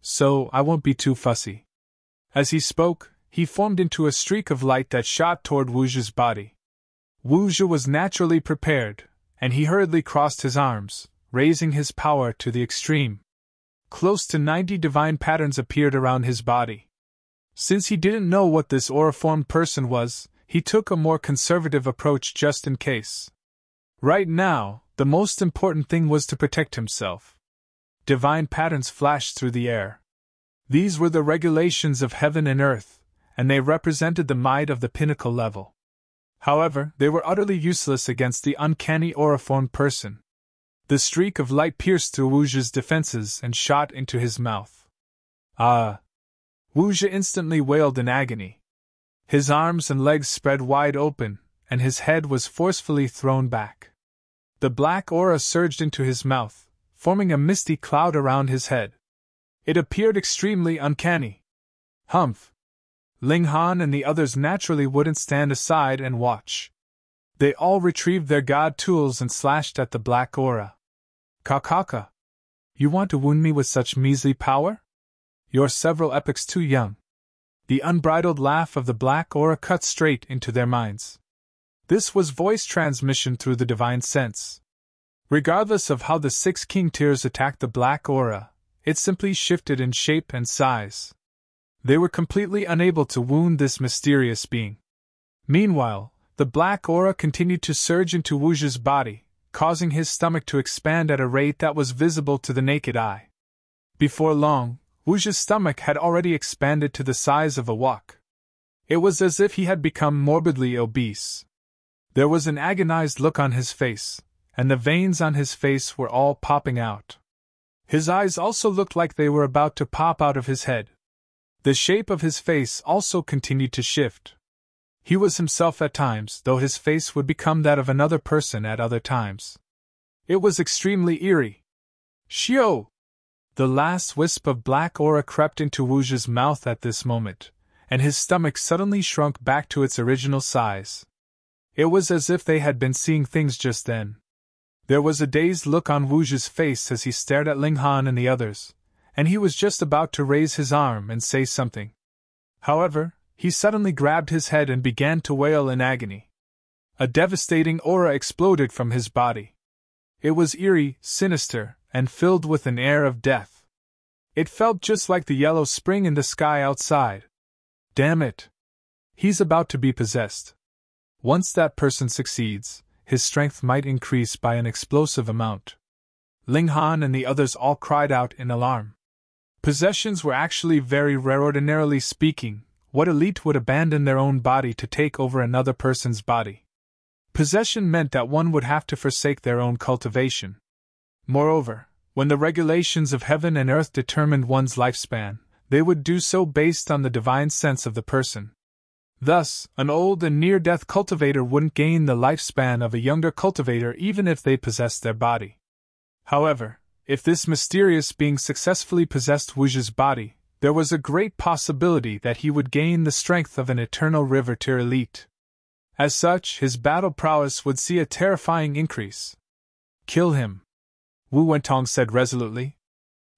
A: So, I won't be too fussy. As he spoke, he formed into a streak of light that shot toward Wuxia's body. Wuxia was naturally prepared, and he hurriedly crossed his arms, raising his power to the extreme. Close to 90 divine patterns appeared around his body. Since he didn't know what this auriformed person was, he took a more conservative approach just in case. Right now, the most important thing was to protect himself. Divine patterns flashed through the air. These were the regulations of heaven and earth, and they represented the might of the pinnacle level. However, they were utterly useless against the uncanny auriformed person. The streak of light pierced through Wuxia's defenses and shot into his mouth. Ah! Wuxia instantly wailed in agony. His arms and legs spread wide open, and his head was forcefully thrown back. The black aura surged into his mouth, forming a misty cloud around his head. It appeared extremely uncanny. Humph! Ling Han and the others naturally wouldn't stand aside and watch. They all retrieved their god tools and slashed at the black aura. Kakaka! You want to wound me with such measly power? You're several epochs too young. The unbridled laugh of the black aura cut straight into their minds. This was voice transmission through the divine sense. Regardless of how the 6 king tiers attacked the black aura, it simply shifted in shape and size. They were completely unable to wound this mysterious being. Meanwhile, the black aura continued to surge into Wu's body, causing his stomach to expand at a rate that was visible to the naked eye. Before long, Wu's stomach had already expanded to the size of a wok. It was as if he had become morbidly obese. There was an agonized look on his face, and the veins on his face were all popping out. His eyes also looked like they were about to pop out of his head. The shape of his face also continued to shift. He was himself at times, though his face would become that of another person at other times. It was extremely eerie. Shio! The last wisp of black aura crept into Wu's mouth at this moment, and his stomach suddenly shrunk back to its original size. It was as if they had been seeing things just then. There was a dazed look on Wu's face as he stared at Ling Han and the others, and he was just about to raise his arm and say something. However, he suddenly grabbed his head and began to wail in agony. A devastating aura exploded from his body. It was eerie, sinister, and filled with an air of death. It felt just like the yellow spring in the sky outside. Damn it! He's about to be possessed. Once that person succeeds, his strength might increase by an explosive amount. Ling Han and the others all cried out in alarm. Possessions were actually very rare. Ordinarily speaking, what elite would abandon their own body to take over another person's body? Possession meant that one would have to forsake their own cultivation. Moreover, when the regulations of heaven and earth determined one's lifespan, they would do so based on the divine sense of the person. Thus, an old and near-death cultivator wouldn't gain the lifespan of a younger cultivator even if they possessed their body. However, if this mysterious being successfully possessed Wu's body, there was a great possibility that he would gain the strength of an eternal river tier elite. As such, his battle prowess would see a terrifying increase. Kill him, Wu Wentong said resolutely.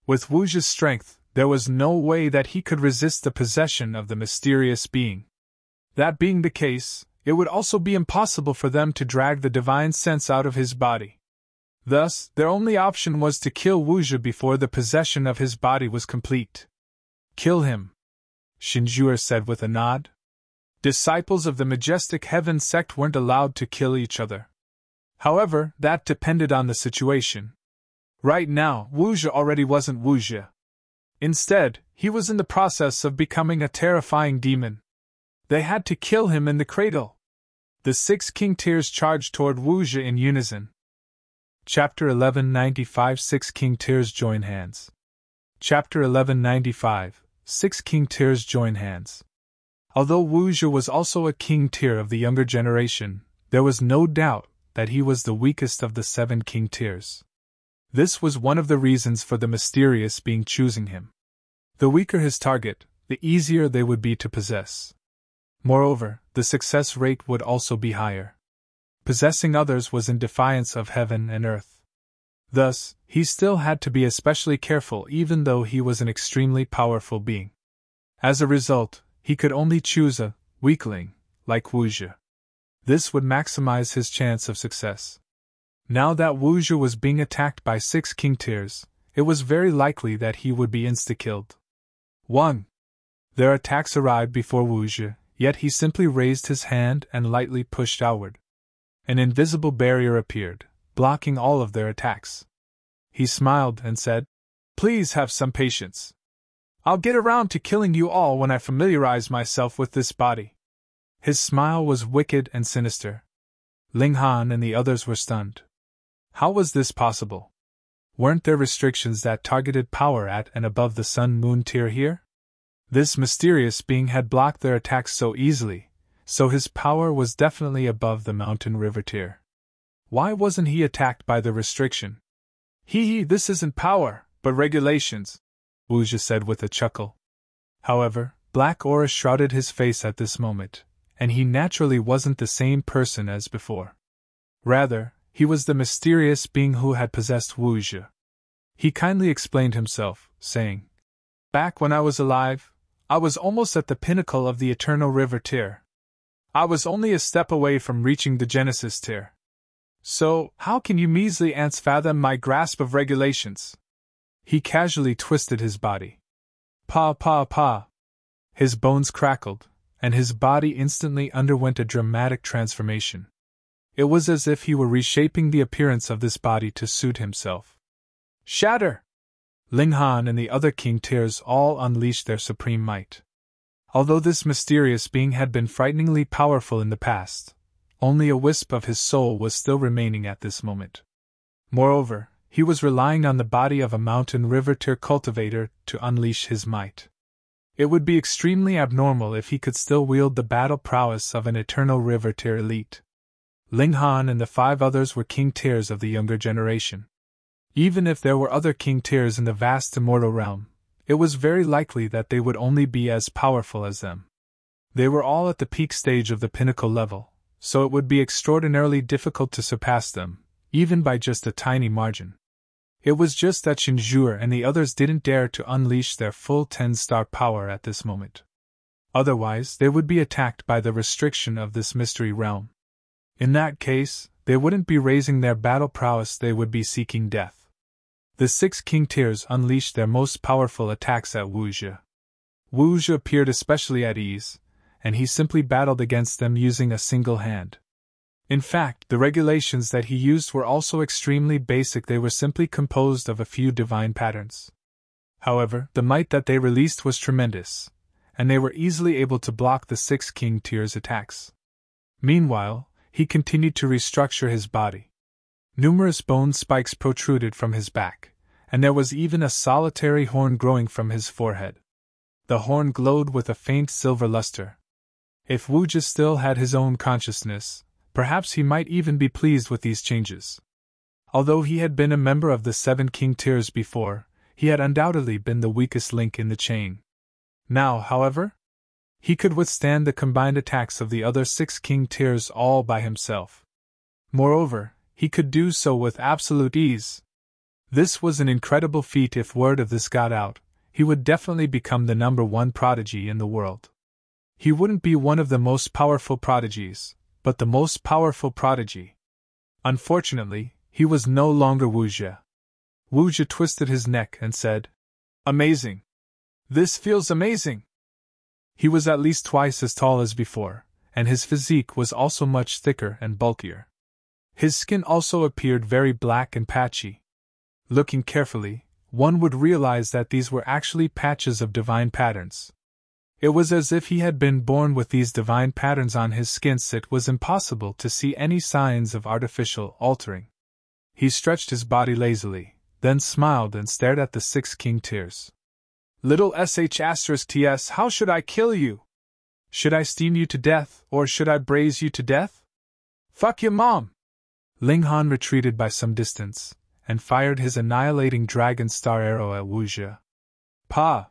A: With Wu's strength, there was no way that he could resist the possession of the mysterious being. That being the case, it would also be impossible for them to drag the divine sense out of his body. Thus, their only option was to kill Wu before the possession of his body was complete. Kill him, Shinjuer said with a nod. Disciples of the majestic heaven sect weren't allowed to kill each other. However, that depended on the situation. Right now, Wu already wasn't Wu. Instead, he was in the process of becoming a terrifying demon. They had to kill him in the cradle. The 6 king tiers charged toward Wu in unison. Chapter 1195 6 king tiers join hands. Chapter 1195 6 king tiers join hands. Although Wu was also a king tier of the younger generation, there was no doubt that he was the weakest of the 7 king tiers. This was one of the reasons for the mysterious being choosing him. The weaker his target, the easier they would be to possess. Moreover, the success rate would also be higher. Possessing others was in defiance of heaven and earth. Thus, he still had to be especially careful even though he was an extremely powerful being. As a result, he could only choose a weakling, like Wu. This would maximize his chance of success. Now that Wu was being attacked by 6 king tiers, it was very likely that he would be insta-killed. 1. Their attacks arrived before Wu, yet he simply raised his hand and lightly pushed outward. An invisible barrier appeared, blocking all of their attacks. He smiled and said, "Please have some patience. I'll get around to killing you all when I familiarize myself with this body." His smile was wicked and sinister. Ling Han and the others were stunned. How was this possible? Weren't there restrictions that targeted power at and above the Sun-Moon tier here? This mysterious being had blocked their attacks so easily, so his power was definitely above the Mountain River tier. Why wasn't he attacked by the restriction? This isn't power, but regulations, Wu said with a chuckle. However, black aura shrouded his face at this moment, and he naturally wasn't the same person as before. Rather, he was the mysterious being who had possessed Wu. He kindly explained himself, saying, "Back when I was alive, I was almost at the pinnacle of the Eternal River tier. I was only a step away from reaching the Genesis tier. So, how can you measly ants fathom my grasp of regulations?" He casually twisted his body. Pa. His bones crackled, and his body instantly underwent a dramatic transformation. It was as if he were reshaping the appearance of this body to suit himself. Shatter! Ling Han and the other king tiers all unleashed their supreme might. Although this mysterious being had been frighteningly powerful in the past, only a wisp of his soul was still remaining at this moment. Moreover, he was relying on the body of a mountain river tier cultivator to unleash his might. It would be extremely abnormal if he could still wield the battle prowess of an eternal river tier elite. Ling Han and the 5 others were king tiers of the younger generation. Even if there were other king tiers in the vast immortal realm, it was very likely that they would only be as powerful as them. They were all at the peak stage of the pinnacle level, so it would be extraordinarily difficult to surpass them, even by just a tiny margin. It was just that Shinjur and the others didn't dare to unleash their full 10-star power at this moment. Otherwise, they would be attacked by the restriction of this mystery realm. In that case, they wouldn't be raising their battle prowess, they would be seeking death. The 6 king tiers unleashed their most powerful attacks at Wuxia. Wuxia appeared especially at ease, and he simply battled against them using a single hand. In fact, the regulations that he used were also extremely basic, they were simply composed of a few divine patterns. However, the might that they released was tremendous, and they were easily able to block the 6 king tiers' attacks. Meanwhile, he continued to restructure his body. Numerous bone spikes protruded from his back, and there was even a solitary horn growing from his forehead. The horn glowed with a faint silver luster. If Wuxia still had his own consciousness, perhaps he might even be pleased with these changes. Although he had been a member of the 7 king tiers before, he had undoubtedly been the weakest link in the chain. Now, however, he could withstand the combined attacks of the other 6 king tiers all by himself. Moreover, he could do so with absolute ease. This was an incredible feat. If word of this got out, he would definitely become the number 1 prodigy in the world. He wouldn't be one of the most powerful prodigies, but the most powerful prodigy. Unfortunately, he was no longer Wuxia. Wuxia twisted his neck and said, "Amazing! This feels amazing!" He was at least twice as tall as before, and his physique was also much thicker and bulkier. His skin also appeared very black and patchy. Looking carefully, one would realize that these were actually patches of divine patterns. It was as if he had been born with these divine patterns on his skin. It was impossible to see any signs of artificial altering. He stretched his body lazily, then smiled and stared at the 6 king tiers. "Little sh*ts, how should I kill you? Should I steam you to death, or should I braise you to death? Fuck your mom!" Ling Han retreated by some distance, and fired his annihilating dragon star arrow at Wuxia. Pa!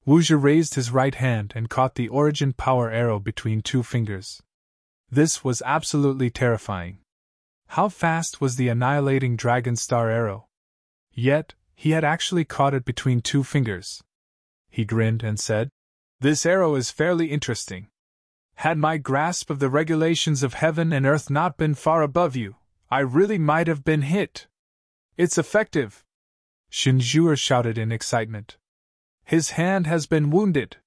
A: Wuxia raised his right hand and caught the origin power arrow between 2 fingers. This was absolutely terrifying. How fast was the annihilating dragon star arrow? Yet, he had actually caught it between 2 fingers. He grinned and said, "This arrow is fairly interesting. Had my grasp of the regulations of heaven and earth not been far above you, I really might have been hit. It's effective!" Shinjur shouted in excitement. "His hand has been wounded."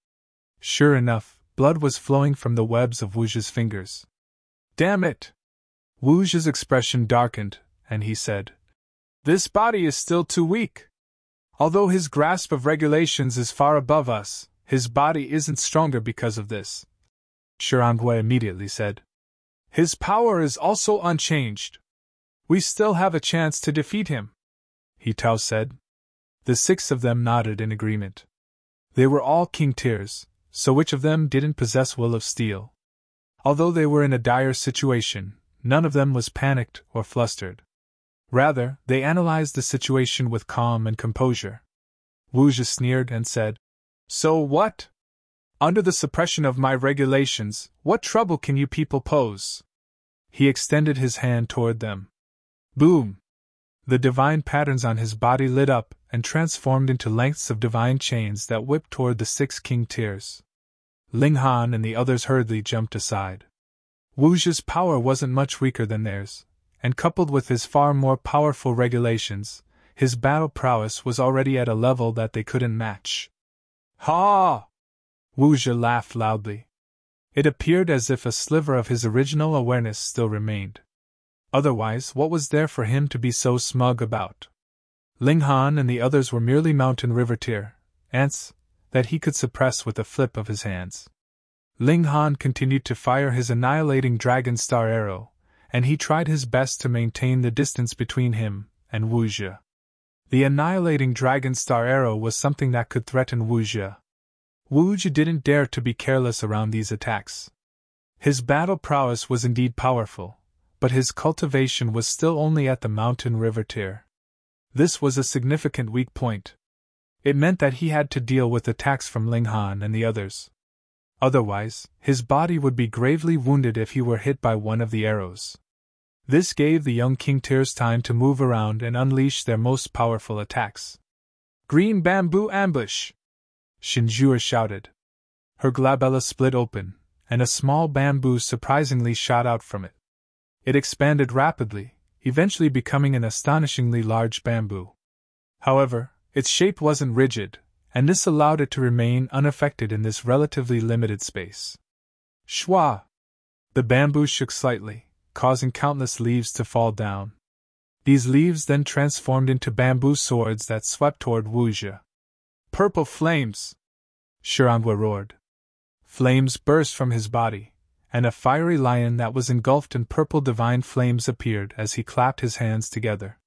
A: Sure enough, blood was flowing from the webs of Wuxia's fingers. "Damn it!" Wuxia's expression darkened, and he said, "This body is still too weak. Although his grasp of regulations is far above us, his body isn't stronger because of this." Shirangwei immediately said, "His power is also unchanged. We still have a chance to defeat him," He Tao said. The 6 of them nodded in agreement. They were all king tiers, so which of them didn't possess will of steel? Although they were in a dire situation, none of them was panicked or flustered. Rather, they analyzed the situation with calm and composure. Wuxia sneered and said, "So what? Under the suppression of my regulations, what trouble can you people pose?" He extended his hand toward them. Boom! The divine patterns on his body lit up and transformed into lengths of divine chains that whipped toward the 6 king tiers. Ling Han and the others hurriedly jumped aside. Wuxia's power wasn't much weaker than theirs, and coupled with his far more powerful regulations, his battle prowess was already at a level that they couldn't match. "Ha!" Wu Zhi laughed loudly. It appeared as if a sliver of his original awareness still remained. Otherwise, what was there for him to be so smug about? Ling Han and the others were merely mountain river tier ants that he could suppress with a flip of his hands. Ling Han continued to fire his annihilating dragon star arrow, and he tried his best to maintain the distance between him and Wu Zhi. The annihilating dragon star arrow was something that could threaten Wu Zhi. Wu Zhi didn't dare to be careless around these attacks. His battle prowess was indeed powerful, but his cultivation was still only at the mountain river tier. This was a significant weak point. It meant that he had to deal with attacks from Ling Han and the others. Otherwise, his body would be gravely wounded if he were hit by one of the arrows. This gave the young king tiers time to move around and unleash their most powerful attacks. Green bamboo ambush! Shinjua shouted. Her glabella split open, and a small bamboo surprisingly shot out from it. It expanded rapidly, eventually becoming an astonishingly large bamboo. However, its shape wasn't rigid, and this allowed it to remain unaffected in this relatively limited space. Shwa! The bamboo shook slightly, causing countless leaves to fall down. These leaves then transformed into bamboo swords that swept toward Wu Zhi. Purple flames! Shirangwa roared. Flames burst from his body, and a fiery lion that was engulfed in purple divine flames appeared as he clapped his hands together.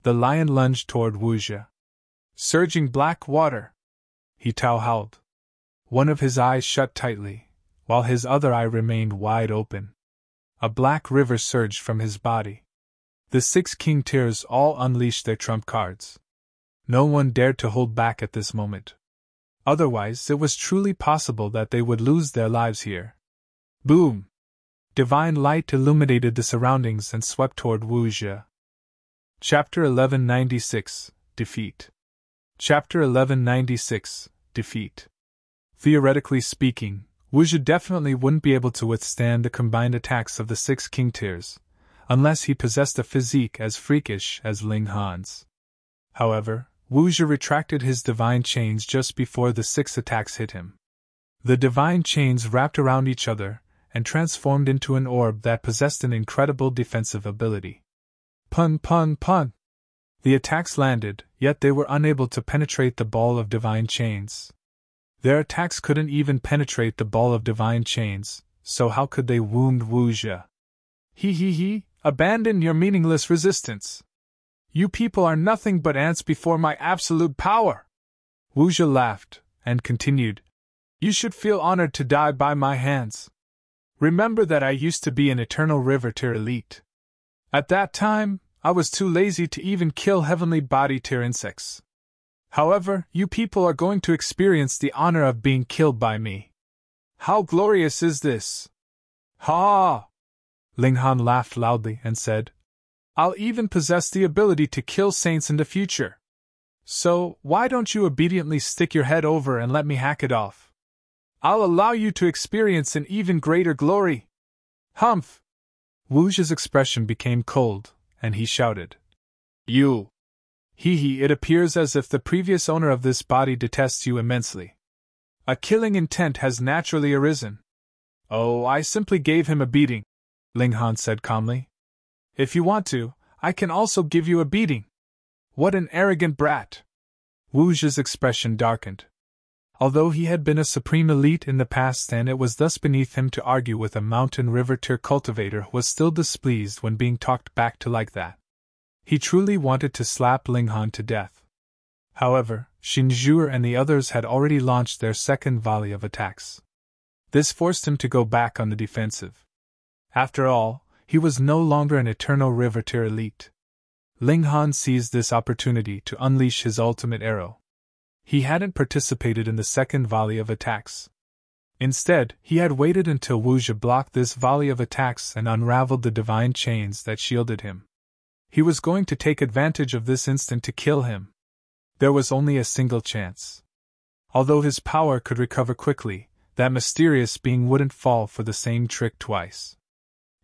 A: The lion lunged toward Wu Zhi. Surging black water! He howled. One of his eyes shut tightly, while his other eye remained wide open. A black river surged from his body. The 6 king tiers all unleashed their trump cards. No one dared to hold back at this moment. Otherwise, it was truly possible that they would lose their lives here. Boom! Divine light illuminated the surroundings and swept toward Wu Zhi. Chapter 1196 Defeat. Chapter 1196 Defeat. Theoretically speaking, Wu Zhi definitely wouldn't be able to withstand the combined attacks of the 6 king tiers, unless he possessed a physique as freakish as Ling Han's. However, Wu Zhi retracted his divine chains just before the 6 attacks hit him. The divine chains wrapped around each other and transformed into an orb that possessed an incredible defensive ability. Pun pun pun! The attacks landed, yet they were unable to penetrate the ball of divine chains. Their attacks couldn't even penetrate the ball of divine chains, so how could they wound Wu Zhi? He, abandon your meaningless resistance. You people are nothing but ants before my absolute power. Wu Zhi laughed, and continued, You should feel honored to die by my hands. Remember that I used to be an eternal river tier elite. At that time, I was too lazy to even kill heavenly body tier insects. However, you people are going to experience the honor of being killed by me. How glorious is this? Ha! Ling Han laughed loudly and said, I'll even possess the ability to kill saints in the future. So, why don't you obediently stick your head over and let me hack it off? I'll allow you to experience an even greater glory. Humph! Wu Zhi's expression became cold, and he shouted, You! It appears as if the previous owner of this body detests you immensely. A killing intent has naturally arisen. Oh, I simply gave him a beating, Ling Han said calmly. If you want to, I can also give you a beating. What an arrogant brat! Wu Zhi's expression darkened. Although he had been a supreme elite in the past and it was thus beneath him to argue with a mountain river tier cultivator, was still displeased when being talked back to like that. He truly wanted to slap Ling Han to death. However, Shinjua and the others had already launched their second volley of attacks. This forced him to go back on the defensive. After all, he was no longer an eternal river tier elite. Ling Han seized this opportunity to unleash his ultimate arrow. He hadn't participated in the second volley of attacks. Instead, he had waited until Wu Zhi blocked this volley of attacks and unraveled the divine chains that shielded him. He was going to take advantage of this instant to kill him. There was only a single chance. Although his power could recover quickly, that mysterious being wouldn't fall for the same trick twice.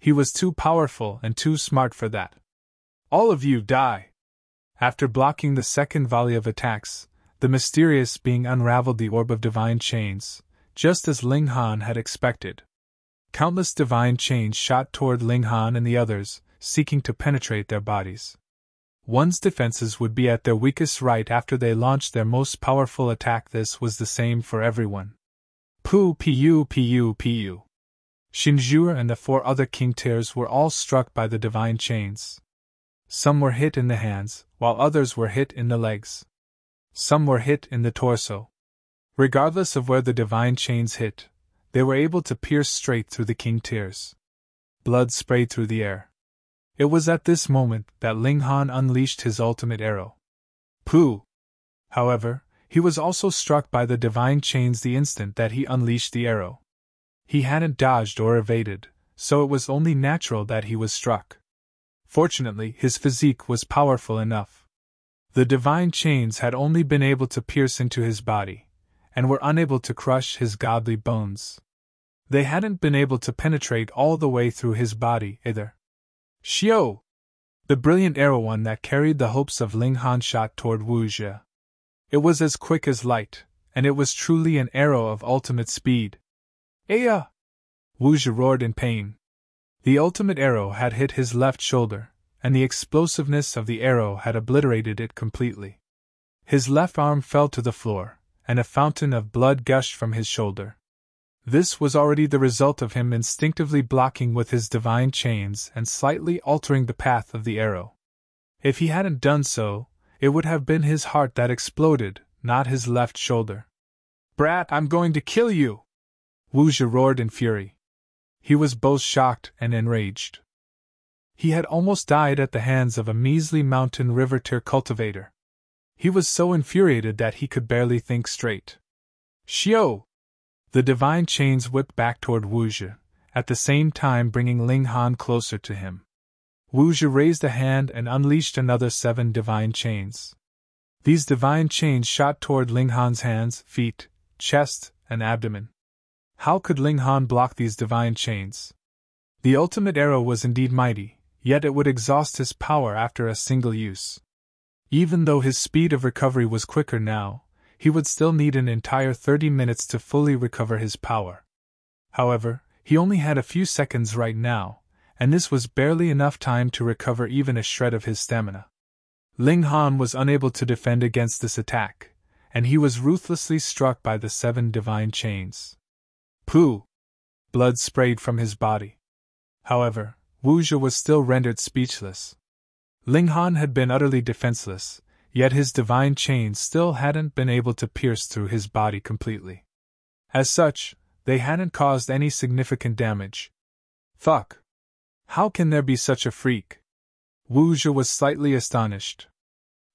A: He was too powerful and too smart for that. All of you die! After blocking the second volley of attacks, the mysterious being unraveled the orb of divine chains, just as Ling Han had expected. Countless divine chains shot toward Ling Han and the others, seeking to penetrate their bodies. One's defenses would be at their weakest right after they launched their most powerful attack. This was the same for everyone. Pu. Shinjur and the 4 other king tiers were all struck by the divine chains. Some were hit in the hands, while others were hit in the legs. Some were hit in the torso. Regardless of where the divine chains hit, they were able to pierce straight through the king tiers. Blood sprayed through the air. It was at this moment that Ling Han unleashed his ultimate arrow. Pu! However, he was also struck by the divine chains the instant that he unleashed the arrow. He hadn't dodged or evaded, so it was only natural that he was struck. Fortunately, his physique was powerful enough. The divine chains had only been able to pierce into his body, and were unable to crush his godly bones. They hadn't been able to penetrate all the way through his body either. Xiao! The brilliant arrow one that carried the hopes of Ling Han shot toward Wu Zhi. It was as quick as light, and it was truly an arrow of ultimate speed. Aya! Wu Zhi roared in pain. The ultimate arrow had hit his left shoulder, and the explosiveness of the arrow had obliterated it completely. His left arm fell to the floor, and a fountain of blood gushed from his shoulder. This was already the result of him instinctively blocking with his divine chains and slightly altering the path of the arrow. If he hadn't done so, it would have been his heart that exploded, not his left shoulder. Brat, I'm going to kill you! Wu Zhi roared in fury. He was both shocked and enraged. He had almost died at the hands of a measly mountain river tier cultivator. He was so infuriated that he could barely think straight. Xiao! The divine chains whipped back toward Wu Zhi, at the same time bringing Ling Han closer to him. Wu Zhi raised a hand and unleashed another 7 divine chains. These divine chains shot toward Ling Han's hands, feet, chest, and abdomen. How could Ling Han block these divine chains? The ultimate arrow was indeed mighty, yet it would exhaust his power after a single use. Even though his speed of recovery was quicker now, he would still need an entire 30 minutes to fully recover his power. However, he only had a few seconds right now, and this was barely enough time to recover even a shred of his stamina. Ling Han was unable to defend against this attack, and he was ruthlessly struck by the 7 divine chains. Pooh! Blood sprayed from his body. However, Wu Zhi was still rendered speechless. Ling Han had been utterly defenseless, yet his divine chains still hadn't been able to pierce through his body completely. As such, they hadn't caused any significant damage. Fuck! How can there be such a freak? Wu Zhi was slightly astonished.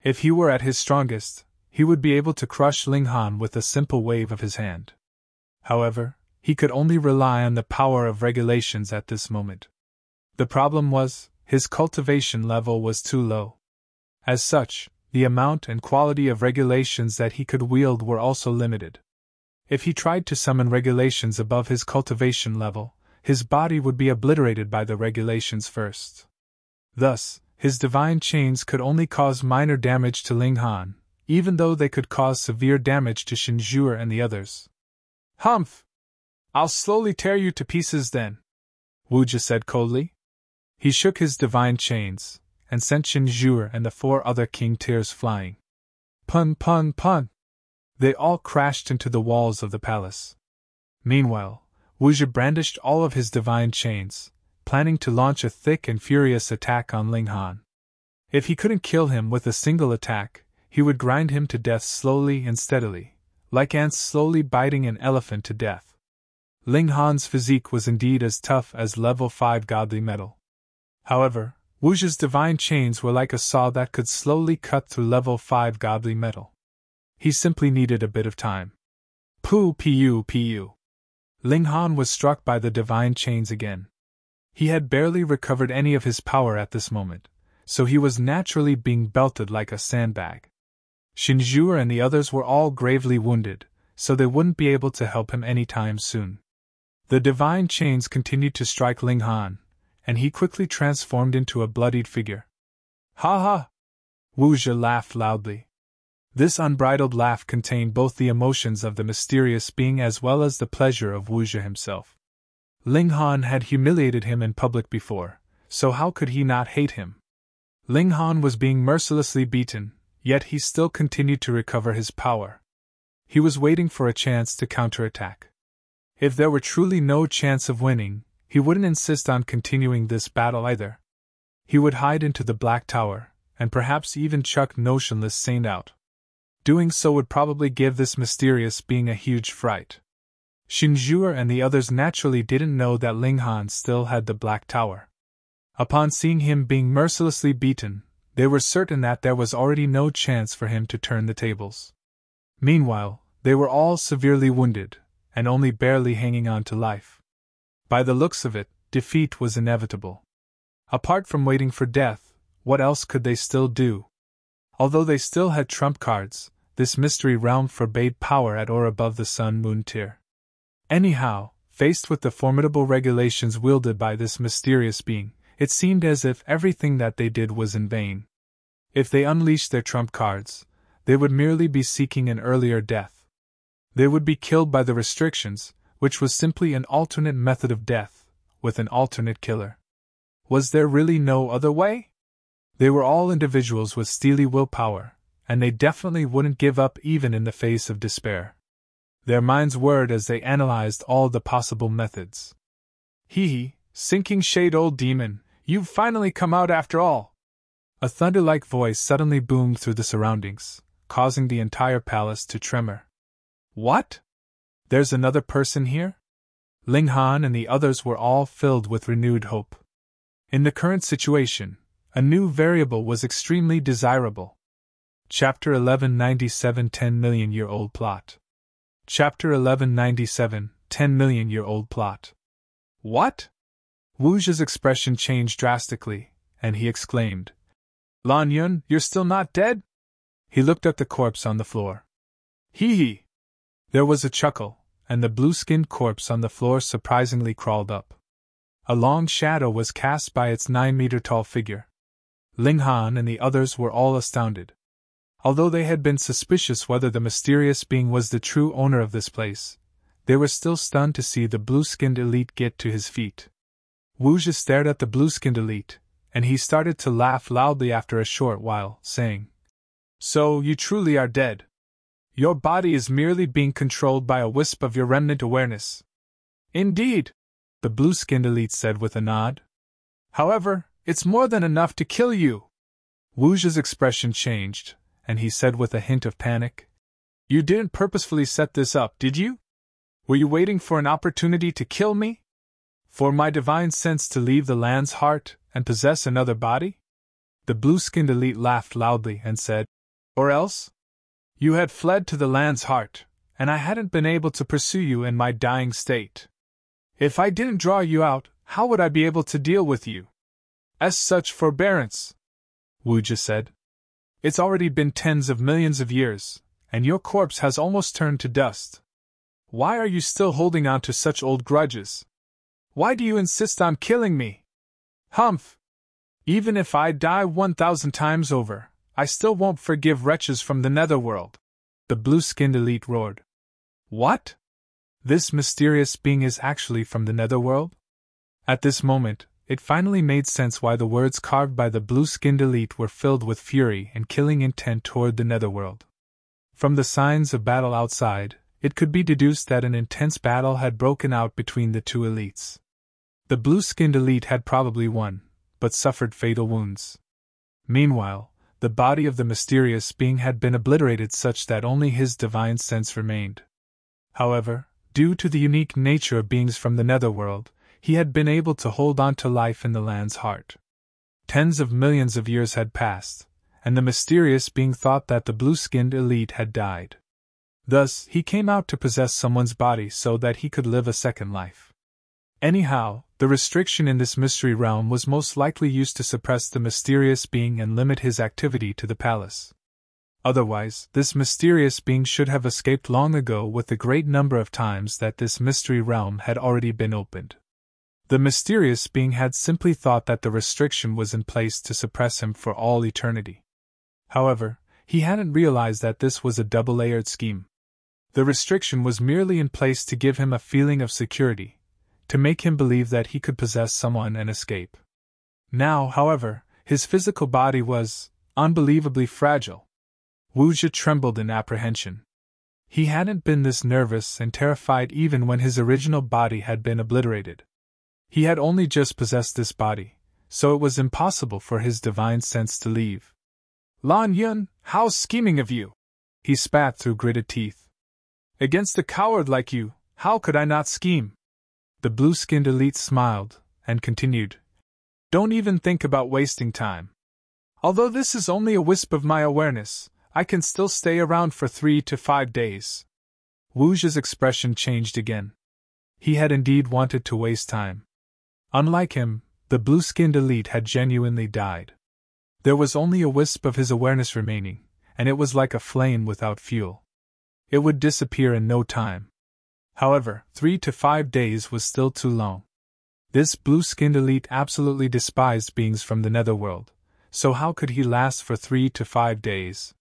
A: If he were at his strongest, he would be able to crush Ling Han with a simple wave of his hand. However, he could only rely on the power of regulations at this moment. The problem was, his cultivation level was too low. As such, the amount and quality of regulations that he could wield were also limited. If he tried to summon regulations above his cultivation level, his body would be obliterated by the regulations first. Thus, his divine chains could only cause minor damage to Ling Han, even though they could cause severe damage to Shinjur and the others. Humph! I'll slowly tear you to pieces then, Wu Zhi said coldly. He shook his divine chains, and sent Shinjur and the 4 other king tiers flying. Pun pun pun! They all crashed into the walls of the palace. Meanwhile, Wu Zhi brandished all of his divine chains, planning to launch a thick and furious attack on Ling Han. If he couldn't kill him with a single attack, he would grind him to death slowly and steadily, like ants slowly biting an elephant to death. Ling Han's physique was indeed as tough as level 5 godly metal. However, Wu Zhi's divine chains were like a saw that could slowly cut through level 5 godly metal. He simply needed a bit of time. Pu. Ling Han was struck by the divine chains again. He had barely recovered any of his power at this moment, so he was naturally being belted like a sandbag. Shinjur and the others were all gravely wounded, so they wouldn't be able to help him anytime soon. The divine chains continued to strike Ling Han, and he quickly transformed into a bloodied figure. Ha ha! Wu Zhi laughed loudly. This unbridled laugh contained both the emotions of the mysterious being as well as the pleasure of Wu Zhi himself. Ling Han had humiliated him in public before, so how could he not hate him? Ling Han was being mercilessly beaten, yet he still continued to recover his power. He was waiting for a chance to counterattack. If there were truly no chance of winning, he wouldn't insist on continuing this battle either. He would hide into the Black Tower, and perhaps even chuck Notionless Saint out. Doing so would probably give this mysterious being a huge fright. Xinzhuer and the others naturally didn't know that Ling Han still had the Black Tower. Upon seeing him being mercilessly beaten, they were certain that there was already no chance for him to turn the tables. Meanwhile, they were all severely wounded, and only barely hanging on to life. By the looks of it, defeat was inevitable. Apart from waiting for death, what else could they still do? Although they still had trump cards, this mystery realm forbade power at or above the Sun-Moon tier. Anyhow, faced with the formidable regulations wielded by this mysterious being, it seemed as if everything that they did was in vain. If they unleashed their trump cards, they would merely be seeking an earlier death. They would be killed by the restrictions, which was simply an alternate method of death, with an alternate killer. Was there really no other way? They were all individuals with steely willpower, and they definitely wouldn't give up even in the face of despair. Their minds whirred as they analyzed all the possible methods. Hee, sinking shade old demon, you've finally come out after all! A thunder-like voice suddenly boomed through the surroundings, causing the entire palace to tremor. What? There's another person here? Ling Han and the others were all filled with renewed hope. In the current situation, a new variable was extremely desirable. Chapter 1197 10-million-year-old plot. Chapter 1197 10-million-year-old plot. What? Wu Zhi's expression changed drastically, and he exclaimed, Lan Yun, you're still not dead? He looked at the corpse on the floor. Hee. There was a chuckle, and the blue-skinned corpse on the floor surprisingly crawled up. A long shadow was cast by its 9-meter-tall figure. Ling Han and the others were all astounded. Although they had been suspicious whether the mysterious being was the true owner of this place, they were still stunned to see the blue-skinned elite get to his feet. Wu Zhi stared at the blue-skinned elite, and he started to laugh loudly after a short while, saying, So, you truly are dead. Your body is merely being controlled by a wisp of your remnant awareness. Indeed, the blue-skinned elite said with a nod. However, it's more than enough to kill you. Wu Zhi's expression changed, and he said with a hint of panic, You didn't purposefully set this up, did you? Were you waiting for an opportunity to kill me? For my divine sense to leave the land's heart and possess another body? The blue-skinned elite laughed loudly and said, Or else? You had fled to the land's heart, and I hadn't been able to pursue you in my dying state. If I didn't draw you out, how would I be able to deal with you? As such forbearance, Wu Zhi said. It's already been tens of millions of years, and your corpse has almost turned to dust. Why are you still holding on to such old grudges? Why do you insist on killing me? Humph! Even if I die 1,000 times over, I still won't forgive wretches from the netherworld, the blue-skinned elite roared. What? This mysterious being is actually from the netherworld? At this moment, it finally made sense why the words carved by the blue-skinned elite were filled with fury and killing intent toward the netherworld. From the signs of battle outside, it could be deduced that an intense battle had broken out between the two elites. The blue-skinned elite had probably won, but suffered fatal wounds. Meanwhile, the body of the mysterious being had been obliterated such that only his divine sense remained. However, due to the unique nature of beings from the netherworld, he had been able to hold on to life in the land's heart. Tens of millions of years had passed, and the mysterious being thought that the blue-skinned elite had died. Thus, he came out to possess someone's body so that he could live a second life. Anyhow, the restriction in this mystery realm was most likely used to suppress the mysterious being and limit his activity to the palace. Otherwise, this mysterious being should have escaped long ago with the great number of times that this mystery realm had already been opened. The mysterious being had simply thought that the restriction was in place to suppress him for all eternity. However, he hadn't realized that this was a double-layered scheme. The restriction was merely in place to give him a feeling of security, to make him believe that he could possess someone and escape. Now, however, his physical body was unbelievably fragile. Wuja trembled in apprehension. He hadn't been this nervous and terrified even when his original body had been obliterated. He had only just possessed this body, so it was impossible for his divine sense to leave. "Lan Yun, how scheming of you!" he spat through gritted teeth. "Against a coward like you, how could I not scheme?" The blue-skinned elite smiled, and continued, "Don't even think about wasting time. Although this is only a wisp of my awareness, I can still stay around for 3 to 5 days. Wuja's expression changed again. He had indeed wanted to waste time. Unlike him, the blue-skinned elite had genuinely died. There was only a wisp of his awareness remaining, and it was like a flame without fuel. It would disappear in no time. However, 3 to 5 days was still too long. This blue-skinned elite absolutely despised beings from the netherworld, so how could he last for 3 to 5 days?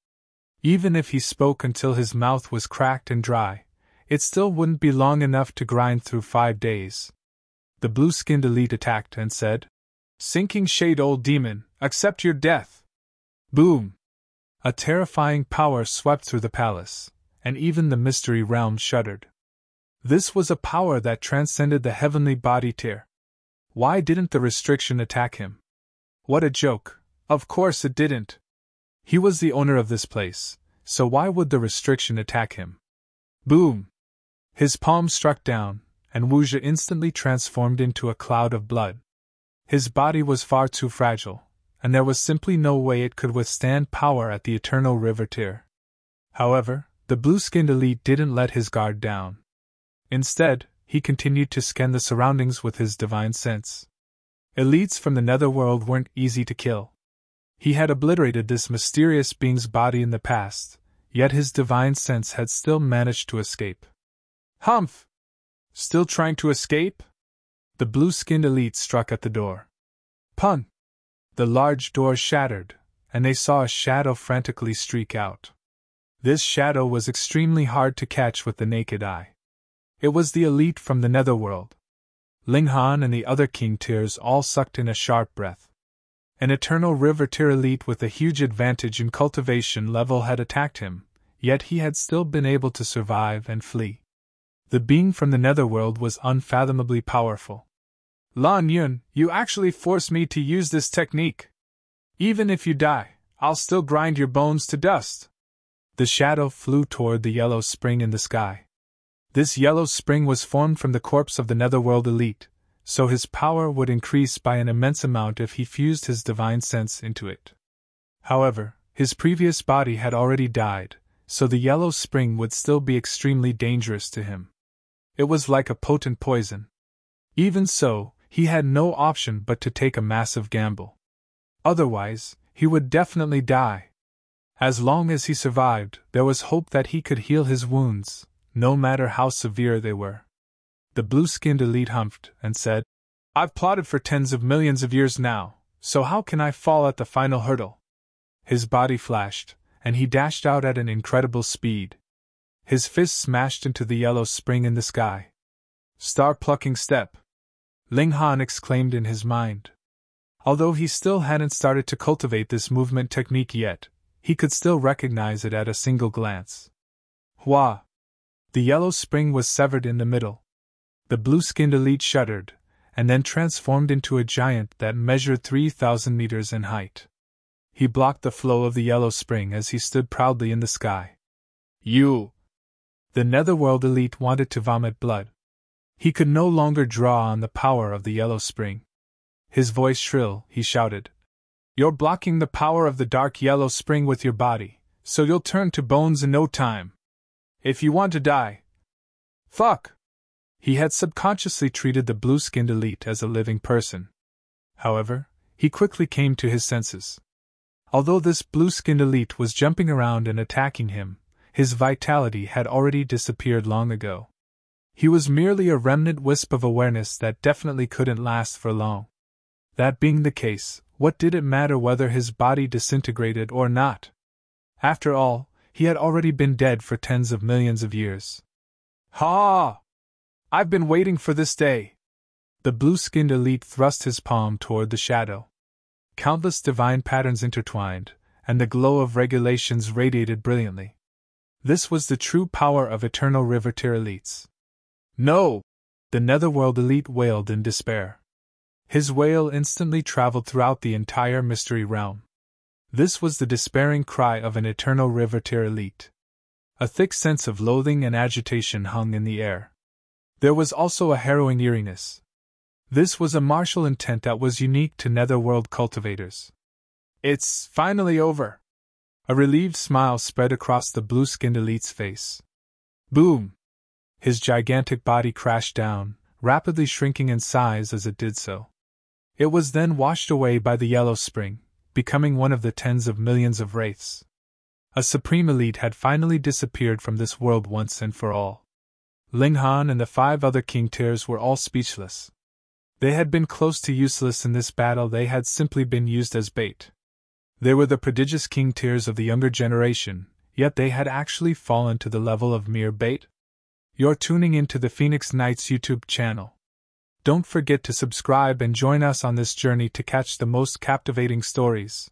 A: Even if he spoke until his mouth was cracked and dry, it still wouldn't be long enough to grind through 5 days. The blue-skinned elite attacked and said, "Sinking shade, old demon, accept your death!" Boom! A terrifying power swept through the palace, and even the mystery realm shuddered. This was a power that transcended the heavenly body tier. Why didn't the restriction attack him? What a joke! Of course it didn't. He was the owner of this place, so why would the restriction attack him? Boom! His palm struck down, and Wuja instantly transformed into a cloud of blood. His body was far too fragile, and there was simply no way it could withstand power at the eternal river tier. However, the blue-skinned elite didn't let his guard down. Instead, he continued to scan the surroundings with his divine sense. Elites from the netherworld weren't easy to kill. He had obliterated this mysterious being's body in the past, yet his divine sense had still managed to escape. Humph! Still trying to escape? The blue-skinned elite struck at the door. Pun! The large door shattered, and they saw a shadow frantically streak out. This shadow was extremely hard to catch with the naked eye. It was the elite from the netherworld. Ling Han and the other king tiers all sucked in a sharp breath. An eternal river tier elite with a huge advantage in cultivation level had attacked him, yet he had still been able to survive and flee. The being from the netherworld was unfathomably powerful. Lan Yun, you actually forced me to use this technique. Even if you die, I'll still grind your bones to dust. The shadow flew toward the yellow spring in the sky. This yellow spring was formed from the corpse of the netherworld elite, so his power would increase by an immense amount if he fused his divine sense into it. However, his previous body had already died, so the yellow spring would still be extremely dangerous to him. It was like a potent poison. Even so, he had no option but to take a massive gamble. Otherwise, he would definitely die. As long as he survived, there was hope that he could heal his wounds, no matter how severe they were. The blue-skinned elite humphed and said, I've plotted for tens of millions of years now, so how can I fall at the final hurdle? His body flashed, and he dashed out at an incredible speed. His fist smashed into the yellow spring in the sky. Star-plucking step! Ling Han exclaimed in his mind. Although he still hadn't started to cultivate this movement technique yet, he could still recognize it at a single glance. Hua! The yellow spring was severed in the middle. The blue-skinned elite shuddered, and then transformed into a giant that measured 3,000 meters in height. He blocked the flow of the yellow spring as he stood proudly in the sky. You! The netherworld elite wanted to vomit blood. He could no longer draw on the power of the yellow spring. His voice shrill, he shouted. You're blocking the power of the dark yellow spring with your body, so you'll turn to bones in no time. If you want to die. Fuck! He had subconsciously treated the blue-skinned elite as a living person. However, he quickly came to his senses. Although this blue-skinned elite was jumping around and attacking him, his vitality had already disappeared long ago. He was merely a remnant wisp of awareness that definitely couldn't last for long. That being the case, what did it matter whether his body disintegrated or not? After all, he had already been dead for tens of millions of years. Ha! I've been waiting for this day. The blue-skinned elite thrust his palm toward the shadow. Countless divine patterns intertwined, and the glow of regulations radiated brilliantly. This was the true power of eternal river-tier elites. No! The netherworld elite wailed in despair. His wail instantly traveled throughout the entire mystery realm. This was the despairing cry of an eternal river-tier elite. A thick sense of loathing and agitation hung in the air. There was also a harrowing eeriness. This was a martial intent that was unique to netherworld cultivators. It's finally over. A relieved smile spread across the blue-skinned elite's face. Boom! His gigantic body crashed down, rapidly shrinking in size as it did so. It was then washed away by the yellow spring, becoming one of the tens of millions of wraiths. A supreme elite had finally disappeared from this world once and for all. Ling Han and the 5 other king tiers were all speechless. They had been close to useless in this battle, they had simply been used as bait. They were the prodigious king tiers of the younger generation, yet they had actually fallen to the level of mere bait? You're tuning into the Phoenix Knights YouTube channel. Don't forget to subscribe and join us on this journey to catch the most captivating stories.